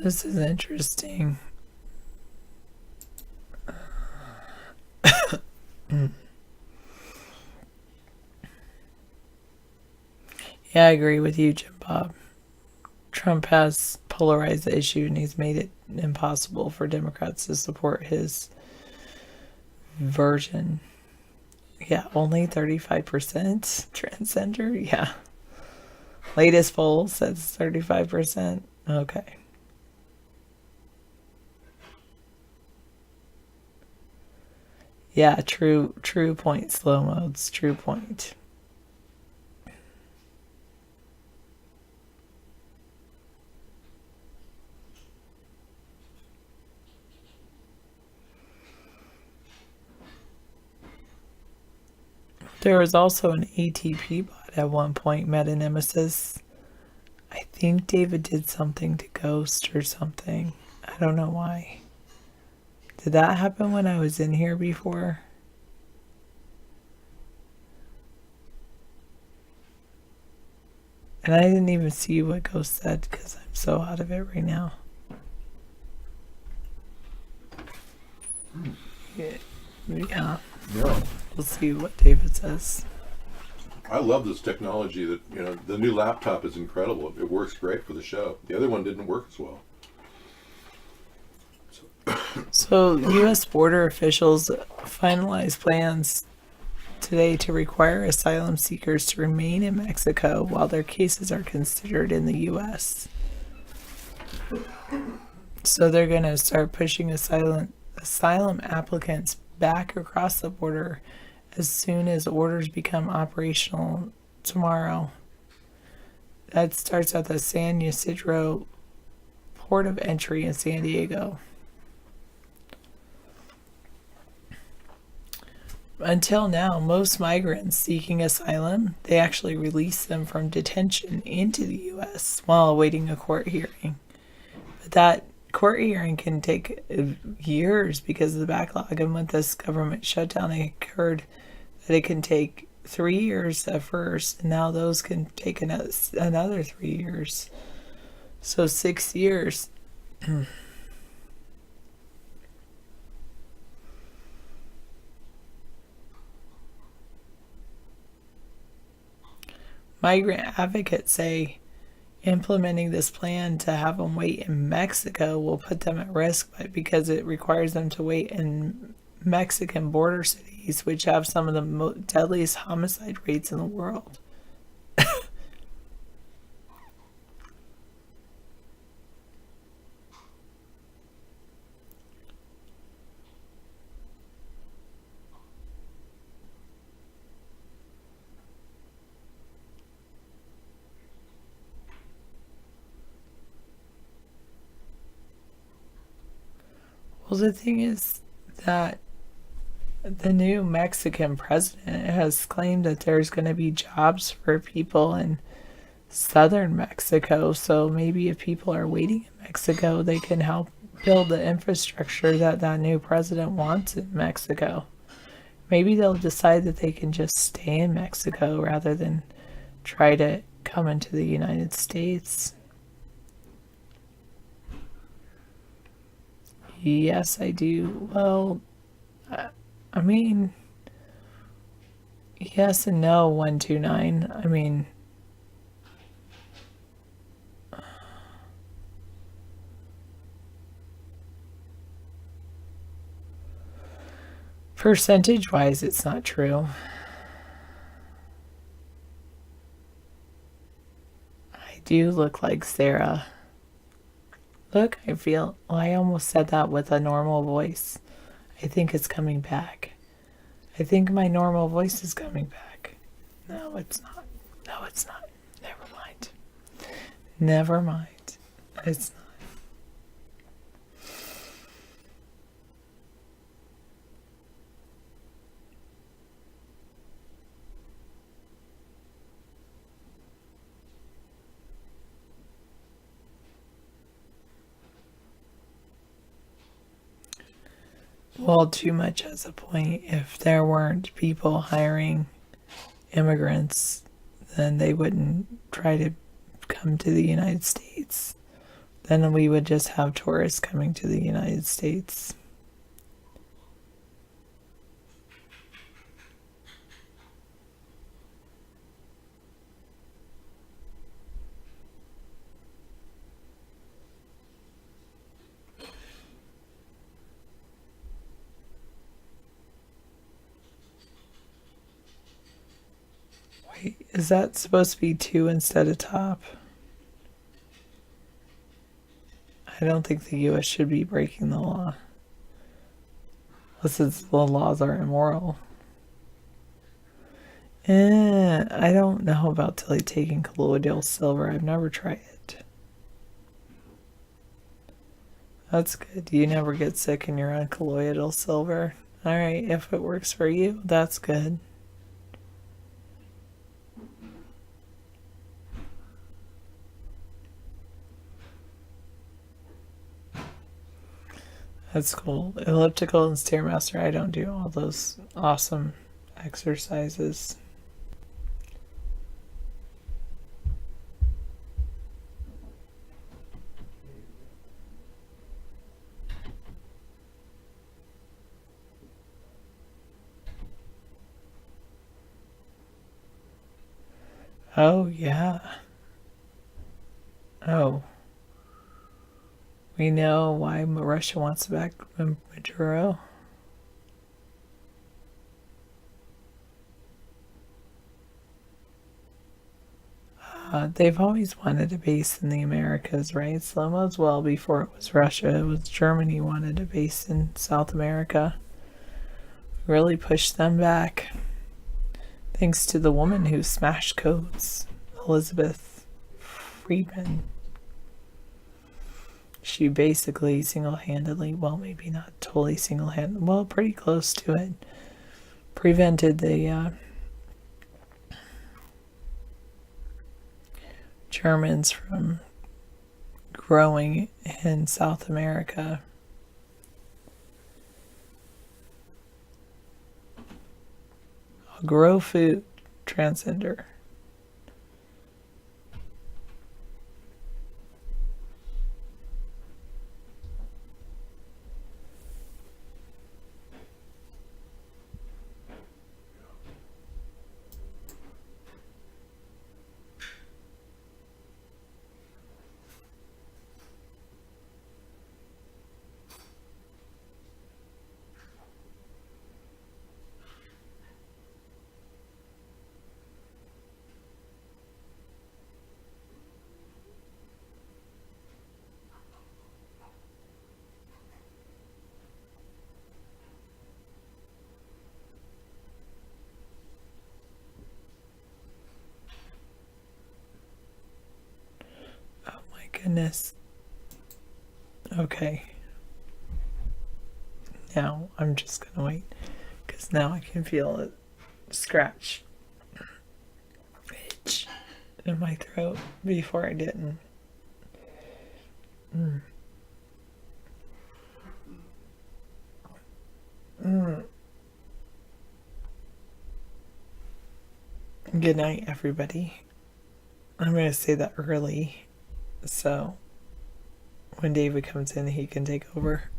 This is interesting. Yeah, I agree with you, Jim Bob. Trump has polarized the issue and he's made it impossible for Democrats to support his version. Yeah, only 35% transgender. Yeah. Latest poll says 35%. Okay. Yeah, true point, slow modes, true point. There was also an ATP bot at one point, Meta Nemesis. I think David did something to Ghost or something. I don't know why. Did that happen when I was in here before? And I didn't even see what Ghost said because I'm so out of it right now. Yeah. We'll see what David says. I love this technology that, you know, the new laptop is incredible. It works great for the show. The other one didn't work as well. So, U.S. border officials finalized plans today to require asylum seekers to remain in Mexico while their cases are considered in the U.S. So they're going to start pushing asylum applicants back across the border as soon as orders become operational tomorrow. That starts at the San Ysidro port of entry in San Diego. Until now, most migrants seeking asylum, they actually release them from detention into the U.S. while awaiting a court hearing. But that court hearing can take years because of the backlog, and with this government shutdown, it occurred that it can take 3 years at first, and now those can take another 3 years. So 6 years. Migrant advocates say implementing this plan to have them wait in Mexico will put them at risk because it requires them to wait in Mexican border cities, which have some of the deadliest homicide rates in the world. Well, the thing is that the new Mexican president has claimed that there's going to be jobs for people in southern Mexico. So maybe if people are waiting in Mexico, they can help build the infrastructure that that new president wants in Mexico. Maybe they'll decide that they can just stay in Mexico rather than try to come into the United States. Yes, I do. Well, I mean, yes and no, 129. I mean, percentage wise, it's not true. I do look like Sarah. Look, I almost said that with a normal voice. I think it's coming back. I think my normal voice is coming back. No, it's not. No, it's not. Never mind. Never mind. It's not. Well, too much has a point. If there weren't people hiring immigrants, then they wouldn't try to come to the United States. Then we would just have tourists coming to the United States. Wait, is that supposed to be 2 instead of top? I don't think the U.S. should be breaking the law. Unless the laws are immoral. I don't know about taking colloidal silver. I've never tried it. That's good. You never get sick and you're on colloidal silver. Alright, if it works for you, that's good. That's cool. Elliptical and Stairmaster, I don't do all those awesome exercises. Oh, yeah. Oh. We know why Russia wants to back Maduro. They've always wanted a base in the Americas, right? Slow as well before it was Russia. It was Germany wanted a base in South America. Really pushed them back. Thanks to the woman who smashed codes, Elizabeth Friedman. She basically single-handedly, well, maybe not totally single-handed, well, pretty close to it, prevented the Germans from growing in South America. A grow food transgender. Goodness. Okay. now I'm just gonna wait because now I can feel it scratch itch in my throat before I didn't. Good night, everybody. I'm going to say that early so when David comes in, he can take over.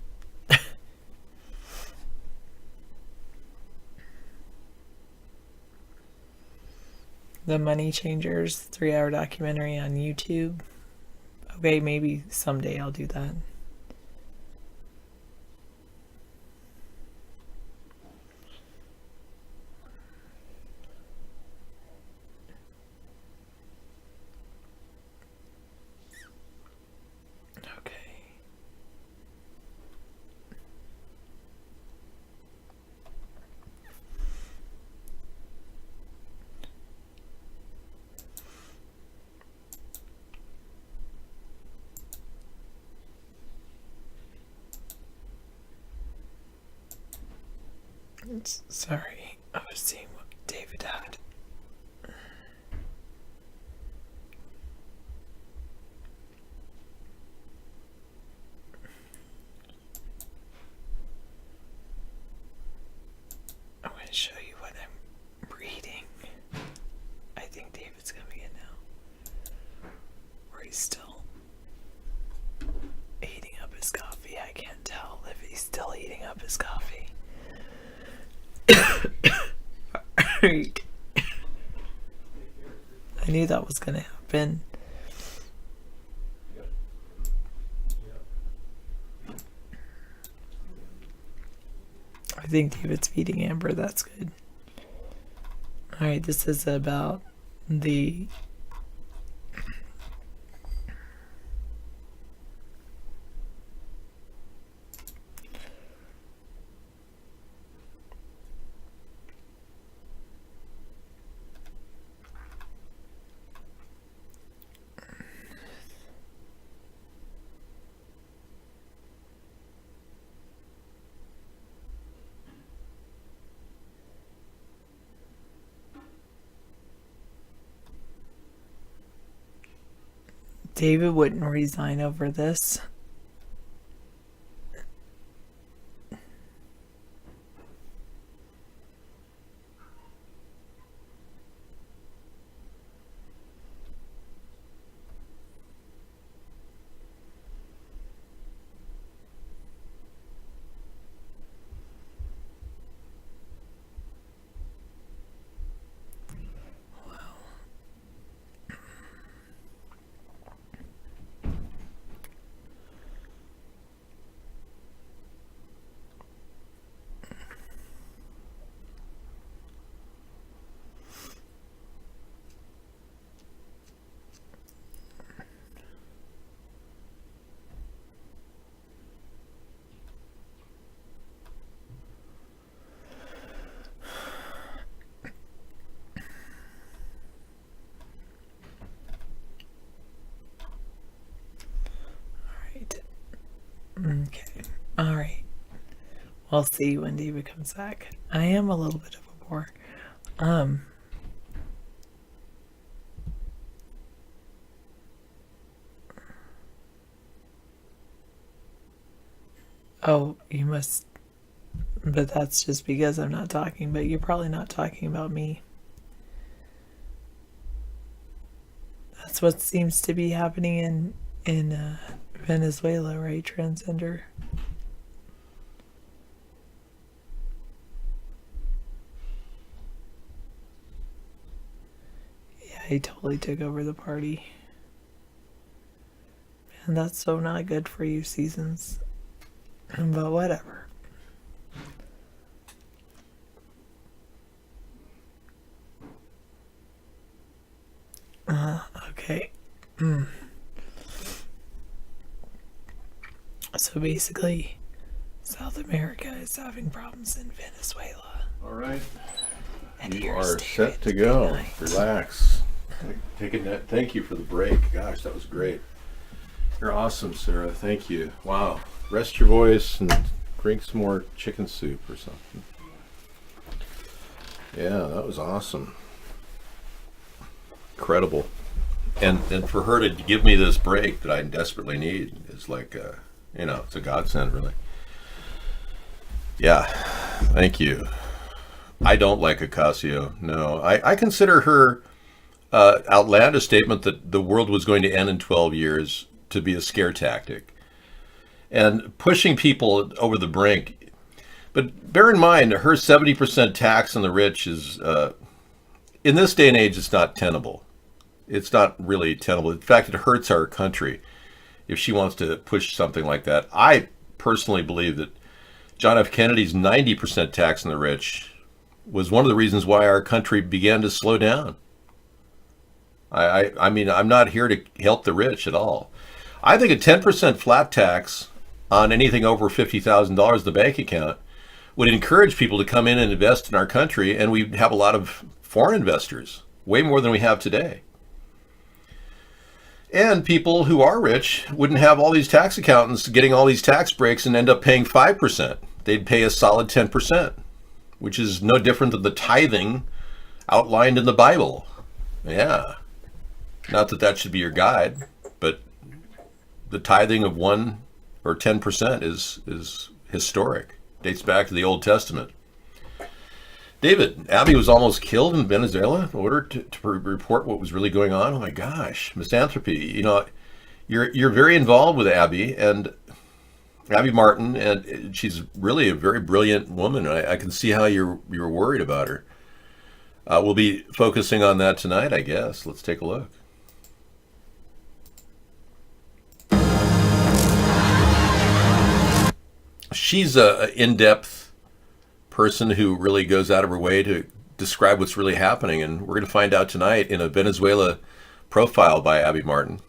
The Money Changers 3-hour documentary on YouTube. Okay, maybe someday I'll do that. Sorry, I was seeing what David had. I'm going to show you what I'm reading. I think David's coming in now. Or he's still heating up his coffee. I can't tell if he's still heating up his coffee. I knew that was going to happen. I think David's feeding Amber. That's good. Alright, this is about the David wouldn't resign over this. Okay. Alright. We'll see when David comes back. I am a little bit of a bore. Oh, you must... But that's just because I'm not talking, but you're probably not talking about me. That's what seems to be happening in Venezuela, right, Transgender? Yeah, he totally took over the party. Man, that's so not good for you, Seasons. But whatever. Okay. So basically, South America is having problems in Venezuela. All right. And You here's are David. set to go. Relax. Take a net. Thank you for the break. Gosh, that was great. You're awesome, Sarah. Thank you. Wow. Rest your voice and great. drink some more chicken soup or something. Yeah, that was awesome. Incredible. And for her to give me this break that I desperately need is like, it's a godsend, really. Yeah, thank you. I don't like Ocasio, no. I consider her outlandish statement that the world was going to end in 12 years to be a scare tactic. And pushing people over the brink. But bear in mind, her 70% tax on the rich is, in this day and age, it's not tenable. It's not really tenable. In fact, it hurts our country if she wants to push something like that. I personally believe that John F. Kennedy's 90% tax on the rich was one of the reasons why our country began to slow down. I mean, I'm not here to help the rich at all. I think a 10% flat tax on anything over $50,000 in the bank account would encourage people to come in and invest in our country, and we'd have a lot of foreign investors, way more than we have today. And people who are rich wouldn't have all these tax accountants getting all these tax breaks and end up paying 5%. They'd pay a solid 10%, which is no different than the tithing outlined in the Bible. Yeah. Not that that should be your guide, but the tithing of 1 or 10% is historic. Dates back to the Old Testament. David, Abby was almost killed in Venezuela in order to report what was really going on. Oh my gosh, misanthropy. You know, you're very involved with Abby and Abby Martin, and she's really a very brilliant woman. I can see how you're worried about her. We'll be focusing on that tonight, I guess. Let's take a look. She's a in-depth person who really goes out of her way to describe what's really happening, and we're going to find out tonight in a Venezuela profile by Abby Martin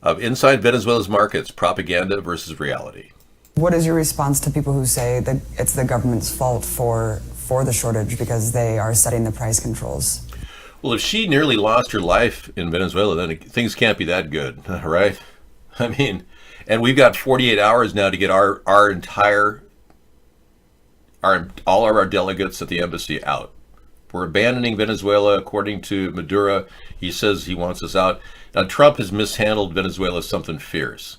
of Inside Venezuela's Markets, Propaganda versus Reality. What is your response to people who say that it's the government's fault for the shortage because they are setting the price controls? Well, if she nearly lost her life in Venezuela, then things can't be that good, right? I mean, and we've got 48 hours now to get all of our delegates at the embassy out. We're abandoning Venezuela, according to Maduro. He says he wants us out. Now, Trump has mishandled Venezuela something fierce.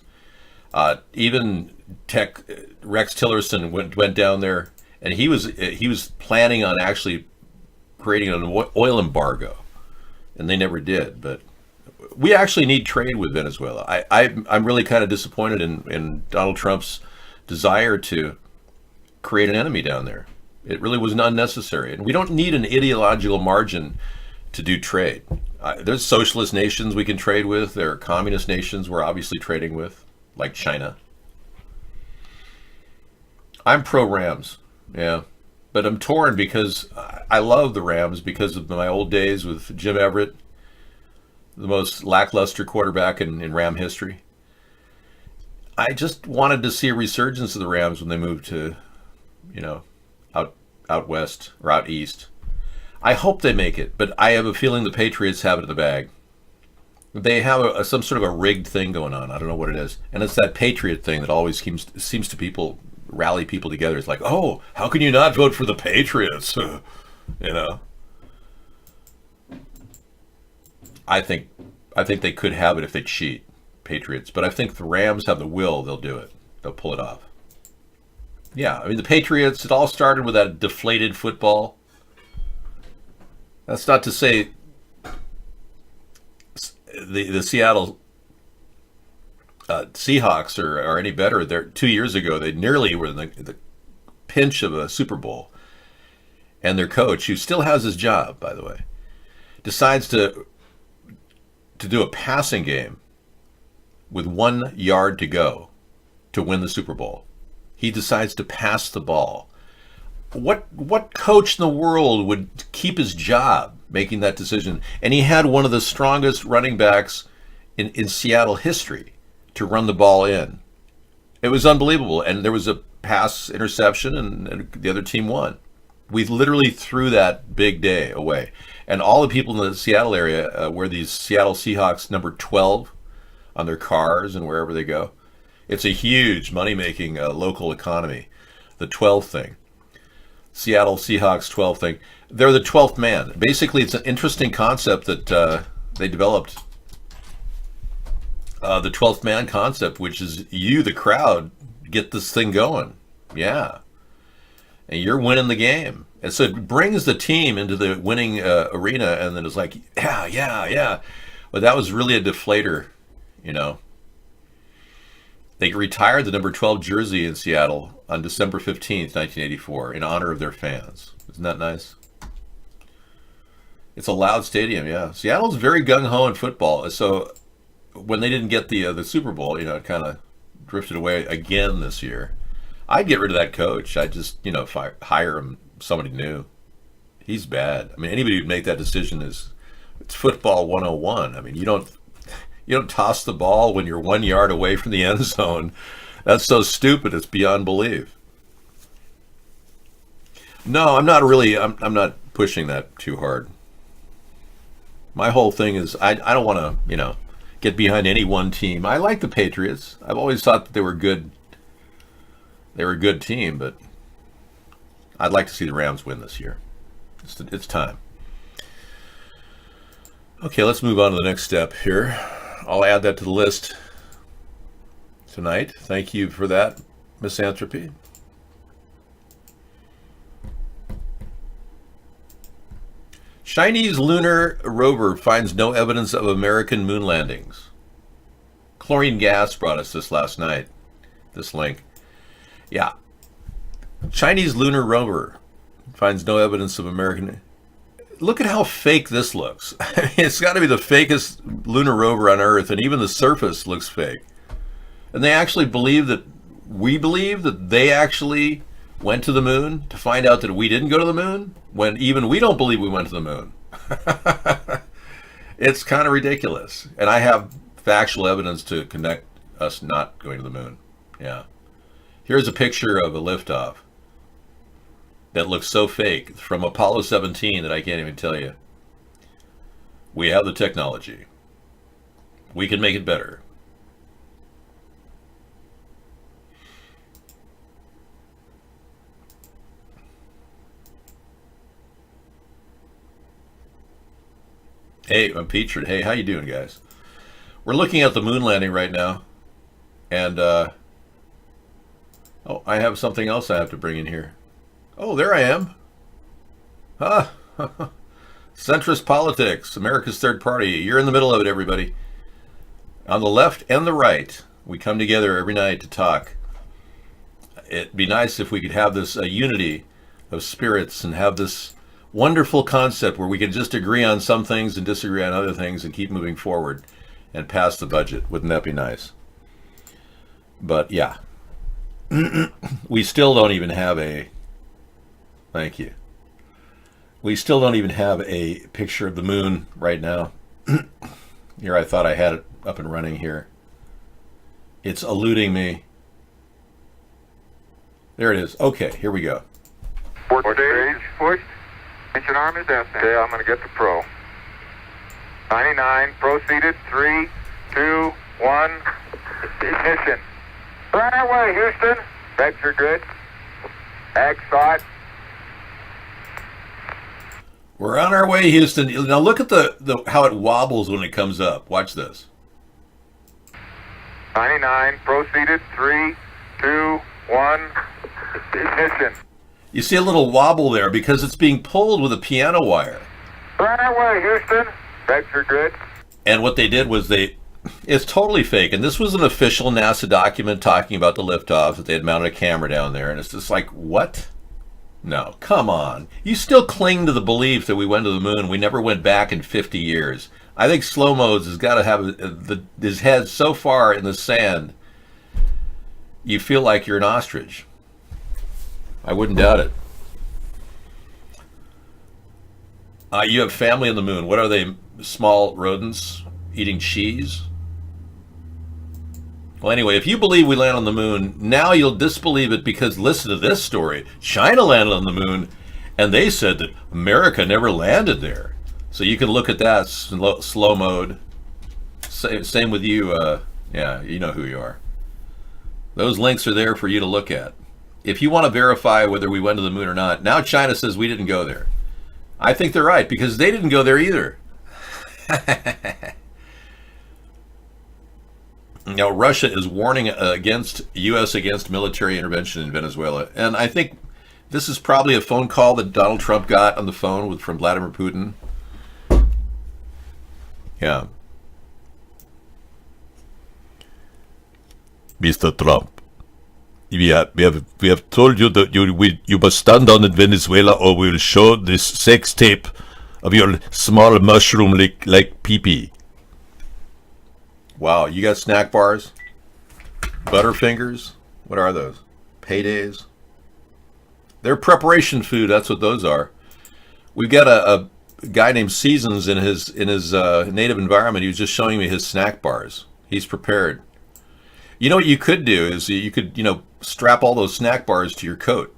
Even Rex Tillerson went down there, and he was planning on actually creating an oil embargo, and they never did. But we actually need trade with Venezuela. I'm really kind of disappointed in Donald Trump's desire to create an enemy down there. It really was unnecessary, and we don't need an ideological margin to do trade. There's socialist nations we can trade with. There are communist nations we're obviously trading with, like China. I'm pro-Rams, yeah, but I'm torn because I love the Rams because of my old days with Jim Everett, the most lackluster quarterback in Ram history. I just wanted to see a resurgence of the Rams when they moved to, out west or out east. I hope they make it, but I have a feeling the Patriots have it in the bag. They have some sort of a rigged thing going on. I don't know what it is, and it's that Patriot thing that always seems to rally people together. It's like, oh, how can you not vote for the Patriots? I think they could have it if they cheat, Patriots. But I think the Rams have the will. They'll do it. They'll pull it off. Yeah, I mean, the Patriots, it all started with that deflated football. That's not to say the Seattle Seahawks are any better. 2 years ago, they nearly were in the pinch of a Super Bowl. And their coach, who still has his job, by the way, decides to do a passing game with 1 yard to go to win the Super Bowl. He decides to pass the ball. What coach in the world would keep his job making that decision? And he had one of the strongest running backs in Seattle history to run the ball in. It was unbelievable. And there was a pass interception, and the other team won. We literally threw that big day away. And all the people in the Seattle area wear these Seattle Seahawks number 12 on their cars and wherever they go. It's a huge money-making local economy. The 12 thing. Seattle Seahawks 12 thing. They're the 12th man. Basically, it's an interesting concept that they developed. The 12th man concept, which is you, the crowd, get this thing going. Yeah. And you're winning the game. And so it brings the team into the winning arena, and then it's like, yeah. But that was really a deflator, you know. They retired the number 12 jersey in Seattle on December 15th, 1984, in honor of their fans. Isn't that nice? It's a loud stadium, yeah. Seattle's very gung-ho in football. So when they didn't get the Super Bowl, you know, it kind of drifted away again this year. I'd get rid of that coach. I'd just, you know, hire him, somebody new. He's bad. I mean, anybody who'd make that decision it's football 101. I mean, you don't toss the ball when you're 1 yard away from the end zone. That's so stupid. It's beyond belief. No, I'm not pushing that too hard. My whole thing is I don't want to, you know, get behind any one team. I like the Patriots. I've always thought that they were good. They were a good team, but I'd like to see the Rams win this year. It's time. Okay, let's move on to the next step here. I'll add that to the list tonight. Thank you for that, Misanthropy. Chinese lunar rover finds no evidence of American moon landings. Chlorine Gas brought us this last night, this link. Yeah. Chinese lunar rover finds no evidence of American... Look at how fake this looks. I mean, it's got to be the fakest lunar rover on Earth, and even the surface looks fake. And they actually believe that they actually went to the moon to find out that we didn't go to the moon, when even we don't believe we went to the moon. It's kind of ridiculous. And I have factual evidence to connect us not going to the moon. Yeah. Here's a picture of a liftoff that looks so fake from Apollo 17 that I can't even tell you. We have the technology. We can make it better. Hey, I'm Petrid. Hey, how you doing, guys? We're looking at the moon landing right now. And, oh, I have something else I have to bring in here. Oh, there I am. Ah, centrist politics, America's third party. You're in the middle of it, everybody. On the left and the right, we come together every night to talk. It'd be nice if we could have this unity of spirits and have this wonderful concept where we can just agree on some things and disagree on other things and keep moving forward and pass the budget. Wouldn't that be nice? But yeah, we still don't even have a... Thank you. We still don't even have a picture of the moon right now. Here, I thought I had it up and running here. It's eluding me. There it is. Okay, here we go. Port stage pushed. Engine arm is destined. Okay, I'm going to get the pro. 99, proceeded. 3, 2, 1. Ignition. Right away, Houston. Vector grid. Ag side. We're on our way, Houston. Now look at the how it wobbles when it comes up. Watch this. 99, proceeded. 3, 2, 1. Ignition. You see a little wobble there because it's being pulled with a piano wire. Right away, Houston. Vector grid. And what they did was it's totally fake. And this was an official NASA document talking about the liftoff, that they had mounted a camera down there. And it's just like, what? No, come on. You still cling to the belief that we went to the moon. We never went back in 50 years. I think Slow Modes has got to have his head so far in the sand, you feel like you're an ostrich. I wouldn't doubt it. You have family on the moon. What are they? Small rodents eating cheese? Well, anyway, if you believe we land on the moon, now you'll disbelieve it because listen to this story. China landed on the moon, and they said that America never landed there. So you can look at that slow mode. Same with you. Yeah, you know who you are. Those links are there for you to look at. If you want to verify whether we went to the moon or not, now China says we didn't go there. I think they're right, because they didn't go there either. Now, Russia is warning against U.S. against military intervention in Venezuela. And I think this is probably a phone call that Donald Trump got on the phone from Vladimir Putin. Yeah. Mr. Trump, we have told you that you must stand down in Venezuela, or we will show this sex tape of your small mushroom like pee-pee. Wow, you got snack bars? Butterfingers? What are those? Paydays? They're preparation food, that's what those are. We've got a guy named Seasons in his native environment. He was just showing me his snack bars. He's prepared. You know what you could do is you could, strap all those snack bars to your coat.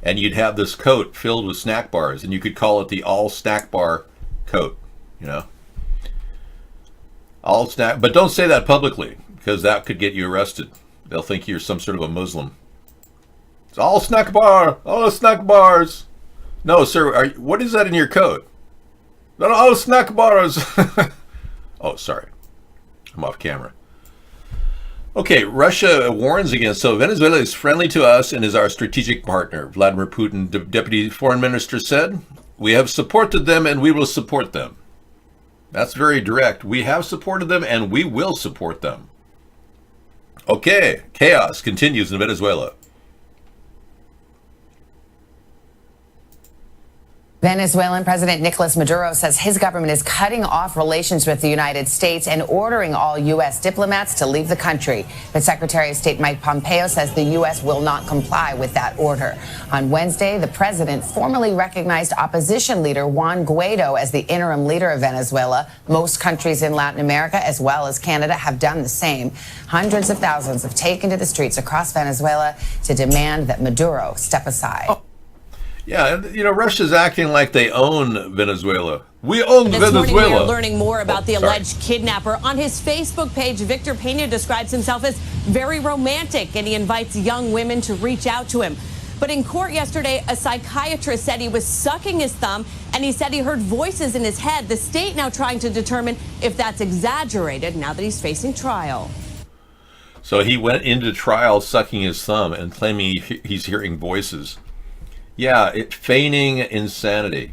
And you'd have this coat filled with snack bars, and you could call it the all snack bar coat, All snack, but don't say that publicly, because that could get you arrested. They'll think you're some sort of a Muslim. It's all snack bar, all snack bars. No, sir, what is that in your coat? They're all snack bars. Oh, sorry. I'm off camera. Okay, Russia warns against, so Venezuela is friendly to us and is our strategic partner. Vladimir Putin, Deputy Foreign Minister, said, we have supported them and we will support them. That's very direct. We have supported them and we will support them. Okay, chaos continues in Venezuela. Venezuelan President Nicolas Maduro says his government is cutting off relations with the United States and ordering all U.S. diplomats to leave the country. But Secretary of State Mike Pompeo says the U.S. will not comply with that order. On Wednesday, the president formally recognized opposition leader Juan Guaido as the interim leader of Venezuela. Most countries in Latin America, as well as Canada, have done the same. Hundreds of thousands have taken to the streets across Venezuela to demand that Maduro step aside. Oh. Yeah, Russia's acting like they own Venezuela. We own this Venezuela. This morning we are learning more about the alleged kidnapper. On his Facebook page, Victor Pena describes himself as very romantic, and he invites young women to reach out to him. But in court yesterday, a psychiatrist said he was sucking his thumb, and he said he heard voices in his head. The state now trying to determine if that's exaggerated now that he's facing trial. So he went into trial sucking his thumb and claiming he's hearing voices. Yeah, feigning insanity.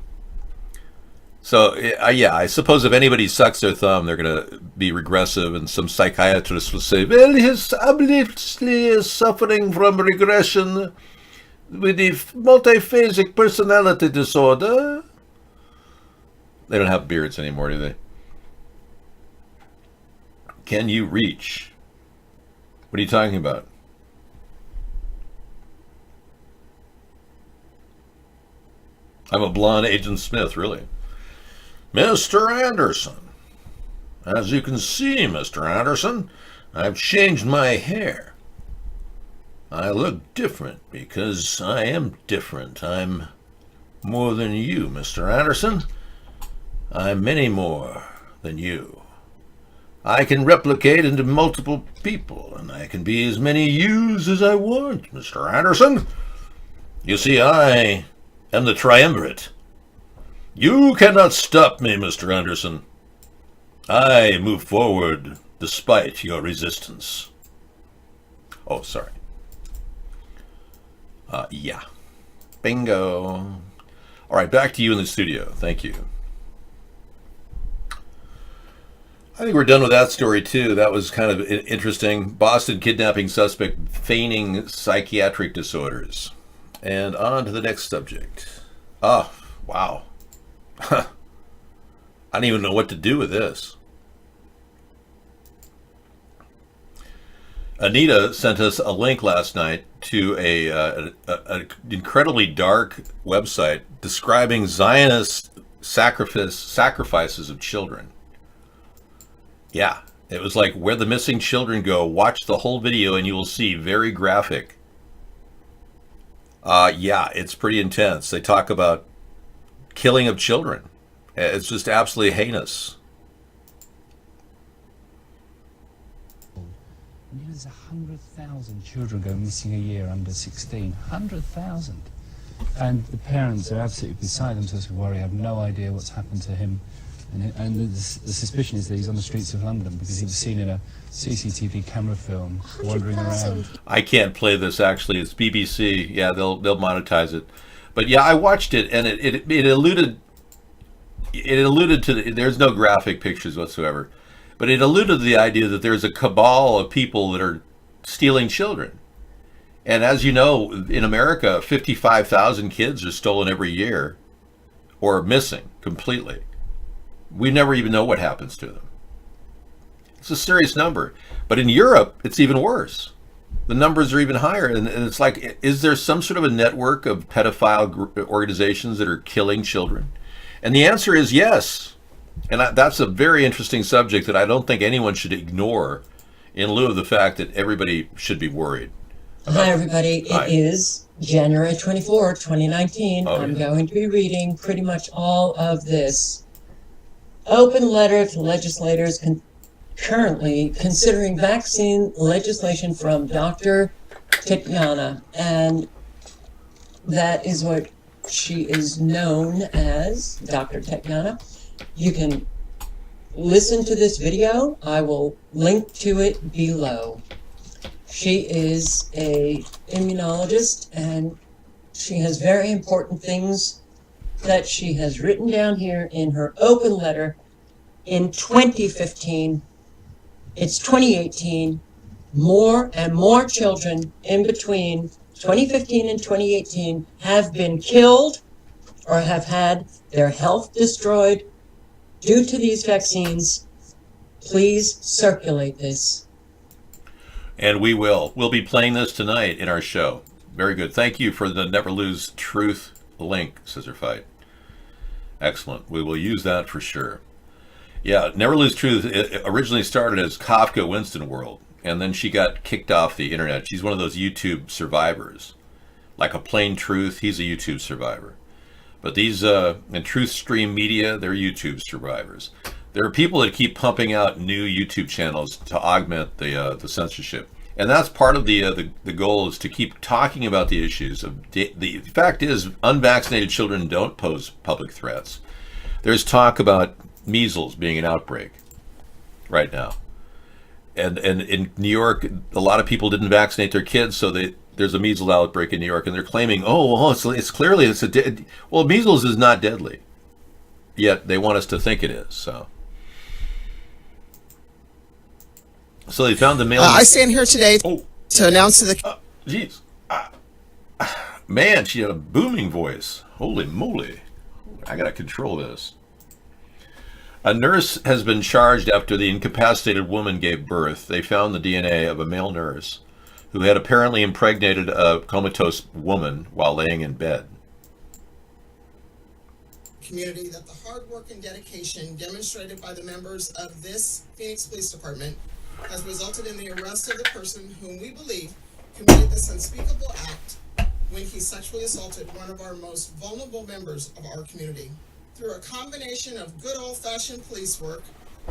So, yeah, I suppose if anybody sucks their thumb, they're going to be regressive, and some psychiatrist will say, well, he's obviously suffering from regression with the multiphasic personality disorder. They don't have beards anymore, do they? Can you reach? What are you talking about? I'm a blonde Agent Smith, really. Mr. Anderson. As you can see, Mr. Anderson, I've changed my hair. I look different because I am different. I'm more than you, Mr. Anderson. I'm many more than you. I can replicate into multiple people, and I can be as many yous as I want, Mr. Anderson. You see, I am the triumvirate. You cannot stop me, Mr. Anderson. I move forward despite your resistance. Oh, sorry. Yeah. Bingo. All right, back to you in the studio. Thank you. I think we're done with that story, too. That was kind of interesting. Boston kidnapping suspect feigning psychiatric disorders. And on to the next subject. Oh, wow. I don't even know what to do with this. Anita sent us a link last night to an incredibly dark website describing Zionist sacrifices of children. Yeah, it was like Where the Missing Children Go. Watch the whole video and you will see very graphic. Yeah, it's pretty intense. They talk about killing of children. It's just absolutely heinous. There's 100,000 children go missing a year under 16. 100,000. And the parents are absolutely beside themselves with worry, have no idea what's happened to him. And the suspicion is that he's on the streets of London because he was seen in a CCTV camera film wandering around. I can't play this, actually. It's BBC. Yeah, they'll monetize it. But yeah, I watched it, and it alluded to there's no graphic pictures whatsoever, but it alluded to the idea that there's a cabal of people that are stealing children. And as you know, in America, 55,000 kids are stolen every year or missing completely. We never even know what happens to them. It's a serious number. But in Europe, it's even worse. The numbers are even higher. And it's like, is there some sort of a network of pedophile organizations that are killing children? And the answer is yes. And that's a very interesting subject that I don't think anyone should ignore in lieu of the fact that everybody should be worried. Hi, everybody. It is January 24, 2019. I'm going to be reading pretty much all of this. Open letter to legislators currently considering vaccine legislation from Dr. Tatiana. And that is what she is known as, Dr. Tatiana. You can listen to this video. I will link to it below. She is an immunologist, and she has very important things that she has written down here in her open letter in 2015. It's 2018. More and more children in between 2015 and 2018 have been killed or have had their health destroyed due to these vaccines. Please circulate this. And we will. We'll be playing this tonight in our show. Very good. Thank you for the Never Lose Truth link, Scissor Fight. Excellent. We will use that for sure. Yeah, Never Lose Truth originally started as Kafka Winston World, and then she got kicked off the internet. She's one of those YouTube survivors. Like a Plain Truth, he's a YouTube survivor. But these, and Truth Stream Media, they're YouTube survivors. There are people that keep pumping out new YouTube channels to augment the censorship. And that's part of the goal, is to keep talking about the issues. The fact is, unvaccinated children don't pose public threats. There's talk about measles being an outbreak right now. And in New York, a lot of people didn't vaccinate their kids, so there's a measles outbreak in New York, and they're claiming, it's clearly measles is not deadly. Yet they want us to think it is, so. So they found the mail. I stand here today to announce to the... Jeez. Man, she had a booming voice. Holy moly. I got to control this. A nurse has been charged after the incapacitated woman gave birth. They found the DNA of a male nurse who had apparently impregnated a comatose woman while laying in bed. Community that the hard work and dedication demonstrated by the members of this Phoenix Police Department has resulted in the arrest of the person whom we believe committed this unspeakable act when he sexually assaulted one of our most vulnerable members of our community. Through a combination of good old-fashioned police work,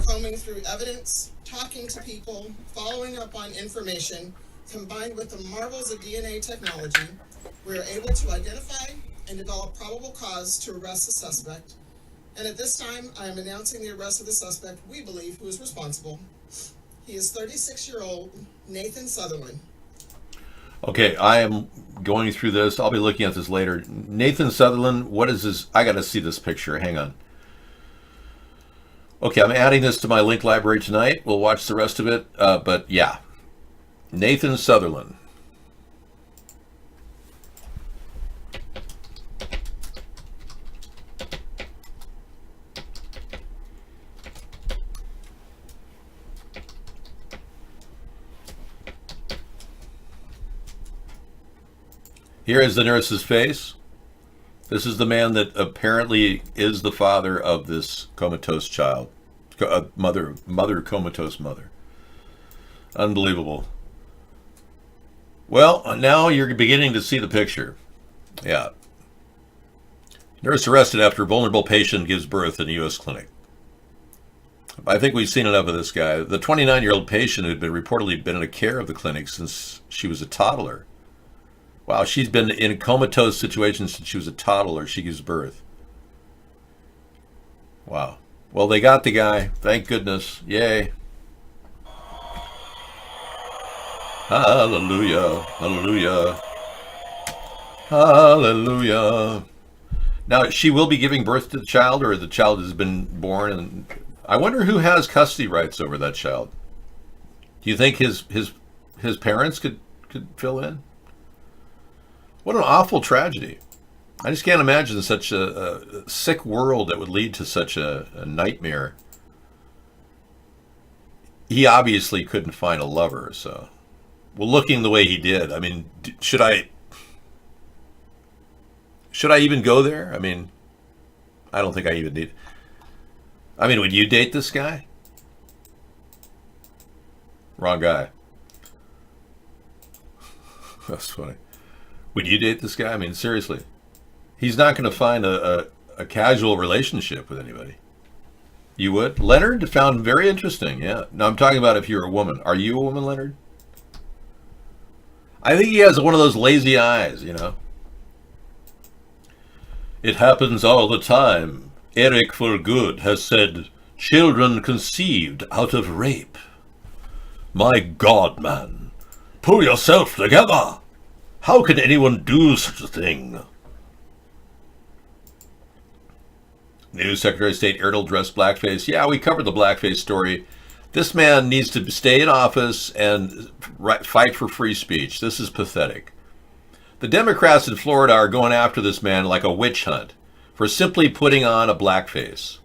combing through evidence, talking to people, following up on information, combined with the marvels of DNA technology, we are able to identify and develop probable cause to arrest the suspect. And at this time, I am announcing the arrest of the suspect we believe who is responsible. He is 36-year-old Nathan Sutherland. Okay, I am going through this. I'll be looking at this later. Nathan Sutherland, what is this? I got to see this picture. Hang on. Okay, I'm adding this to my link library tonight. We'll watch the rest of it. But yeah, Nathan Sutherland. Here is the nurse's face. This is the man that apparently is the father of this comatose child. Comatose mother. Unbelievable. Well, now you're beginning to see the picture. Yeah. Nurse arrested after vulnerable patient gives birth in a U.S. clinic. I think we've seen enough of this guy. The 29-year-old patient who'd been reportedly been in the care of the clinic since she was a toddler. Wow, she's been in a comatose situation since she was a toddler. She gives birth. Wow. Well, they got the guy. Thank goodness. Yay. Hallelujah. Hallelujah. Hallelujah. Now, she will be giving birth to the child, or the child has been born, and I wonder who has custody rights over that child. Do you think his parents could fill in? What an awful tragedy. I just can't imagine such a sick world that would lead to such a nightmare. He obviously couldn't find a lover, so. Well, looking the way he did, I mean, should I even go there? I mean, I don't think I even need. I mean, would you date this guy? Wrong guy. That's funny. Would you date this guy? I mean, seriously. He's not going to find a casual relationship with anybody. You would? Leonard found very interesting, yeah. Now, I'm talking about if you're a woman. Are you a woman, Leonard? I think he has one of those lazy eyes, you know. It happens all the time. Eric Forgood has said, children conceived out of rape. My God, man. Pull yourself together. How can anyone do such a thing? New Secretary of State Ertl dressed blackface. Yeah, we covered the blackface story. This man needs to stay in office and fight for free speech. This is pathetic. The Democrats in Florida are going after this man like a witch hunt for simply putting on a blackface.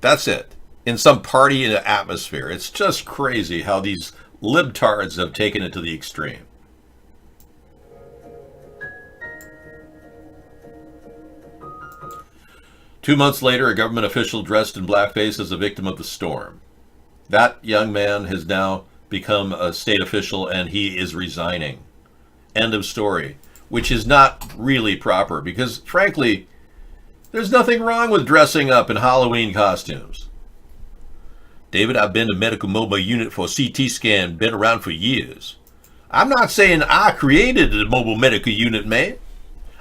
That's it. In some party atmosphere. It's just crazy how these libtards have taken it to the extreme. Two months later, a government official dressed in blackface is a victim of the storm. That young man has now become a state official and he is resigning. End of story. Which is not really proper because, frankly, there's nothing wrong with dressing up in Halloween costumes. David, I've been to medical mobile unit for CT scan, been around for years. I'm not saying I created the mobile medical unit, man.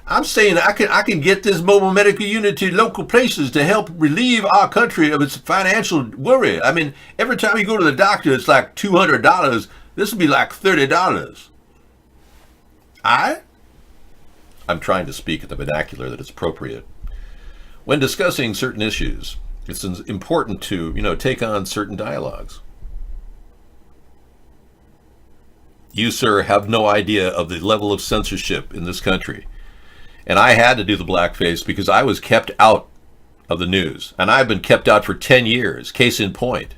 I'm saying I can get this mobile medical unit to local places to help relieve our country of its financial worry. I mean, every time you go to the doctor, it's like $200. This would be like $30. I'm trying to speak at the vernacular that is appropriate. When discussing certain issues, it's important to, take on certain dialogues. You, sir, have no idea of the level of censorship in this country. And I had to do the blackface because I was kept out of the news. And I've been kept out for 10 years. Case in point.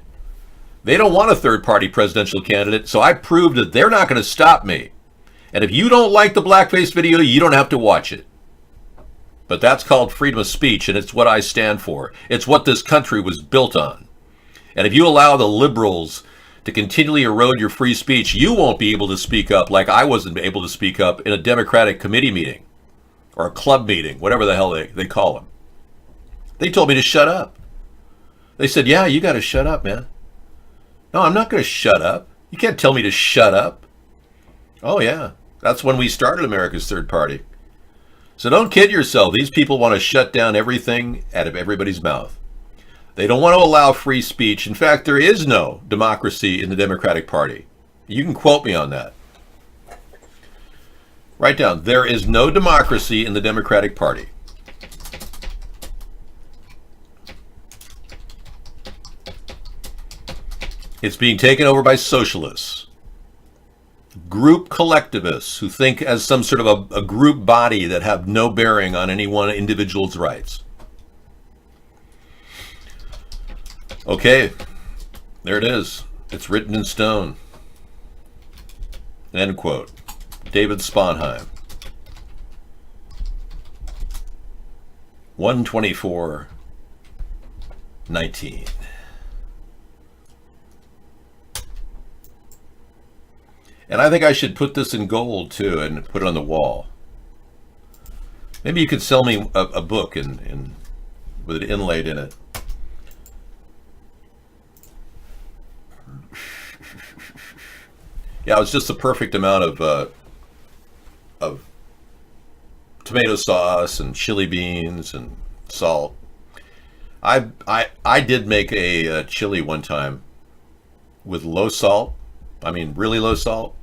They don't want a third-party presidential candidate, so I proved that they're not going to stop me. And if you don't like the blackface video, you don't have to watch it. But that's called freedom of speech, and it's what I stand for. It's what this country was built on. And if you allow the liberals to continually erode your free speech, you won't be able to speak up like I wasn't able to speak up in a Democratic committee meeting. Or a club meeting, whatever the hell they call them. They told me to shut up. They said, yeah, you got to shut up, man. No, I'm not going to shut up. You can't tell me to shut up. Oh, yeah. That's when we started America's Third Party. So don't kid yourself. These people want to shut down everything out of everybody's mouth. They don't want to allow free speech. In fact, there is no democracy in the Democratic Party. You can quote me on that. Write down, there is no democracy in the Democratic Party. It's being taken over by socialists, group collectivists who think as some sort of a group body that have no bearing on any one individual's rights. Okay, there it is. It's written in stone. End quote. David Sponheim. 124:19. And I think I should put this in gold too and put it on the wall. Maybe you could sell me a book with it inlaid in it. Yeah, it was just the perfect amount of tomato sauce and chili beans and salt. I did make a chili one time with low salt. I mean, really low salt.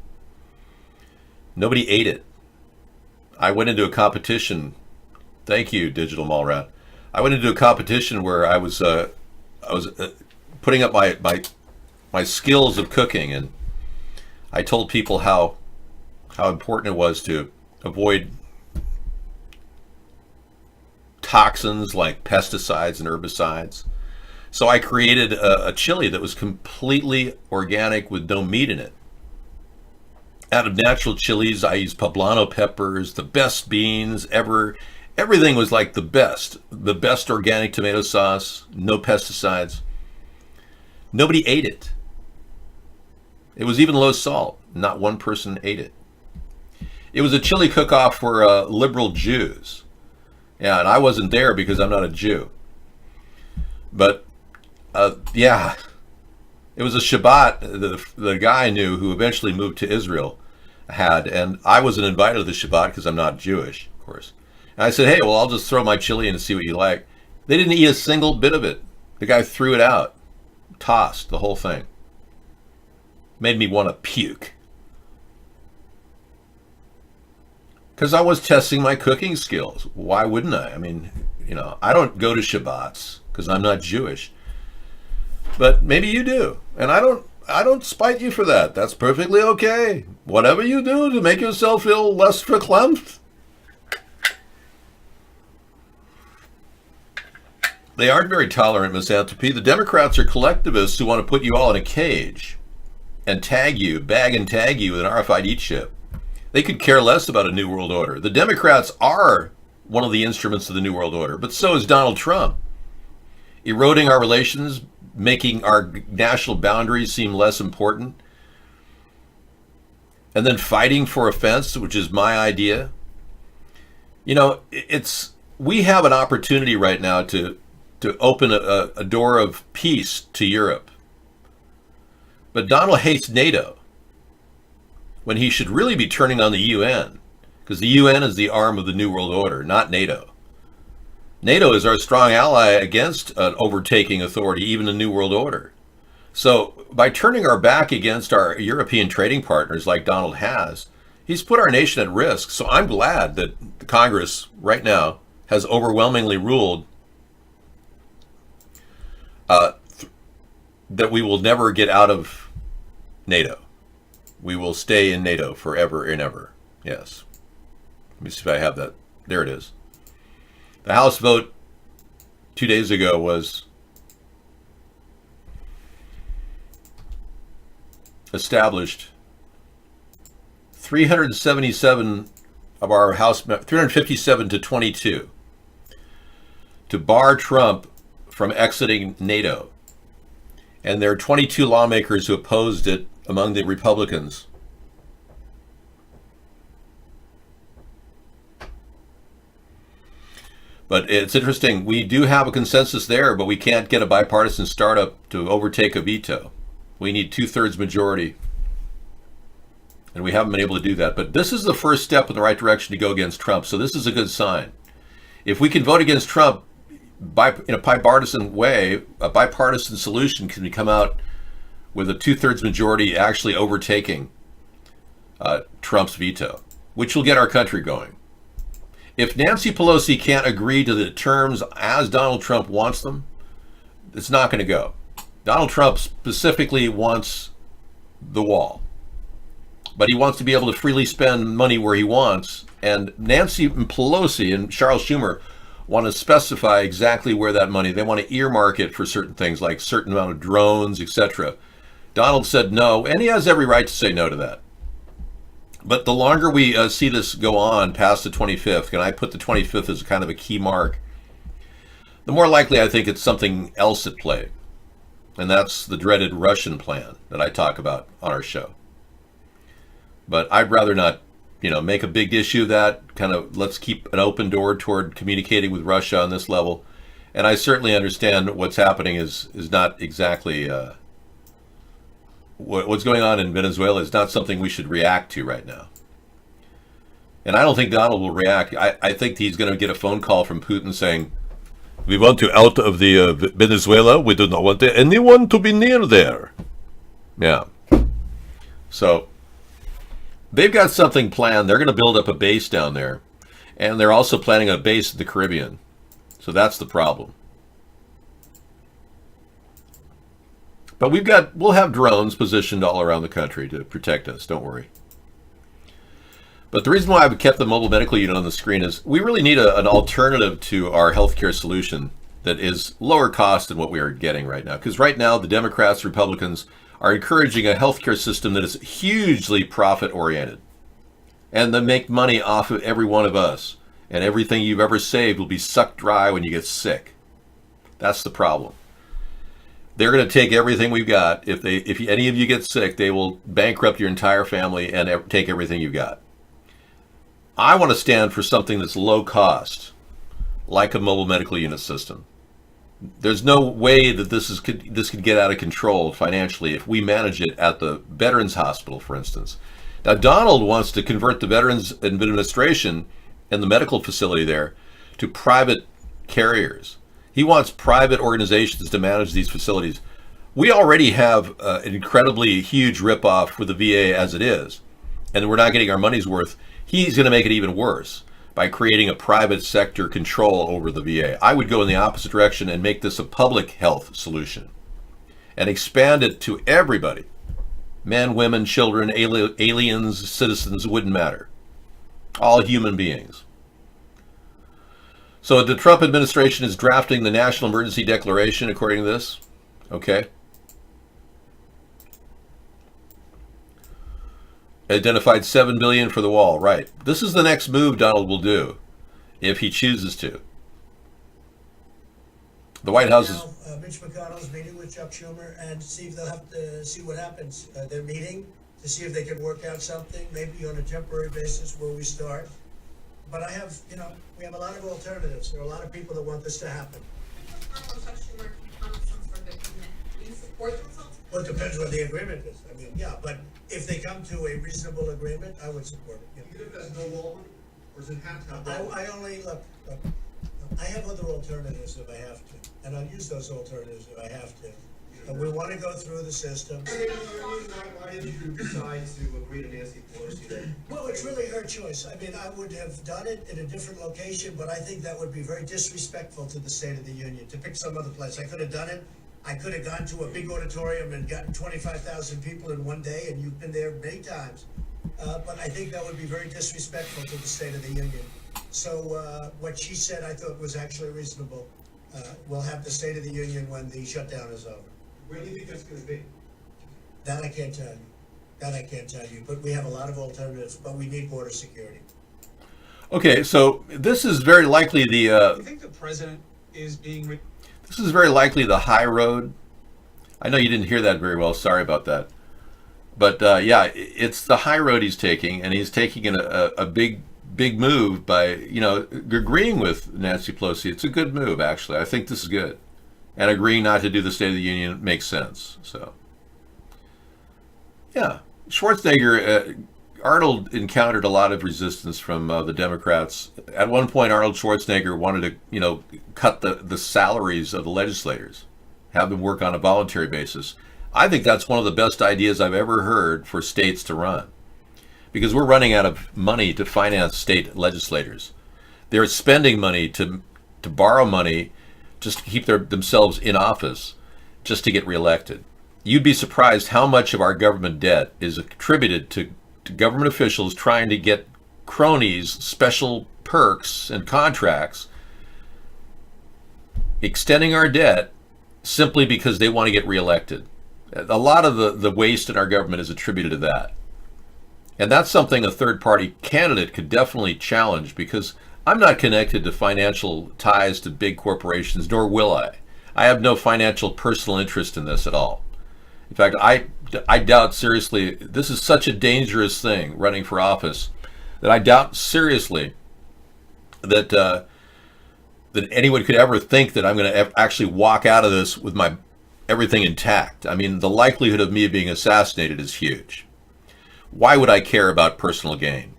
Nobody ate it. I went into a competition. Thank you, Digital Mall Rat. I went into a competition where I was putting up my skills of cooking, and I told people how important it was to avoid toxins like pesticides and herbicides. So I created a chili that was completely organic with no meat in it. Out of natural chilies, I used poblano peppers, the best beans ever. Everything was like the best organic tomato sauce, no pesticides. Nobody ate it. It was even low salt. Not one person ate it. It was a chili cook-off for liberal Jews. Yeah, and I wasn't there because I'm not a Jew. But yeah, it was a Shabbat the guy I knew who eventually moved to Israel had, and I wasn't invited to the Shabbat because I'm not Jewish, of course. And I said, hey, well, I'll just throw my chili in and see what you like. They didn't eat a single bit of it. The guy threw it out, tossed the whole thing. Made me want to puke. Because I was testing my cooking skills. Why wouldn't I? I mean, you know, I don't go to Shabbats because I'm not Jewish. But maybe you do. And I don't spite you for that. That's perfectly okay. Whatever you do to make yourself feel less verklempt. They aren't very tolerant, misanthropy. The Democrats are collectivists who want to put you all in a cage and tag you, bag and tag you with an RFID chip. They could care less about a New World Order. The Democrats are one of the instruments of the New World Order, but so is Donald Trump. Eroding our relations, making our national boundaries seem less important, and then fighting for a fence, which is my idea. You know, we have an opportunity right now to open a door of peace to Europe. But Donald hates NATO, when he should really be turning on the UN, because the UN is the arm of the New World Order, not NATO. NATO is our strong ally against an overtaking authority, even the New World Order. So by turning our back against our European trading partners like Donald has, he's put our nation at risk. So I'm glad that the Congress right now has overwhelmingly ruled that we will never get out of NATO. We will stay in NATO forever and ever. Yes. Let me see if I have that. There it is. The House vote 2 days ago was established 377 of our House, 357 to 22, to bar Trump from exiting NATO. And there are 22 lawmakers who opposed it among the Republicans. But it's interesting. We do have a consensus there, but we can't get a bipartisan startup to overtake a veto. We need 2/3 majority. And we haven't been able to do that. But this is the first step in the right direction to go against Trump. So this is a good sign. If we can vote against Trump in a bipartisan way, a bipartisan solution can come out with a 2/3 majority actually overtaking Trump's veto, which will get our country going. If Nancy Pelosi can't agree to the terms as Donald Trump wants them, it's not going to go. Donald Trump specifically wants the wall, but he wants to be able to freely spend money where he wants. And Nancy Pelosi and Charles Schumer want to specify exactly where that money, they want to earmark it for certain things like certain amount of drones, etc. Donald said no, and he has every right to say no to that. But the longer we see this go on past the 25th, and I put the 25th as kind of a key mark, the more likely I think it's something else at play. And that's the dreaded Russian plan that I talk about on our show. But I'd rather not, make a big issue of that. Kind of let's keep an open door toward communicating with Russia on this level. And I certainly understand what's happening is not exactly what's going on in Venezuela is not something we should react to right now. And I don't think Donald will react. I think he's going to get a phone call from Putin saying, We want you out of the Venezuela. We do not want anyone to be near there. yeah. So they've got something planned. They're going to build up a base down there. And they're also planning a base in the Caribbean. So that's the problem. But we'll have drones positioned all around the country to protect us. Don't worry. But the reason why I've kept the mobile medical unit on the screen is we really need an alternative to our healthcare solution that is lower cost than what we are getting right now. Because right now, the Democrats, Republicans are encouraging a healthcare system that is hugely profit-oriented. And they make money off of every one of us. And everything you've ever saved will be sucked dry when you get sick. That's the problem. They're going to take everything we've got. If any of you get sick, they will bankrupt your entire family and take everything you've got. I want to stand for something that's low cost, like a mobile medical unit system. There's no way that this could get out of control financially if we manage it at the Veterans Hospital, for instance. Now, Donald wants to convert the Veterans Administration and the medical facility there to private carriers. He wants private organizations to manage these facilities. We already have an incredibly huge ripoff with the VA as it is, and we're not getting our money's worth. He's going to make it even worse by creating a private sector control over the VA. I would go in the opposite direction and make this a public health solution and expand it to everybody. Men, women, children, aliens, citizens, it wouldn't matter. All human beings. So the Trump administration is drafting the National Emergency Declaration according to this. Okay. Identified $7 billion for the wall. Right. This is the next move Donald will do if he chooses to. The White House is... Mitch McConnell's meeting with Chuck Schumer and see if they'll have to see what happens. They're meeting to see if they can work out something, maybe on a temporary basis where we start. But we have a lot of alternatives. There are a lot of people that want this to happen. Well, it depends what the agreement is. I mean, yeah, but if they come to a reasonable agreement, I would support it. Even if there's no wall, or does it have to have I only look. I have other alternatives if I have to, and I'll use those alternatives if I have to. And we want to go through the system. Why did you decide to agree to Nancy Pelosi then? Well, it's really her choice. I mean, I would have done it in a different location, but I think that would be very disrespectful to the State of the Union to pick some other place. I could have done it. I could have gone to a big auditorium and gotten 25,000 people in one day, and you've been there many times. But I think that would be very disrespectful to the State of the Union. So what she said, I thought was actually reasonable. We'll have the State of the Union when the shutdown is over. Where do you think that's going to be? That I can't tell you. But we have a lot of alternatives, but we need border security. Okay, so this is very likely the... you think the president is being... This is very likely the high road. I know you didn't hear that very well. Sorry about that. But yeah, it's the high road he's taking, and he's taking a big move by, agreeing with Nancy Pelosi. It's a good move, actually. I think this is good. And agreeing not to do the State of the Union makes sense. So, yeah. Schwarzenegger, Arnold encountered a lot of resistance from the Democrats. At one point, Arnold Schwarzenegger wanted to, cut the salaries of the legislators, have them work on a voluntary basis. I think that's one of the best ideas I've ever heard for states to run, because we're running out of money to finance state legislators. They're spending money to borrow money just to keep themselves in office, just to get reelected. You'd be surprised how much of our government debt is attributed to government officials trying to get cronies, special perks and contracts, extending our debt simply because they want to get reelected. A lot of the waste in our government is attributed to that. And that's something a third-party candidate could definitely challenge, because I'm not connected to financial ties to big corporations, nor will I. I have no financial personal interest in this at all. In fact, I doubt seriously, this is such a dangerous thing, running for office, that I doubt seriously that anyone could ever think that I'm going to actually walk out of this with my everything intact. I mean, the likelihood of me being assassinated is huge. Why would I care about personal gain?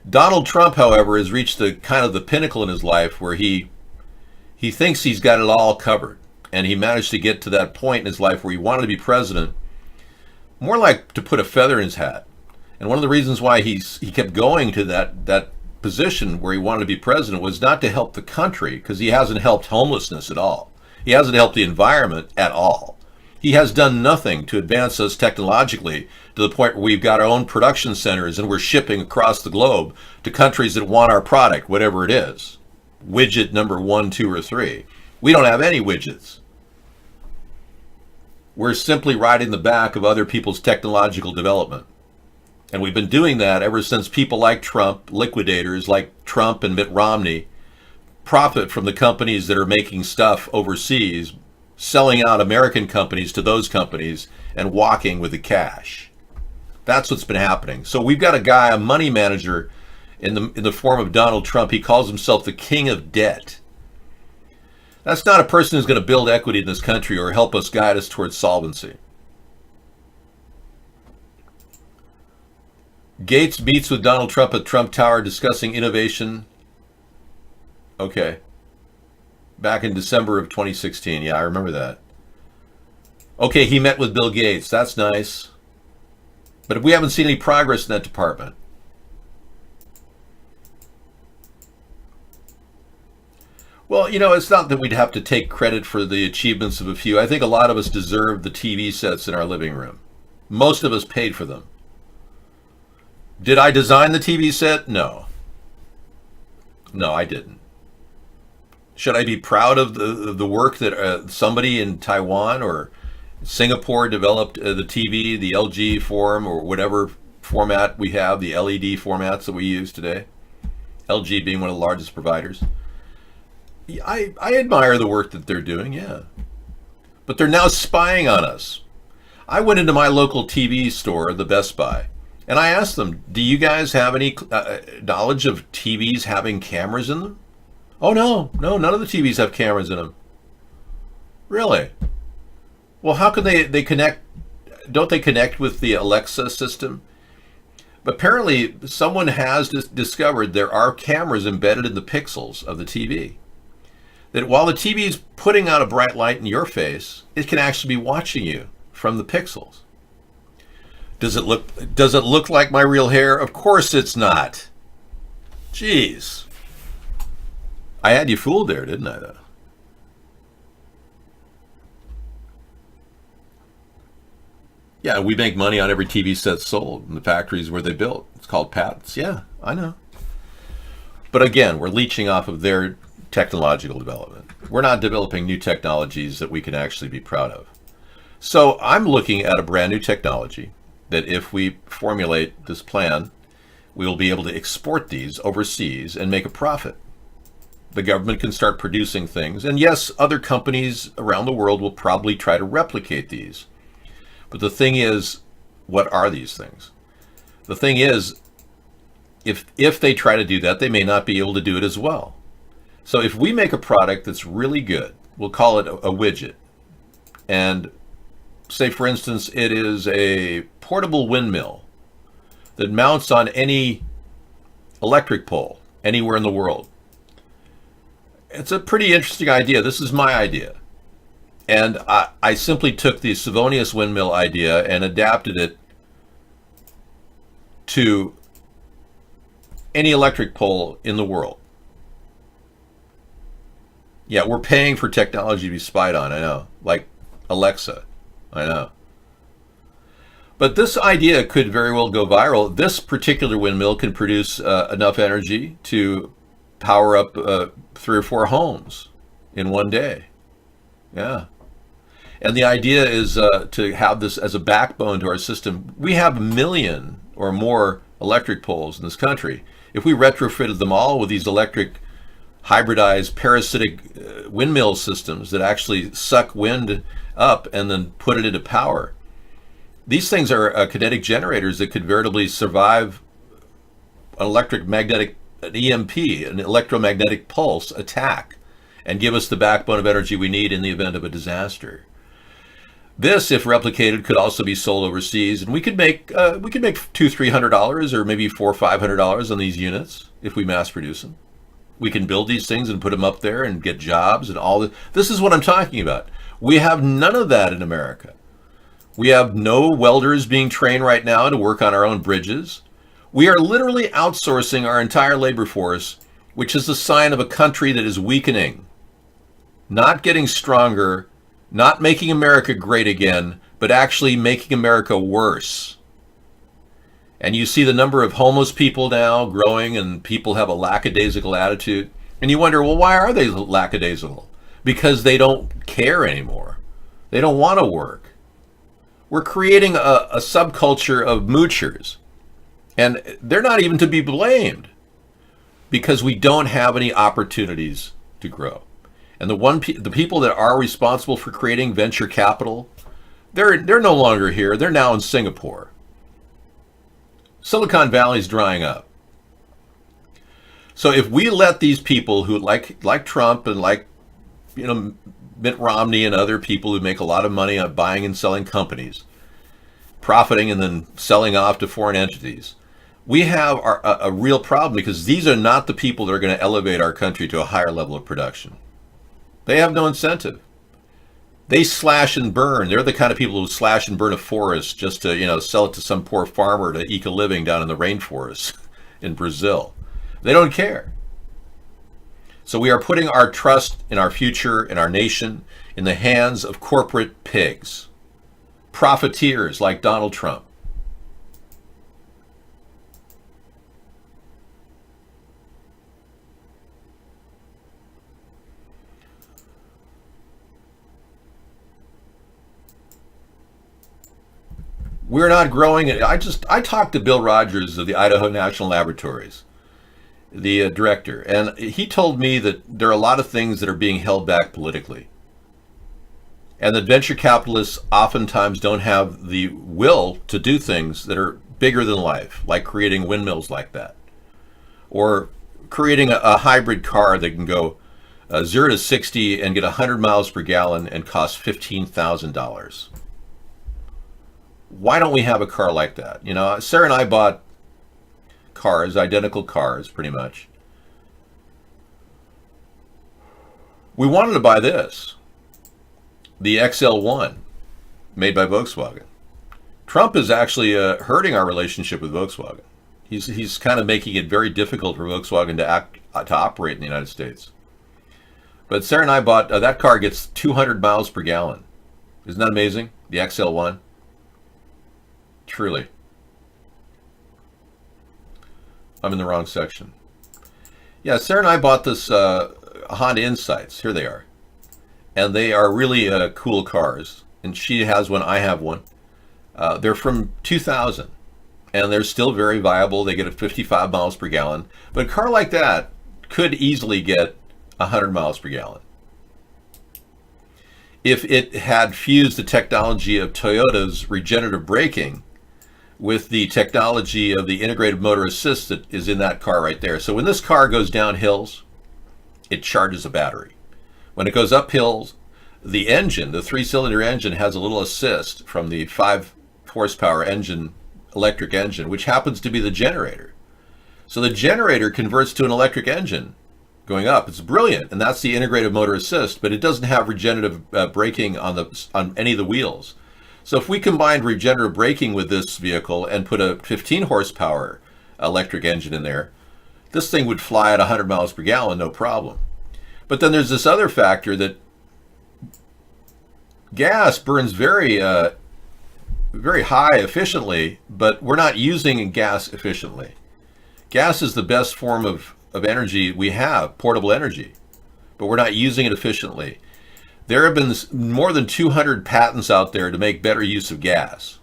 Donald Trump, however, has reached the kind of the pinnacle in his life where he thinks he's got it all covered. And he managed to get to that point in his life where he wanted to be president, more like to put a feather in his hat. And one of the reasons why he kept going to that position where he wanted to be president was not to help the country, because he hasn't helped homelessness at all. He hasn't helped the environment at all. He has done nothing to advance us technologically to the point where we've got our own production centers and we're shipping across the globe to countries that want our product, whatever it is. Widget number 1, 2, or 3. We don't have any widgets. We're simply riding the back of other people's technological development. And we've been doing that ever since people like Trump, liquidators like Trump and Mitt Romney, profit from the companies that are making stuff overseas, selling out American companies to those companies and walking with the cash. That's what's been happening. So we've got a guy, a money manager in the form of Donald Trump. He calls himself the king of debt. That's not a person who's going to build equity in this country or help us guide us towards solvency. Gates meets with Donald Trump at Trump Tower discussing innovation. Okay. Back in December of 2016. Yeah, I remember that. Okay, he met with Bill Gates. That's nice. But we haven't seen any progress in that department. Well, you know, it's not that we'd have to take credit for the achievements of a few. I think a lot of us deserve the TV sets in our living room. Most of us paid for them. Did I design the TV set? No. No, I didn't. Should I be proud of the work that somebody in Taiwan or Singapore developed the TV, the LG form, or whatever format we have, the LED formats that we use today? LG being one of the largest providers. I admire the work that they're doing, yeah. But they're now spying on us. I went into my local TV store, the Best Buy, and I asked them, do you guys have any knowledge of TVs having cameras in them? Oh, no, none of the TVs have cameras in them. Really? Well, how can they connect? Don't they connect with the Alexa system? Apparently, someone has discovered there are cameras embedded in the pixels of the TV. That while the TV is putting out a bright light in your face, it can actually be watching you from the pixels. Does it look like my real hair? Of course it's not. Jeez. I had you fooled there, didn't I, though? Yeah, we make money on every TV set sold in the factories where they built. It's called patents. Yeah, I know. But again, we're leeching off of their technological development. We're not developing new technologies that we can actually be proud of. So I'm looking at a brand new technology that if we formulate this plan, we will be able to export these overseas and make a profit. The government can start producing things. And yes, other companies around the world will probably try to replicate these. But the thing is, what are these things? The thing is, if they try to do that, they may not be able to do it as well. So if we make a product that's really good, we'll call it a widget. And say, for instance, it is a portable windmill that mounts on any electric pole anywhere in the world. It's a pretty interesting idea. This is my idea. And I simply took the Savonius windmill idea and adapted it to any electric pole in the world. Yeah, we're paying for technology to be spied on, I know. Like Alexa, I know. But this idea could very well go viral. This particular windmill can produce enough energy to power up 3 or 4 homes in one day. Yeah. And the idea is to have this as a backbone to our system. We have 1 million or more electric poles in this country. If we retrofitted them all with these electric hybridized parasitic windmill systems that actually suck wind up and then put it into power, these things are kinetic generators that could veritably survive an an EMP, an electromagnetic pulse attack, and give us the backbone of energy we need in the event of a disaster. This, if replicated, could also be sold overseas, and we could make $200-300 or maybe $400 or $500 on these units if we mass produce them. We can build these things and put them up there and get jobs and all this. This is what I'm talking about. We have none of that in America. We have no welders being trained right now to work on our own bridges. We are literally outsourcing our entire labor force, which is a sign of a country that is weakening, not getting stronger, not making America great again, but actually making America worse. And you see the number of homeless people now growing, and people have a lackadaisical attitude. And you wonder, well, why are they lackadaisical? Because they don't care anymore. They don't want to work. We're creating a subculture of moochers. And they're not even to be blamed, because we don't have any opportunities to grow. And the people that are responsible for creating venture capital, they're no longer here. They're now in Singapore. Silicon Valley's drying up. So if we let these people who like Trump and like Mitt Romney and other people who make a lot of money on buying and selling companies, profiting and then selling off to foreign entities, we have a real problem, because these are not the people that are going to elevate our country to a higher level of production. They have no incentive. They slash and burn. They're the kind of people who slash and burn a forest just to, sell it to some poor farmer to eke a living down in the rainforest in Brazil. They don't care. So we are putting our trust in our future, in our nation, in the hands of corporate pigs, profiteers like Donald Trump. We're not growing. I talked to Bill Rogers of the Idaho National Laboratories, the director, and he told me that there are a lot of things that are being held back politically. And that venture capitalists oftentimes don't have the will to do things that are bigger than life, like creating windmills like that, or creating a hybrid car that can go 0 to 60 and get 100 miles per gallon and cost $15,000. Why don't we have a car like that? Sarah and I bought cars, identical cars, pretty much. We wanted to buy this, the XL1, made by Volkswagen. Trump is actually hurting our relationship with Volkswagen. He's kind of making it very difficult for Volkswagen to operate in the United States. But Sarah and I bought, that car gets 200 miles per gallon. Isn't that amazing? The XL1. Truly. I'm in the wrong section. Yeah, Sarah and I bought this Honda Insights. Here they are. And they are really cool cars. And she has one, I have one. They're from 2000. And they're still very viable. They get 55 miles per gallon. But a car like that could easily get 100 miles per gallon. If it had fused the technology of Toyota's regenerative braking with the technology of the integrated motor assist that is in that car right there. So when this car goes down hills, it charges a battery. When it goes up hills, the engine, the 3-cylinder engine, has a little assist from the 5 horsepower engine, electric engine, which happens to be the generator. So the generator converts to an electric engine going up. It's brilliant, and that's the integrated motor assist, but it doesn't have regenerative braking on any of the wheels. So if we combined regenerative braking with this vehicle and put a 15 horsepower electric engine in there, this thing would fly at 100 miles per gallon, no problem. But then there's this other factor that gas burns very high efficiently, but we're not using gas efficiently. Gas is the best form of energy we have, portable energy, but we're not using it efficiently. There have been more than 200 patents out there to make better use of gas.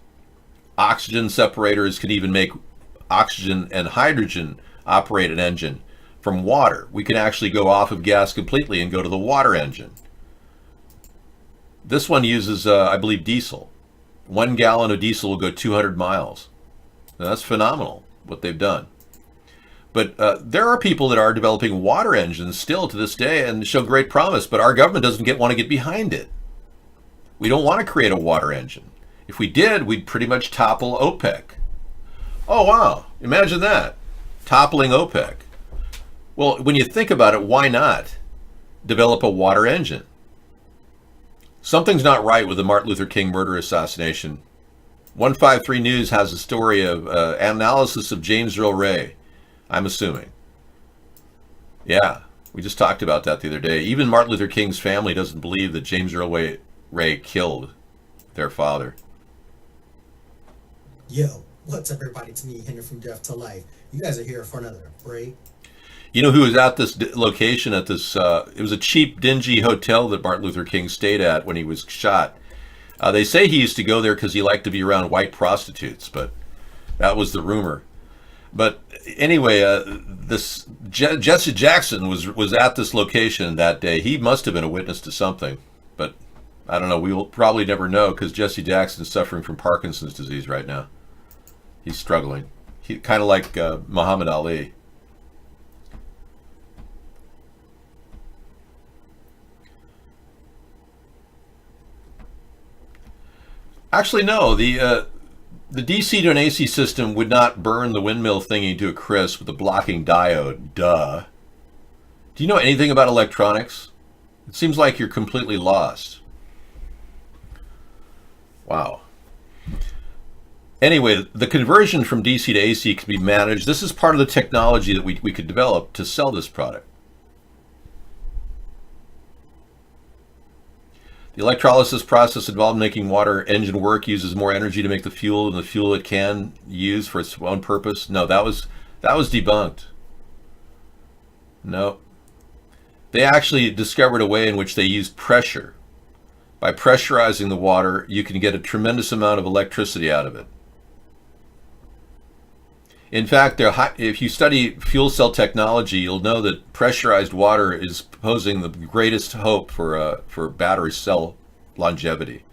Oxygen separators can even make oxygen and hydrogen operate an engine from water. We can actually go off of gas completely and go to the water engine. This one uses, I believe, diesel. 1 gallon of diesel will go 200 miles. Now, that's phenomenal, what they've done. But there are people that are developing water engines still to this day and show great promise, but our government doesn't want to get behind it. We don't want to create a water engine. If we did, we'd pretty much topple OPEC. Oh, wow. Imagine that. Toppling OPEC. Well, when you think about it, why not develop a water engine? Something's not right with the Martin Luther King murder assassination. 153 News has a story of analysis of James Earl Ray, I'm assuming. Yeah, we just talked about that the other day. Even Martin Luther King's family doesn't believe that James Earl Ray killed their father. Yo, what's up everybody? It's me, Henry from Death to Life. You guys are here for another break. You know who was at this location at this, it was a cheap, dingy hotel that Martin Luther King stayed at when he was shot. They say he used to go there because he liked to be around white prostitutes, but that was the rumor. But anyway, this Jesse Jackson was at this location that day. He must have been a witness to something, but I don't know. We will probably never know because Jesse Jackson is suffering from Parkinson's disease right now. He's struggling. He kind of like Muhammad Ali. Actually, no. The DC to an AC system would not burn the windmill thingy to a crisp with a blocking diode. Duh. Do you know anything about electronics? It seems like you're completely lost. Wow. Anyway, the conversion from DC to AC can be managed. This is part of the technology that we could develop to sell this product. The electrolysis process involved in making water engine work uses more energy to make the fuel than the fuel it can use for its own purpose. No, that was debunked. No. They actually discovered a way in which they used pressure. By pressurizing the water, you can get a tremendous amount of electricity out of it. In fact, if you study fuel cell technology, you'll know that pressurized water is posing the greatest hope for battery cell longevity.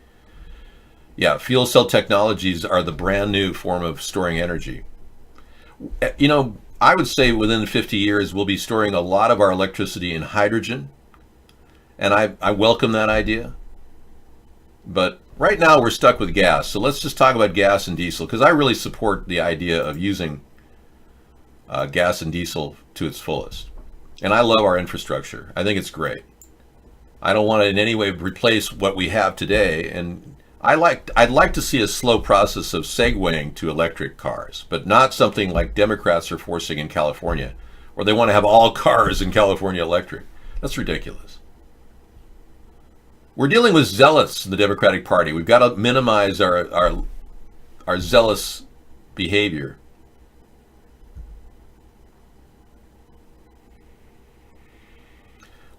Yeah, fuel cell technologies are the brand new form of storing energy. You know, I would say within 50 years, we'll be storing a lot of our electricity in hydrogen, and I welcome that idea. But right now, we're stuck with gas, so let's just talk about gas and diesel, because I really support the idea of using gas and diesel to its fullest. And I love our infrastructure. I think it's great. I don't want to in any way replace what we have today. And I'd like to see a slow process of segueing to electric cars, but not something like Democrats are forcing in California, where they want to have all cars in California electric. That's ridiculous. We're dealing with zealots in the Democratic Party. We've got to minimize our zealous behavior.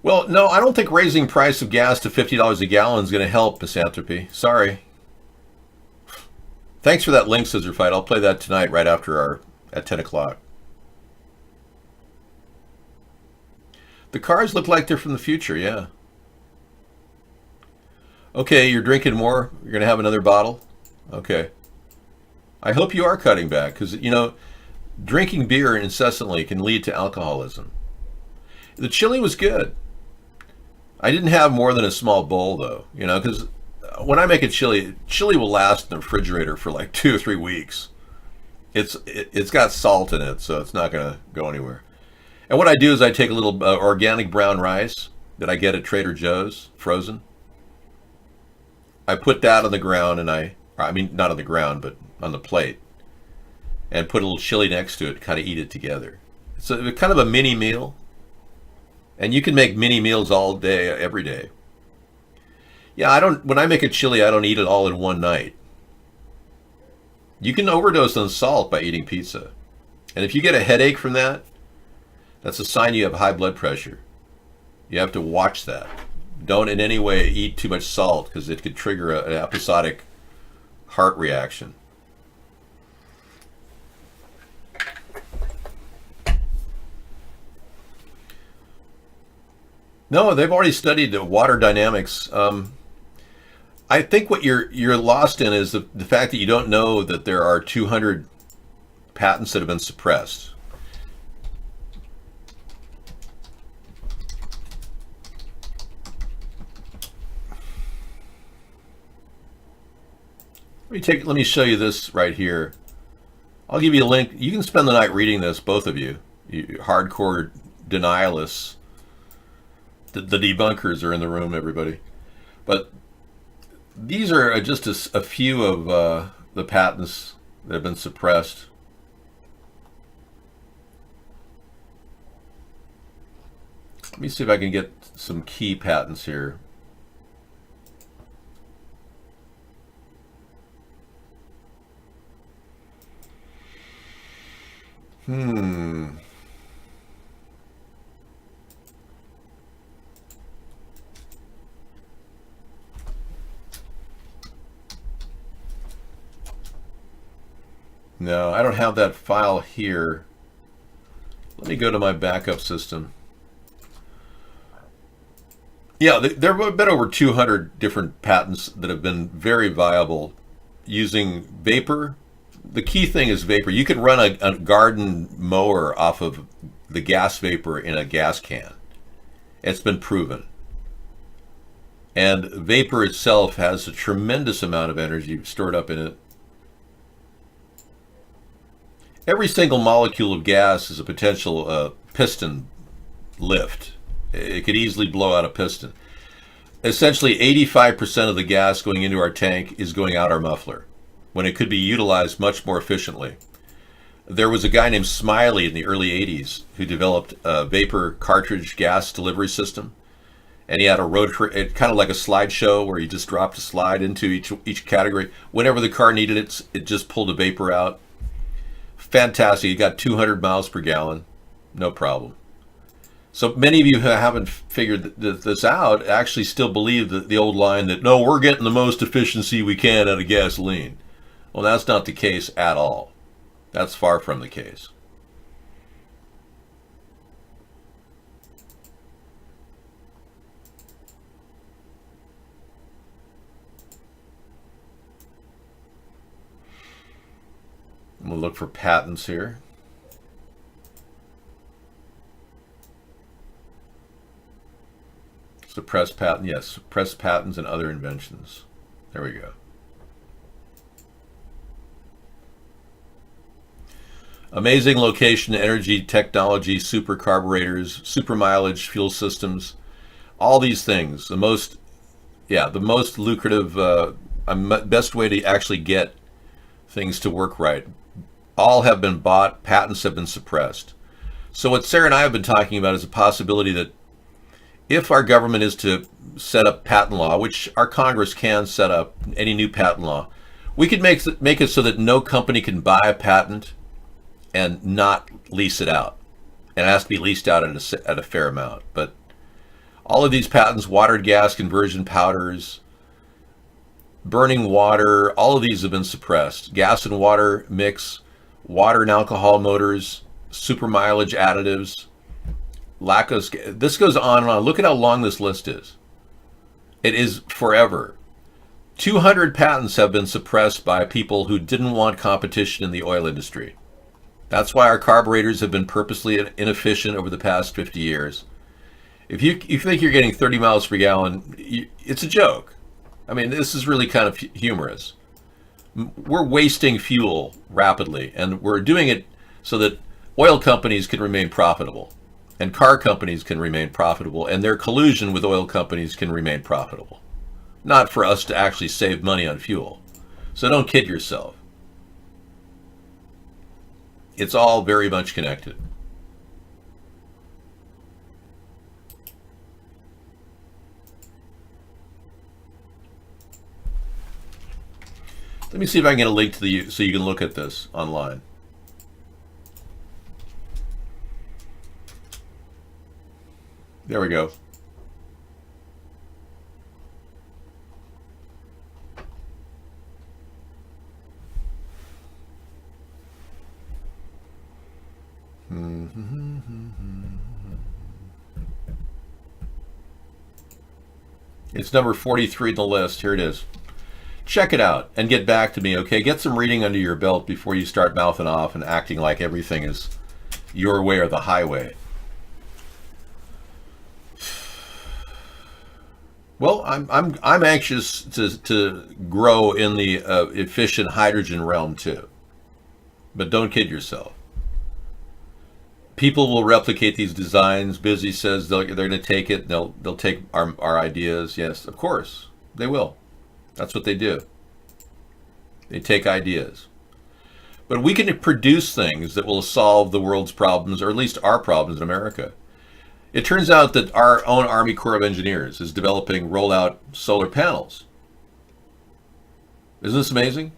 Well, no, I don't think raising price of gas to $50 a gallon is going to help misanthropy. Sorry. Thanks for that link, Scissor Fight. I'll play that tonight right after at 10 o'clock. The cars look like they're from the future, yeah. Okay, you're drinking more? You're going to have another bottle? Okay. I hope you are cutting back, because, you know, drinking beer incessantly can lead to alcoholism. The chili was good. I didn't have more than a small bowl, though, you know, because when I make a chili will last in the refrigerator for like 2 or 3 weeks. It's got salt in it, so it's not going to go anywhere. And what I do is I take a little organic brown rice that I get at Trader Joe's, frozen. I put that on the ground, and I mean, not on the ground, but on the plate, and put a little chili next to it, kind of eat it together. It's kind of a mini meal. And you can make mini meals all day, every day. Yeah, when I make a chili, I don't eat it all in one night. You can overdose on salt by eating pizza. And if you get a headache from that, that's a sign you have high blood pressure. You have to watch that. Don't in any way eat too much salt, because it could trigger an episodic heart reaction. No, they've already studied the water dynamics. I think what you're lost in is the fact that you don't know that there are 200 patents that have been suppressed. Let me show you this right here. I'll give you a link. You can spend the night reading this, both of you. You hardcore denialists. The debunkers are in the room, everybody. But these are just a few of the patents that have been suppressed. Let me see if I can get some key patents here. No, I don't have that file here. Let me go to my backup system. Yeah, there have been over 200 different patents that have been very viable using vapor. The key thing is vapor. You can run a garden mower off of the gas vapor in a gas can. It's been proven. And vapor itself has a tremendous amount of energy stored up in it. Every single molecule of gas is a potential piston lift. It could easily blow out a piston. Essentially, 85% of the gas going into our tank is going out our muffler, when it could be utilized much more efficiently. There was a guy named Smiley in the early 80s who developed a vapor cartridge gas delivery system. And he had a rotary, kind of like a slideshow where he just dropped a slide into each category. Whenever the car needed it, it just pulled the vapor out. Fantastic. He got 200 miles per gallon. No problem. So many of you who haven't figured this out actually still believe the old line that, no, we're getting the most efficiency we can out of gasoline. Well, that's not the case at all. That's far from the case. We'll look for patents here. Suppressed patent, yes, suppressed patents and other inventions. There we go. Amazing location, energy, technology, super carburetors, super mileage fuel systems, all these things. The most lucrative, best way to actually get things to work right. All have been bought, patents have been suppressed. So what Sarah and I have been talking about is a possibility that if our government is to set up patent law, which our Congress can set up any new patent law, we could make it so that no company can buy a patent and not lease it out. And it has to be leased out at a fair amount. But all of these patents, water to gas conversion powders, burning water, all of these have been suppressed. Gas and water mix, water and alcohol motors, super mileage additives, this goes on and on. Look at how long this list is. It is forever. 200 patents have been suppressed by people who didn't want competition in the oil industry. That's why our carburetors have been purposely inefficient over the past 50 years. If you think you're getting 30 miles per gallon, it's a joke. I mean, this is really kind of humorous. We're wasting fuel rapidly, and we're doing it so that oil companies can remain profitable, and car companies can remain profitable, and their collusion with oil companies can remain profitable. Not for us to actually save money on fuel. So don't kid yourself. It's all very much connected. Let me see if I can get a link to so you can look at this online. There we go. It's number 43 in the list. Here it is. Check it out and get back to me, okay? Get some reading under your belt before you start mouthing off and acting like everything is your way or the highway. Well, I'm anxious to grow in the efficient hydrogen realm too. But don't kid yourself. People will replicate these designs. Busy says they're going to take it. They'll take our ideas. Yes, of course they will. That's what they do. They take ideas. But we can produce things that will solve the world's problems, or at least our problems in America. It turns out that our own Army Corps of Engineers is developing rollout solar panels. Isn't this amazing?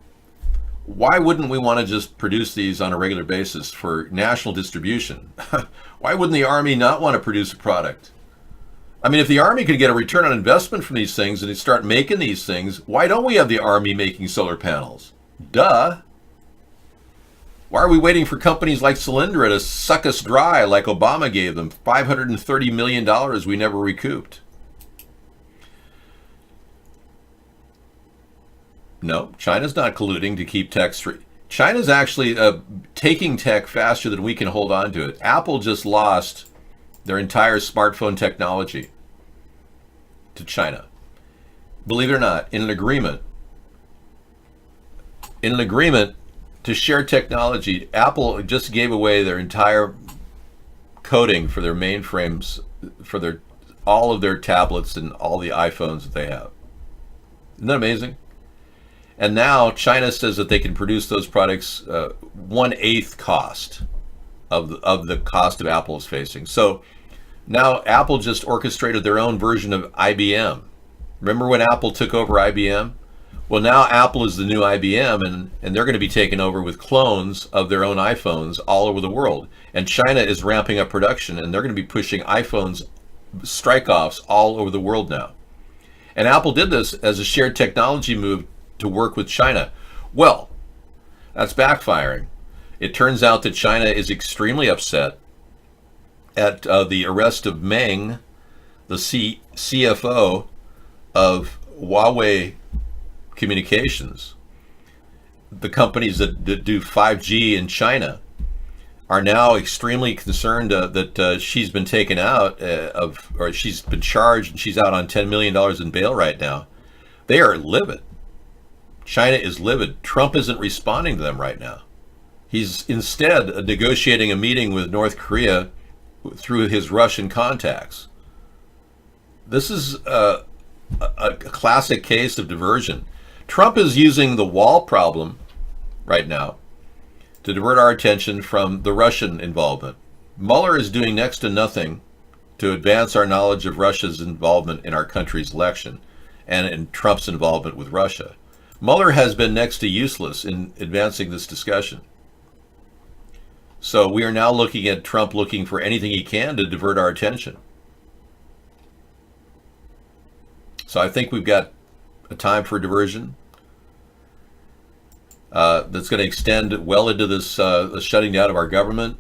Why wouldn't we want to just produce these on a regular basis for national distribution? Why wouldn't the Army not want to produce a product? I mean, if the Army could get a return on investment from these things and they start making these things, why don't we have the Army making solar panels? Duh. Why are we waiting for companies like Solyndra to suck us dry like Obama gave them? $530 million we never recouped. No, China's not colluding to keep tech free. China's actually taking tech faster than we can hold on to it. Apple just lost their entire smartphone technology to China. Believe it or not, in an agreement to share technology, Apple just gave away their entire coding for their mainframes, for all of their tablets and all the iPhones that they have. Isn't that amazing? And now China says that they can produce those products 1/8 cost of the cost of Apple is facing. So now Apple just orchestrated their own version of IBM. Remember when Apple took over IBM? Well, now Apple is the new IBM, and they're going to be taken over with clones of their own iPhones all over the world. And China is ramping up production, and they're going to be pushing iPhones strike-offs all over the world now. And Apple did this as a shared technology move to work with China. Well, that's backfiring. It turns out that China is extremely upset at the arrest of Meng, the CFO of Huawei Communications. The companies that do 5G in China are now extremely concerned that she's been taken out or she's been charged and she's out on $10 million in bail right now. They are livid. China is livid. Trump isn't responding to them right now. He's instead negotiating a meeting with North Korea through his Russian contacts. This is a classic case of diversion. Trump is using the wall problem right now to divert our attention from the Russian involvement. Mueller is doing next to nothing to advance our knowledge of Russia's involvement in our country's election and in Trump's involvement with Russia. Mueller has been next to useless in advancing this discussion. So we are now looking at Trump looking for anything he can to divert our attention. So I think we've got a time for diversion that's going to extend well into this shutting down of our government.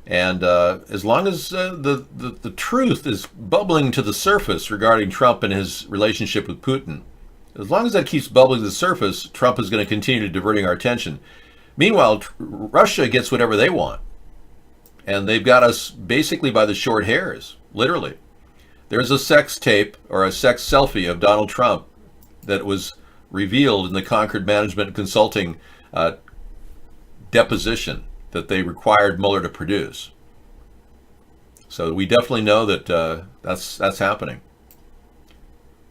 And as long as the truth is bubbling to the surface regarding Trump and his relationship with Putin, as long as that keeps bubbling to the surface, Trump is going to continue diverting our attention. Meanwhile, Russia gets whatever they want. And they've got us basically by the short hairs, literally. There's a sex tape or a sex selfie of Donald Trump that was revealed in the Concord Management Consulting deposition that they required Mueller to produce. So we definitely know that that's happening.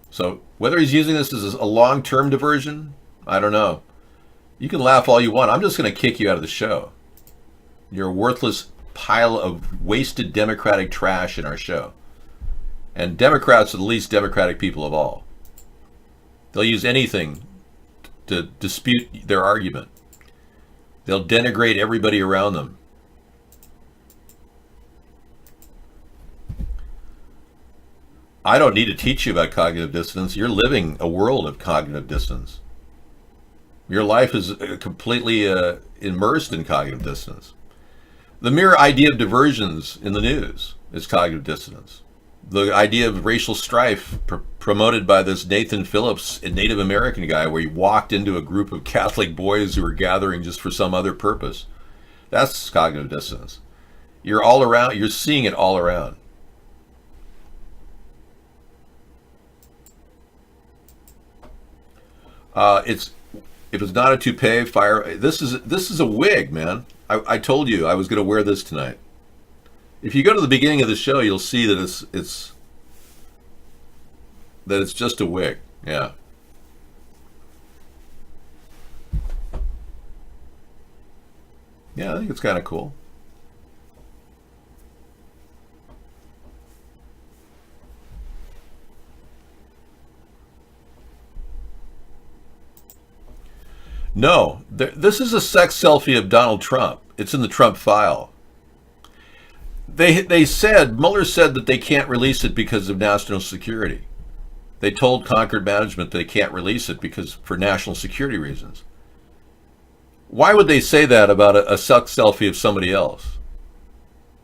So whether he's using this as a long-term diversion, I don't know. You can laugh all you want. I'm just going to kick you out of the show. You're a worthless pile of wasted Democratic trash in our show. And Democrats are the least Democratic people of all. They'll use anything to dispute their argument. They'll denigrate everybody around them. I don't need to teach you about cognitive dissonance. You're living a world of cognitive dissonance. Your life is completely immersed in cognitive dissonance. The mere idea of diversions in the news is cognitive dissonance. The idea of racial strife promoted by this Nathan Phillips, a Native American guy, where he walked into a group of Catholic boys who were gathering just for some other purpose. That's cognitive dissonance. You're all around. You're seeing it all around. If it's not a toupee, fire. This is a wig, man. I told you I was going to wear this tonight. If you go to the beginning of the show, you'll see that it's just a wig. Yeah. Yeah, I think it's kind of cool. No, this is a sex selfie of Donald Trump. It's in the Trump file. Mueller said that they can't release it because of national security. They told Concord management they can't release it for national security reasons. Why would they say that about a sex selfie of somebody else?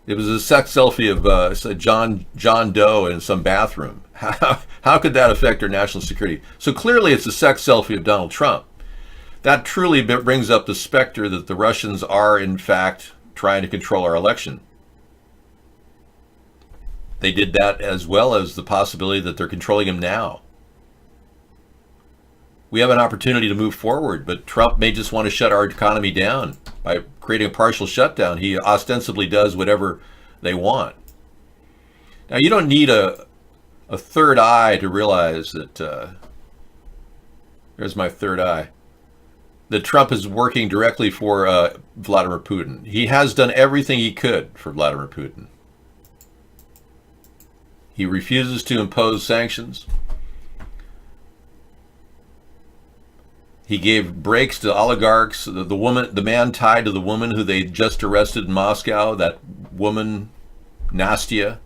It was a sex selfie of John Doe in some bathroom. How could that affect our national security? So clearly it's a sex selfie of Donald Trump. That truly brings up the specter that the Russians are, in fact, trying to control our election. They did that as well as the possibility that they're controlling him now. We have an opportunity to move forward, but Trump may just want to shut our economy down by creating a partial shutdown. He ostensibly does whatever they want. Now, you don't need a third eye to realize that, there's my third eye, that Trump is working directly for Vladimir Putin. He has done everything he could for Vladimir Putin. He refuses to impose sanctions. He gave breaks to oligarchs. The man tied to the woman who they just arrested in Moscow, that woman, Nastia,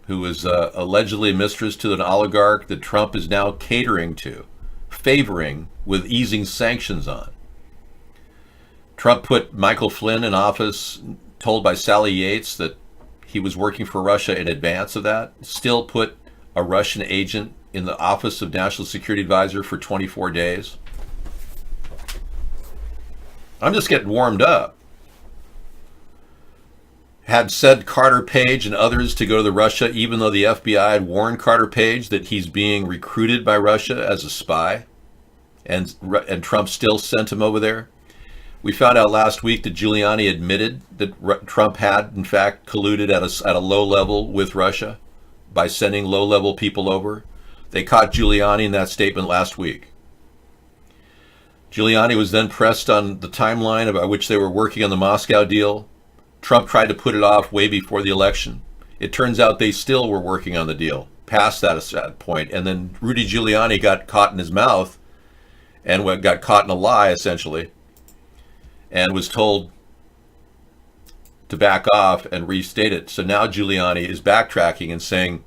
who was allegedly mistress to an oligarch that Trump is now catering to, favoring with easing sanctions on. Trump put Michael Flynn in office, told by Sally Yates that he was working for Russia in advance of that. Still put a Russian agent in the office of National Security Advisor for 24 days. I'm just getting warmed up. Had said Carter Page and others to go to Russia, even though the FBI had warned Carter Page that he's being recruited by Russia as a spy, and Trump still sent him over there. We found out last week that Giuliani admitted that Trump had, in fact, colluded at a low level with Russia by sending low-level people over. They caught Giuliani in that statement last week. Giuliani was then pressed on the timeline about which they were working on the Moscow deal. Trump tried to put it off way before the election. It turns out they still were working on the deal past that point. And then Rudy Giuliani got caught in his mouth and got caught in a lie, essentially, and was told to back off and restate it. So now Giuliani is backtracking and saying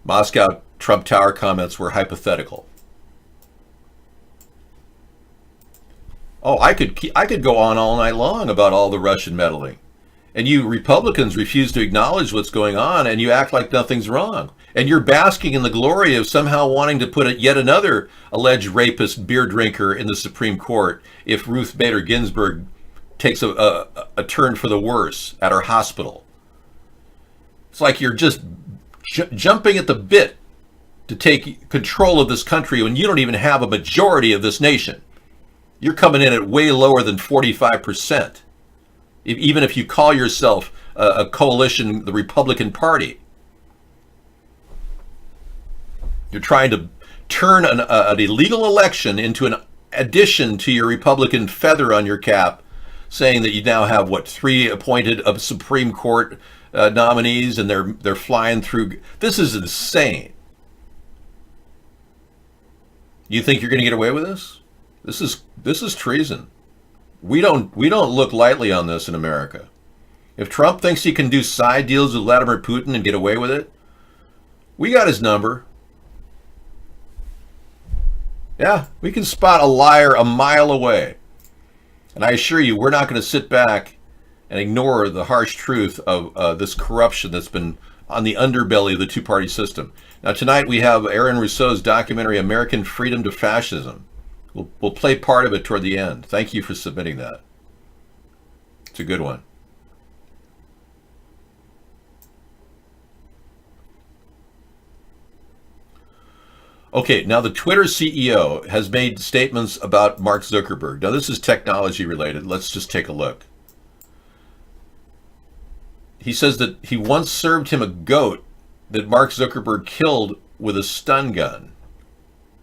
Moscow Trump Tower comments were hypothetical. Oh, I could go on all night long about all the Russian meddling. And you Republicans refuse to acknowledge what's going on, and you act like nothing's wrong. And you're basking in the glory of somehow wanting to put yet another alleged rapist beer drinker in the Supreme Court if Ruth Bader Ginsburg takes a turn for the worse at our hospital. It's like you're just jumping at the bit to take control of this country when you don't even have a majority of this nation. You're coming in at way lower than 45%. Even if you call yourself a coalition, the Republican Party. You're trying to turn an illegal election into an addition to your Republican feather on your cap, saying that you now have, 3 appointed Supreme Court nominees, and they're flying through. This is insane. You think you're going to get away with this? This is treason. We don't look lightly on this in America. If Trump thinks he can do side deals with Vladimir Putin and get away with it, we got his number. Yeah, we can spot a liar a mile away. And I assure you, we're not going to sit back and ignore the harsh truth of this corruption that's been on the underbelly of the two-party system. Now, tonight we have Aaron Rousseau's documentary, American Freedom to Fascism. We'll play part of it toward the end. Thank you for submitting that. It's a good one. Okay, now the Twitter CEO has made statements about Mark Zuckerberg. Now this is technology related. Let's just take a look. He says that he once served him a goat that Mark Zuckerberg killed with a stun gun.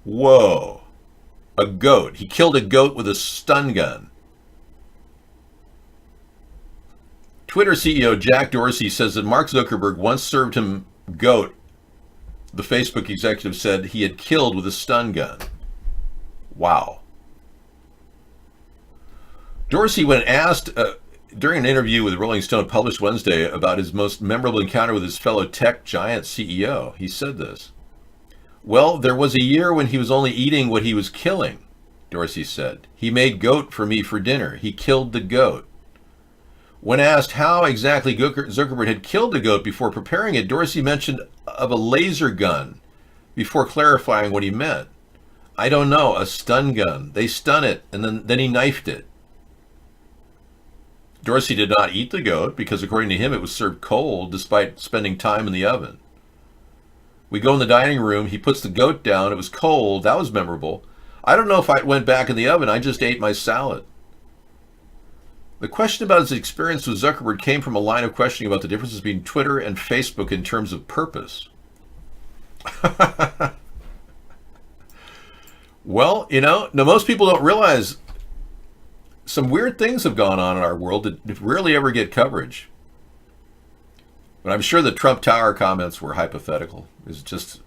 Whoa. A goat. He killed a goat with a stun gun. Twitter CEO Jack Dorsey says that Mark Zuckerberg once served him goat, the Facebook executive said, he had killed with a stun gun. Wow. Dorsey, when asked during an interview with Rolling Stone published Wednesday about his most memorable encounter with his fellow tech giant CEO, he said this. Well, there was a year when he was only eating what he was killing, Dorsey said. He made goat for me for dinner. He killed the goat. When asked how exactly Zuckerberg had killed the goat before preparing it, Dorsey mentioned of a laser gun before clarifying what he meant. I don't know, a stun gun. They stun it, and then he knifed it. Dorsey did not eat the goat because, according to him, it was served cold despite spending time in the oven. We go in the dining room. He puts the goat down. It was cold. That was memorable. I don't know if I went back in the oven. I just ate my salad. The question about his experience with Zuckerberg came from a line of questioning about the differences between Twitter and Facebook in terms of purpose. Well, now most people don't realize some weird things have gone on in our world that rarely ever get coverage. But I'm sure the Trump Tower comments were hypothetical. It's just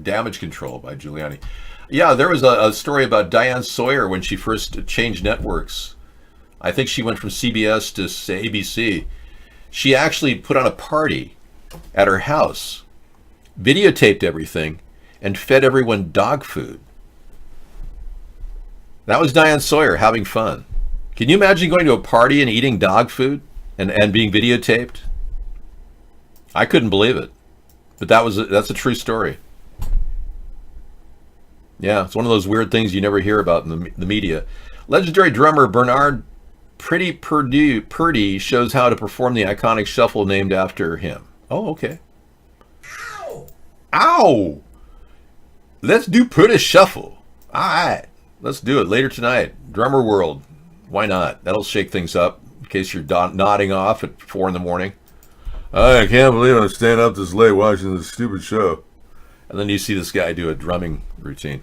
damage control by Giuliani. Yeah, there was a story about Diane Sawyer when she first changed networks. I think she went from CBS to ABC. She actually put on a party at her house, videotaped everything, and fed everyone dog food. That was Diane Sawyer having fun. Can you imagine going to a party and eating dog food and being videotaped? I couldn't believe it. But that's a true story. Yeah, it's one of those weird things you never hear about in the media. Legendary drummer Bernard Purdie shows how to perform the iconic shuffle named after him. Oh, okay. Ow! Ow! Let's do Purdie Shuffle. All right. Let's do it later tonight. Drummer World. Why not? That'll shake things up in case you're nodding off at 4 in the morning. I can't believe I'm staying up this late watching this stupid show. And then you see this guy do a drumming routine.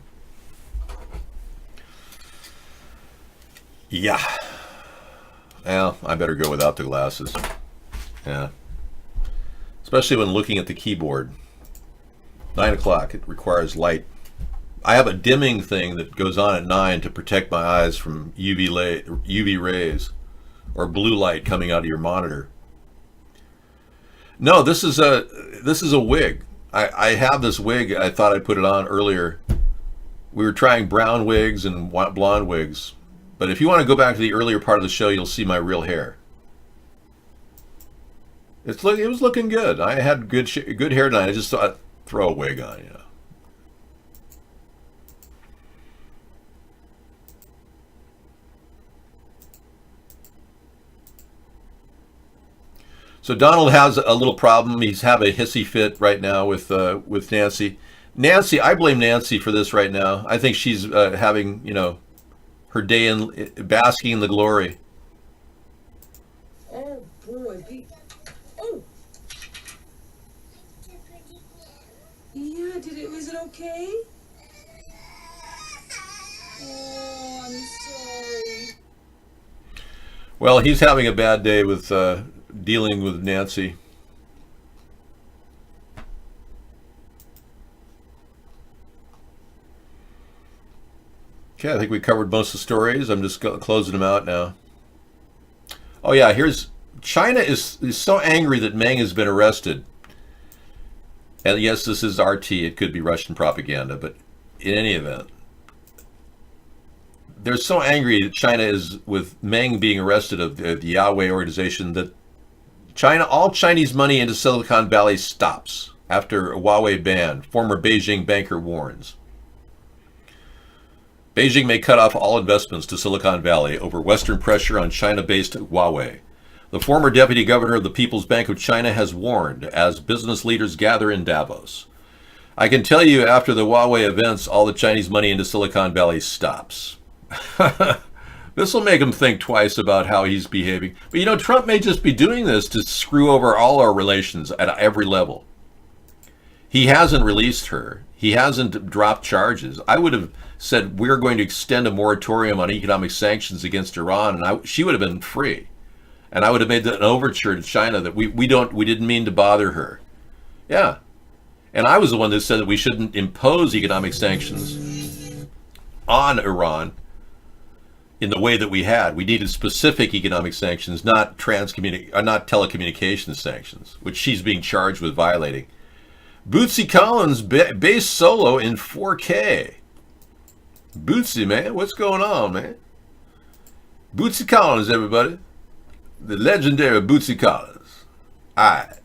Yeah. Well, I better go without the glasses. Yeah. Especially when looking at the keyboard. 9 o'clock, it requires light. I have a dimming thing that goes on at 9 to protect my eyes from UV rays or blue light coming out of your monitor. No, this is a wig. I have this wig. I thought I'd put it on earlier. We were trying brown wigs and blonde wigs. But if you want to go back to the earlier part of the show, you'll see my real hair. It was looking good. I had good hair tonight. I just thought I'd throw a wig on, So Donald has a little problem. He's having a hissy fit right now with Nancy. Nancy, I blame Nancy for this right now. I think she's having, her day in basking in the glory. Oh boy, oh. Yeah, was it okay? Oh, I'm sorry. Well, he's having a bad day with dealing with Nancy. Okay, I think we covered most of the stories. I'm just closing them out now. Oh yeah, China is so angry that Meng has been arrested. And yes, this is RT. It could be Russian propaganda, but in any event, they're so angry that China is with Meng being arrested of the Huawei organization that all Chinese money into Silicon Valley stops after a Huawei ban, former Beijing banker warns. Beijing may cut off all investments to Silicon Valley over Western pressure on China-based Huawei. The former deputy governor of the People's Bank of China has warned as business leaders gather in Davos. I can tell you after the Huawei events, all the Chinese money into Silicon Valley stops. This will make him think twice about how he's behaving. But you know, Trump may just be doing this to screw over all our relations at every level. He hasn't released her. He hasn't dropped charges. I would have said we're going to extend a moratorium on economic sanctions against Iran, and she would have been free. And I would have made an overture to China that we didn't mean to bother her. Yeah. And I was the one that said that we shouldn't impose economic sanctions on Iran in the way that we had. We needed specific economic sanctions, not telecommunications sanctions, which she's being charged with violating. Bootsy Collins bass solo in 4K. Bootsy, man, what's going on, man? Bootsy Collins, everybody. The legendary Bootsy Collins. All right.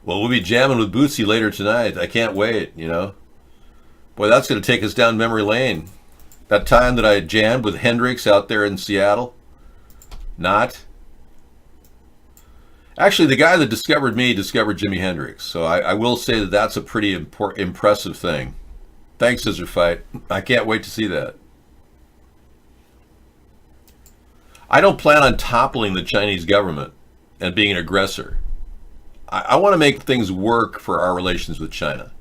Well, we'll be jamming with Bootsy later tonight. I can't wait, you know. Boy, that's going to take us down memory lane. That time that I jammed with Hendrix out there in Seattle. Not. Actually, the guy that discovered me discovered Jimi Hendrix. So I will say that that's a pretty impressive thing. Thanks, Scissor Fight. I can't wait to see that. I don't plan on toppling the Chinese government and being an aggressor. I want to make things work for our relations with China.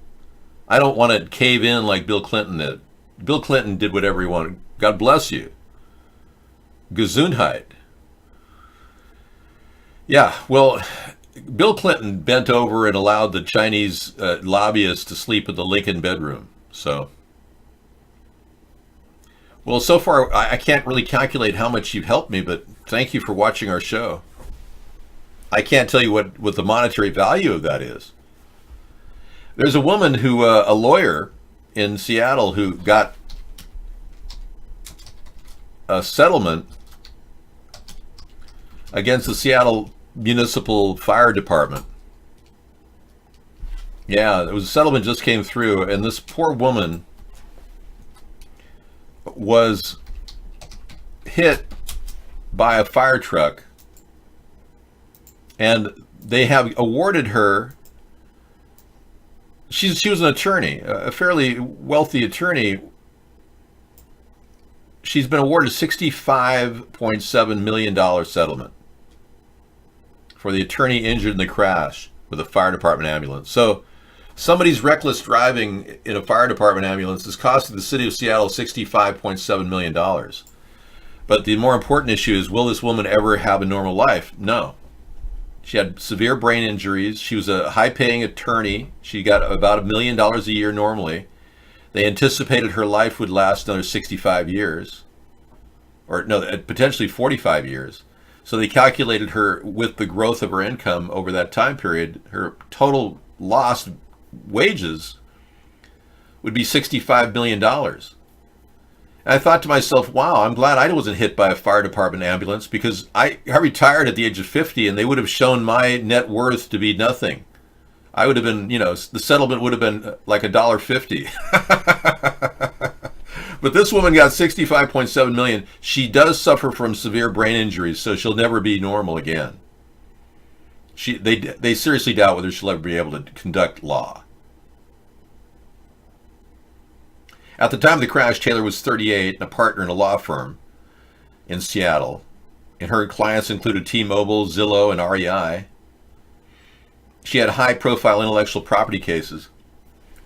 I don't want to cave in like Bill Clinton did. Bill Clinton did whatever he wanted. God bless you. Gesundheit. Yeah, well, Bill Clinton bent over and allowed the Chinese lobbyists to sleep in the Lincoln bedroom. So, well, so far, I can't really calculate how much you've helped me, but thank you for watching our show. I can't tell you what the monetary value of that is. There's a woman who, a lawyer in Seattle, who got a settlement against the Seattle Municipal Fire Department. Yeah, it was a settlement just came through, and this poor woman was hit by a fire truck. And they have awarded her, she was an attorney, a fairly wealthy attorney. She's been awarded a $65.7 million settlement for the attorney injured in the crash with a fire department ambulance. So somebody's reckless driving in a fire department ambulance is costing the city of Seattle $65.7 million. But the more important issue is, will this woman ever have a normal life? No. She had severe brain injuries. She was a high-paying attorney. She got about $1 million a year normally. They anticipated her life would last another 65 years. Or no, potentially 45 years. So they calculated her with the growth of her income over that time period. Her total lost wages would be $65 million. And I thought to myself, wow, I'm glad I wasn't hit by a fire department ambulance, because I retired at the age of 50 and they would have shown my net worth to be nothing. I would have been, you know, the settlement would have been like $1.50. But this woman got $65.7 million. She does suffer from severe brain injuries, so she'll never be normal again. They seriously doubt whether she'll ever be able to conduct law. At the time of the crash, Taylor was 38 and a partner in a law firm in Seattle. And her clients included T-Mobile, Zillow, and REI. She had high-profile intellectual property cases.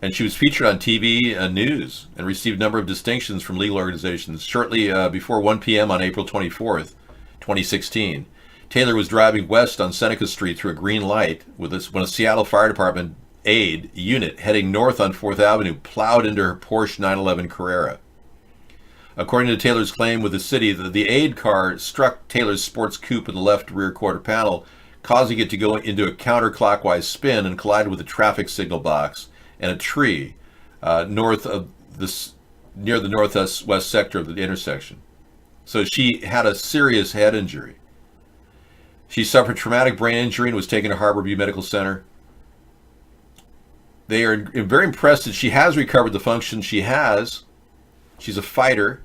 And she was featured on TV and news and received a number of distinctions from legal organizations. Shortly before 1 p.m. on April 24th, 2016, Taylor was driving west on Seneca Street through a green light when a Seattle Fire Department aid unit heading north on 4th Avenue plowed into her Porsche 911 Carrera. According to Taylor's claim with the city, the aid car struck Taylor's sports coupe in the left rear quarter panel, causing it to go into a counterclockwise spin and collide with a traffic signal box and a tree near the northwest sector of the intersection. So she had a serious head injury. She suffered traumatic brain injury and was taken to Harborview Medical Center. They are very impressed that she has recovered the function she has. She's a fighter.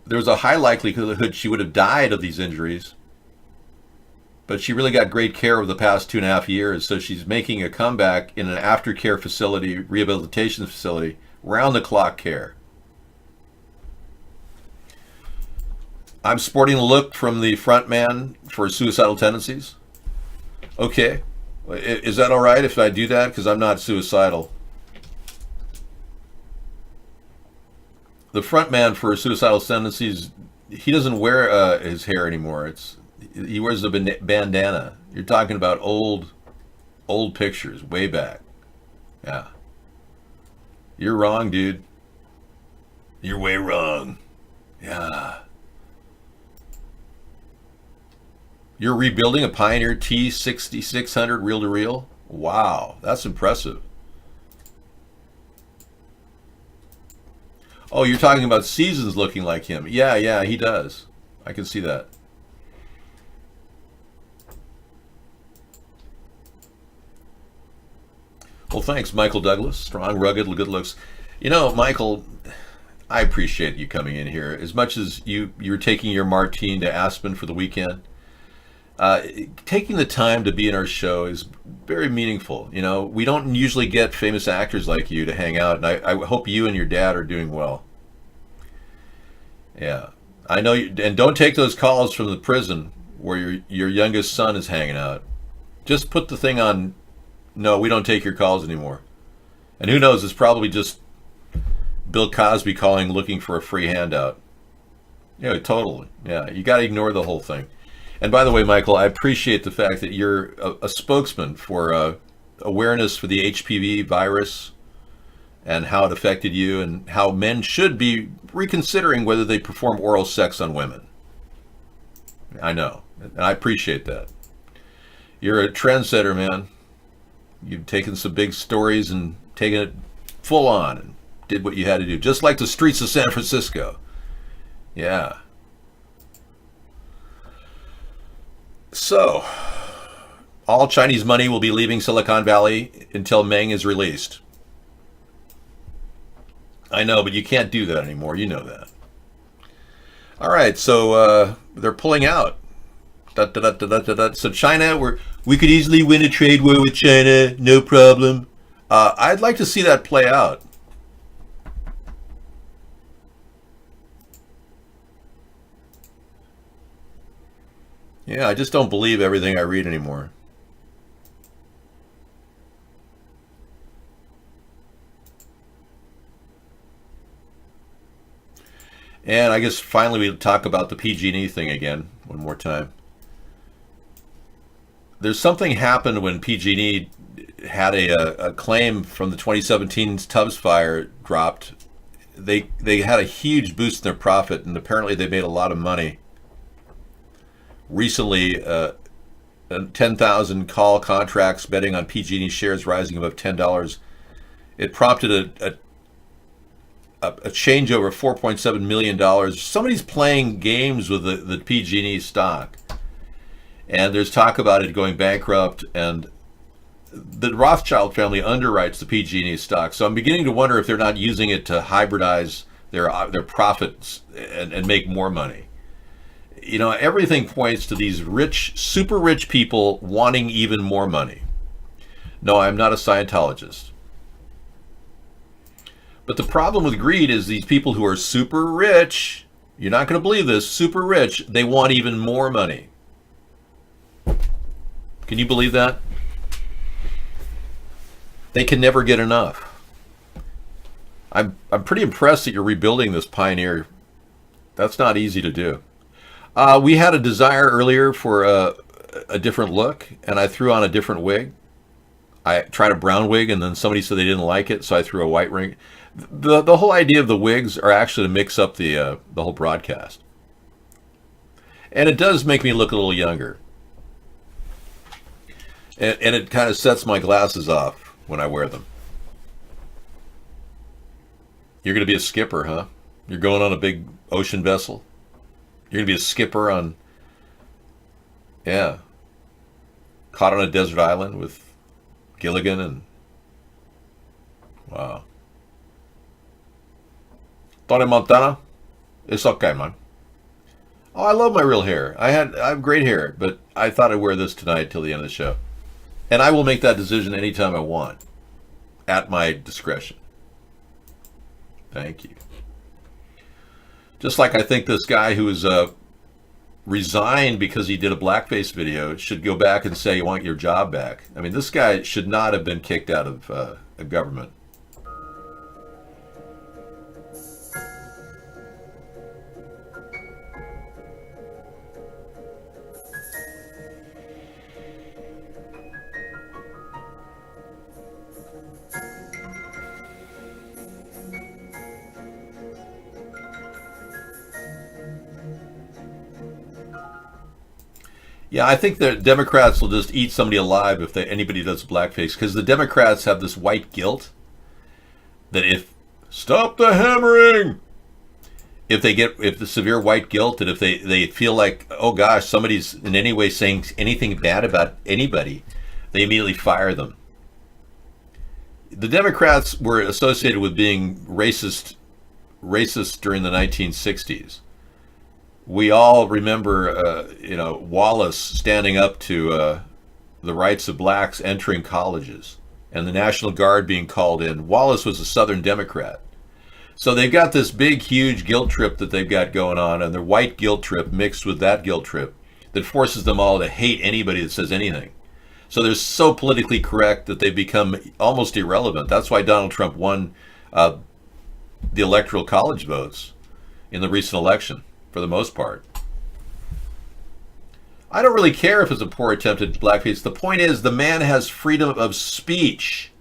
there's a high likelihood she would have died of these injuries. But she really got great care over the past 2.5 years, so she's making a comeback in an aftercare facility, rehabilitation facility, round-the-clock care. I'm sporting the look from the front man for Suicidal Tendencies. Okay. Is that all right if I do that? Because I'm not suicidal. The front man for Suicidal Tendencies, he doesn't wear his hair anymore. He wears a bandana. You're talking about old pictures, way back. Yeah. You're wrong, dude. You're way wrong. Yeah. You're rebuilding a Pioneer T6600 reel-to-reel? Wow, that's impressive. Oh, you're talking about Seasons looking like him. Yeah, he does. I can see that. Well, thanks, Michael Douglas. Strong, rugged, good looks. You know, Michael, I appreciate you coming in here. As much as you're taking your Martine to Aspen for the weekend, taking the time to be in our show is very meaningful. You know, we don't usually get famous actors like you to hang out, and I hope you and your dad are doing well. Yeah, I know you, and don't take those calls from the prison where your youngest son is hanging out. Just put the thing on, no, we don't take your calls anymore. And who knows, it's probably just Bill Cosby calling looking for a free handout. Yeah, totally. Yeah, you got to ignore the whole thing. And by the way, Michael, I appreciate the fact that you're a spokesman for awareness for the HPV virus and how it affected you and how men should be reconsidering whether they perform oral sex on women. I know, and I appreciate that. You're a trendsetter, man. You've taken some big stories and taken it full on and did what you had to do, just like the streets of San Francisco. Yeah. So, all Chinese money will be leaving Silicon Valley until Meng is released. I know, but you can't do that anymore. You know that. All right, so they're pulling out. So China, we could easily win a trade war with China, no problem. I'd like to see that play out. Yeah, I just don't believe everything I read anymore. And I guess finally we'll talk about the PG&E thing again, one more time. There's something happened when PG&E had a claim from the 2017 Tubbs fire dropped. They had a huge boost in their profit, and apparently they made a lot of money. Recently, 10,000 call contracts betting on PG&E shares rising above $10. It prompted a changeover of $4.7 million. Somebody's playing games with the PG&E stock. And there's talk about it going bankrupt, and the Rothschild family underwrites the PG&E stock. So I'm beginning to wonder if they're not using it to hybridize their profits and make more money. You know, everything points to these rich, super rich people wanting even more money. No, I'm not a Scientologist. But the problem with greed is these people who are super rich, you're not going to believe this, super rich, they want even more money. Can you believe that? They can never get enough. I'm pretty impressed that you're rebuilding this Pioneer. That's not easy to do. We had a desire earlier for a different look, and I threw on a different wig. I tried a brown wig, and then somebody said they didn't like it, so I threw a white wig. The whole idea of the wigs are actually to mix up the whole broadcast. And it does make me look a little younger. And it kind of sets my glasses off when I wear them. You're going to be a skipper, huh? You're going on a big ocean vessel? You're going to be a skipper on... Yeah. Caught on a desert island with Gilligan and... Wow. Tony Montana? It's okay, man. Oh, I love my real hair. I have great hair, but I thought I'd wear this tonight till the end of the show. And I will make that decision anytime I want, at my discretion. Thank you. Just like I think this guy who was resigned because he did a blackface video should go back and say, you want your job back. I mean, this guy should not have been kicked out of a government. Yeah, I think the Democrats will just eat somebody alive if anybody does blackface, because the Democrats have this white guilt that stop the hammering, if the severe white guilt, and if they feel like, oh gosh, somebody's in any way saying anything bad about anybody, they immediately fire them. The Democrats were associated with being racist during the 1960s. We all remember, Wallace standing up to the rights of blacks entering colleges and the National Guard being called in. Wallace was a Southern Democrat. So they've got this big, huge guilt trip that they've got going on, and their white guilt trip mixed with that guilt trip that forces them all to hate anybody that says anything. So they're so politically correct that they become almost irrelevant. That's why Donald Trump won the Electoral College votes in the recent election. For the most part. I don't really care if it's a poor attempt at blackface. The point is, the man has freedom of speech.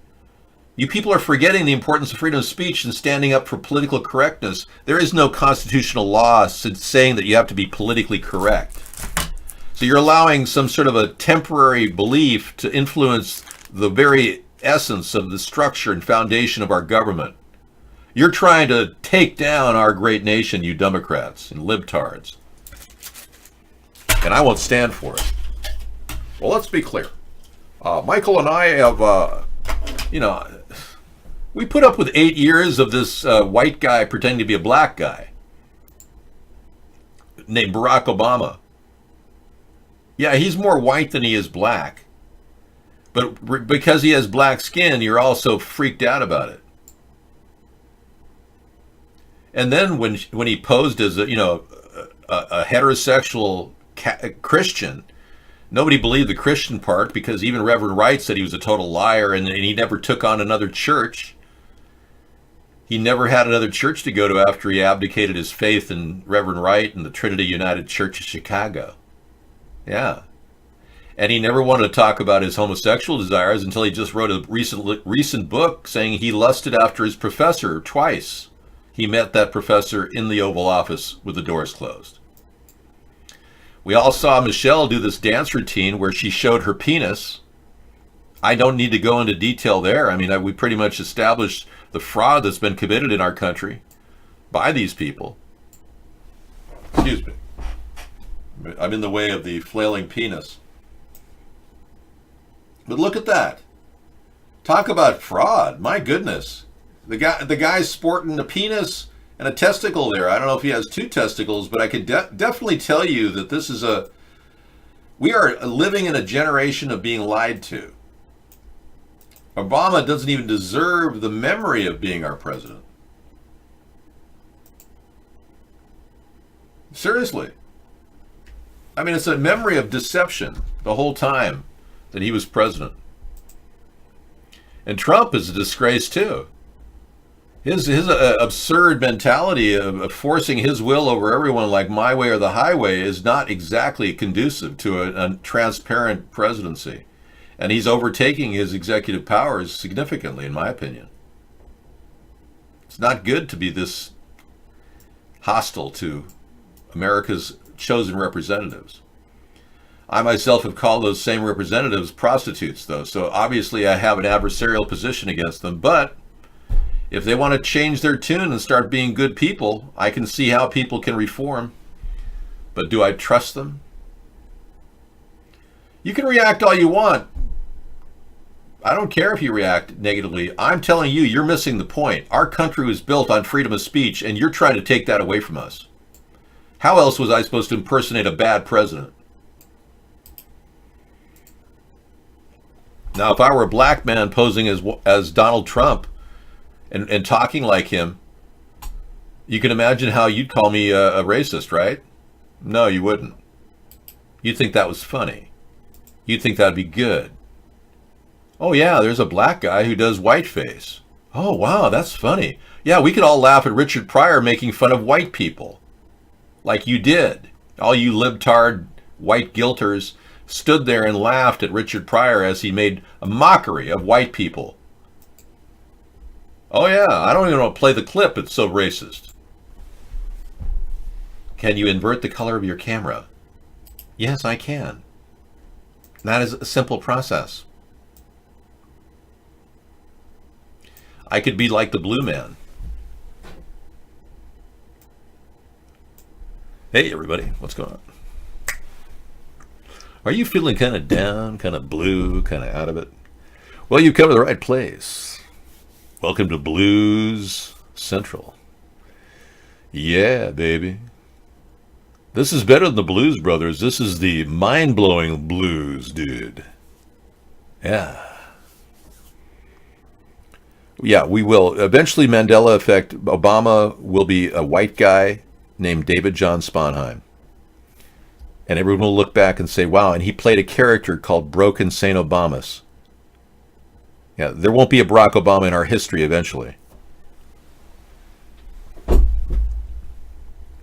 You people are forgetting the importance of freedom of speech and standing up for political correctness. There is no constitutional law saying that you have to be politically correct. So you're allowing some sort of a temporary belief to influence the very essence of the structure and foundation of our government. You're trying to take down our great nation, you Democrats and libtards. And I won't stand for it. Well, let's be clear. Michael and I have, we put up with 8 years of this white guy pretending to be a black guy named Barack Obama. Yeah, he's more white than he is black. But because he has black skin, you're also freaked out about it. And then when he posed as a heterosexual Christian, nobody believed the Christian part, because even Reverend Wright said he was a total liar, and he never took on another church. He never had another church to go to after he abdicated his faith in Reverend Wright and the Trinity United Church of Chicago. Yeah. And he never wanted to talk about his homosexual desires until he just wrote a recent book saying he lusted after his professor twice. He met that professor in the Oval Office with the doors closed. We all saw Michelle do this dance routine where she showed her penis. I don't need to go into detail there. I mean, we pretty much established the fraud that's been committed in our country by these people. Excuse me. I'm in the way of the flailing penis. But look at that. Talk about fraud. My goodness. The guy's sporting a penis and a testicle there. I don't know if he has two testicles, but I could definitely tell you that this is we are living in a generation of being lied to. Obama doesn't even deserve the memory of being our president. Seriously. I mean, it's a memory of deception the whole time that he was president. And Trump is a disgrace too. His absurd mentality of forcing his will over everyone like my way or the highway is not exactly conducive to a transparent presidency. And he's overtaking his executive powers significantly, in my opinion. It's not good to be this hostile to America's chosen representatives. I myself have called those same representatives prostitutes, though, so obviously I have an adversarial position against them, but if they want to change their tune and start being good people, I can see how people can reform. But do I trust them? You can react all you want. I don't care if you react negatively. I'm telling you, you're missing the point. Our country was built on freedom of speech, and you're trying to take that away from us. How else was I supposed to impersonate a bad president? Now, if I were a black man posing as Donald Trump and talking like him, you can imagine how you'd call me a racist, right? No, you wouldn't. You'd think that was funny. You'd think that'd be good. Oh yeah, there's a black guy who does whiteface. Oh wow, that's funny. Yeah, we could all laugh at Richard Pryor making fun of white people. Like you did. All you libtard white guilters stood there and laughed at Richard Pryor as he made a mockery of white people. Oh yeah, I don't even want to play the clip, it's so racist. Can you invert the color of your camera? Yes, I can. That is a simple process. I could be like the Blue Man. Hey everybody, what's going on? Are you feeling kind of down, kind of blue, kind of out of it? Well, you've come to the right place. Welcome to Blues Central. Yeah, baby. This is better than the Blues Brothers. This is the mind-blowing blues, dude. Yeah. Yeah, we will. Eventually, Mandela effect, Obama will be a white guy named David John Sponheim. And everyone will look back and say, wow, and he played a character called Broken St. Obamas. Yeah, there won't be a Barack Obama in our history eventually. Kind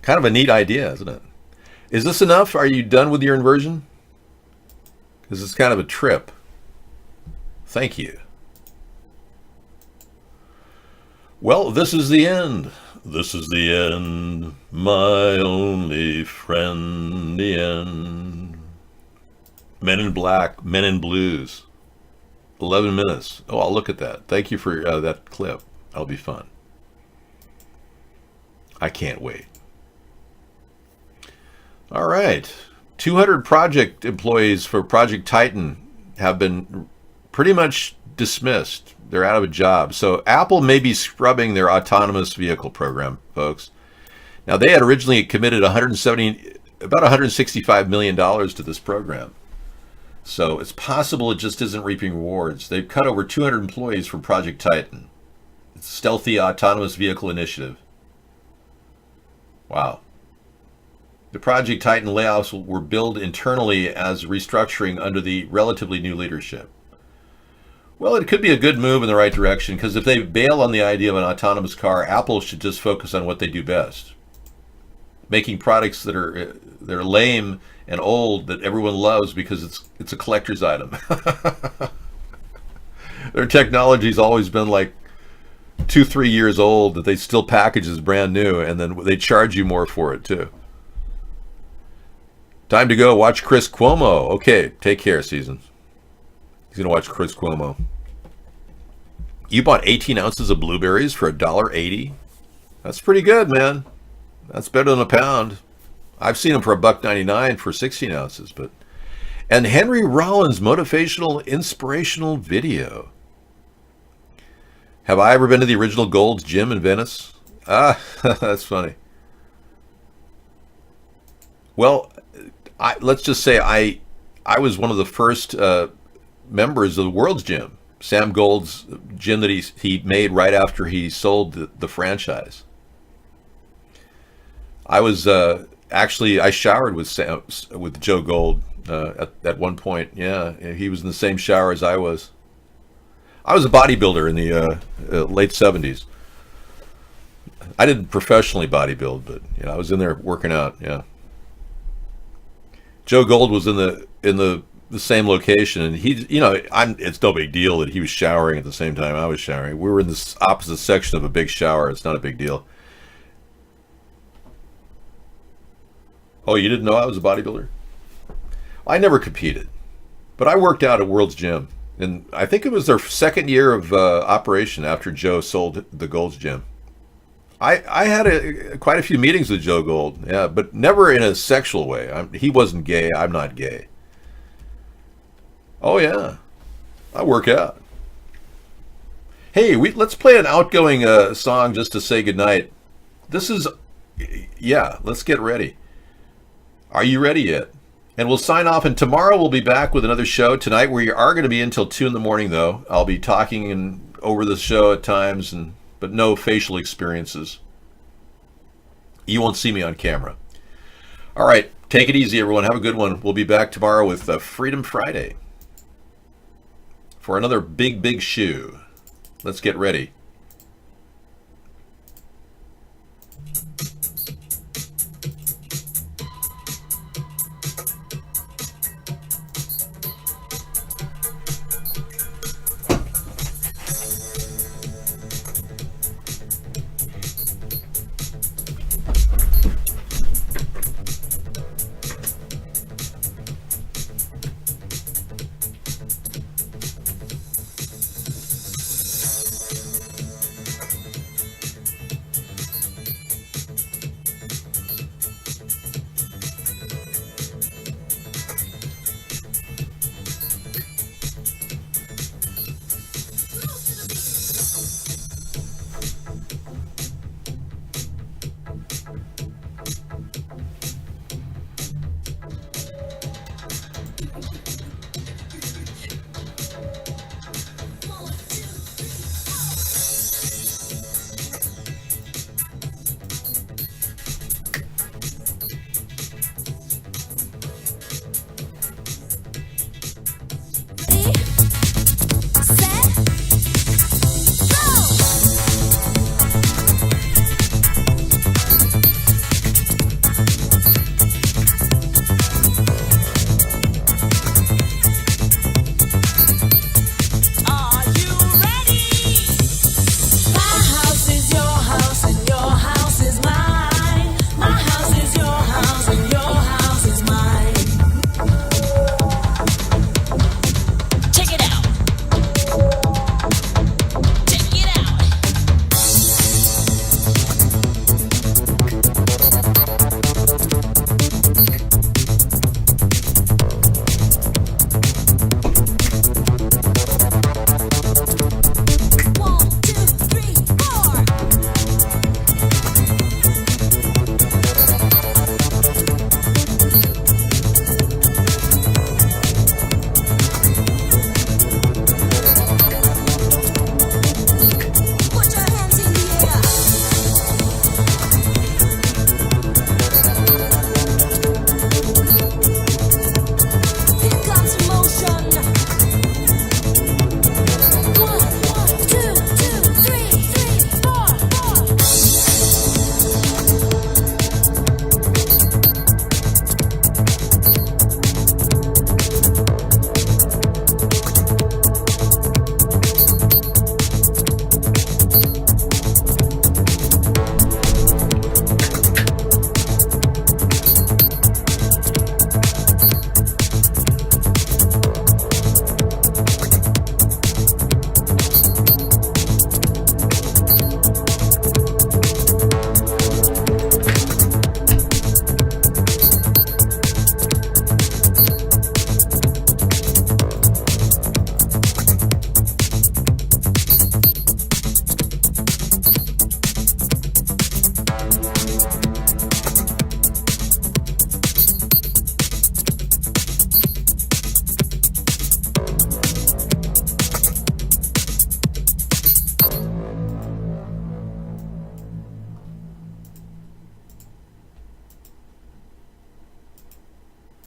of a neat idea, isn't it? Is this enough? Are you done with your inversion? Because it's kind of a trip. Thank you. Well, this is the end. This is the end, my only friend, the end. Men in Black, Men in Blues. 11 minutes. Oh, I'll look at that. Thank you for that clip. That'll be fun. I can't wait. All right. 200 project employees for Project Titan have been pretty much dismissed. They're out of a job. So Apple may be scrubbing their autonomous vehicle program, folks. Now, they had originally committed about $165 million to this program. So it's possible it just isn't reaping rewards. They've cut over 200 employees from Project Titan. It's a stealthy autonomous vehicle initiative. Wow. The Project Titan layoffs were billed internally as restructuring under the relatively new leadership. Well, it could be a good move in the right direction, because if they bail on the idea of an autonomous car, Apple should just focus on what they do best. Making products that are lame and old that everyone loves because it's a collector's item. Their technology's always been like 2-3 years old that they still package as brand new, and then they charge you more for it too. Time to go watch Chris Cuomo. Okay, take care, Season. He's going to watch Chris Cuomo. You bought 18 ounces of blueberries for $1.80? That's pretty good, man. That's better than a pound. I've seen them for $1.99 for 16 ounces. And Henry Rollins' motivational, inspirational video. Have I ever been to the original Gold's Gym in Venice? Ah, that's funny. Well, let's just say I was one of the first members of the World's Gym, Sam Gold's gym that he made right after he sold the franchise. I was I showered with Joe Gold at one point. Yeah, he was in the same shower as I was. I was a bodybuilder in the late 70s. I didn't professionally bodybuild, but I was in there working out. Yeah. Joe Gold was in the same location, and it's no big deal that he was showering at the same time I was showering. We were in this opposite section of a big shower. It's not a big deal. Oh, you didn't know I was a bodybuilder? I never competed, but I worked out at World's Gym, and I think it was their second year of operation after Joe sold the Gold's Gym. I had quite a few meetings with Joe Gold, yeah, but never in a sexual way. He wasn't gay. I'm not gay. Oh yeah, I work out. Hey, let's play an outgoing song just to say goodnight. This is, yeah, let's get ready. Are you ready yet? And we'll sign off, and tomorrow we'll be back with another show. Tonight we are going to be until 2 in the morning, though. I'll be talking and over the show at times, but no facial experiences. You won't see me on camera. All right, take it easy, everyone. Have a good one. We'll be back tomorrow with Freedom Friday for another big, big shoe. Let's get ready.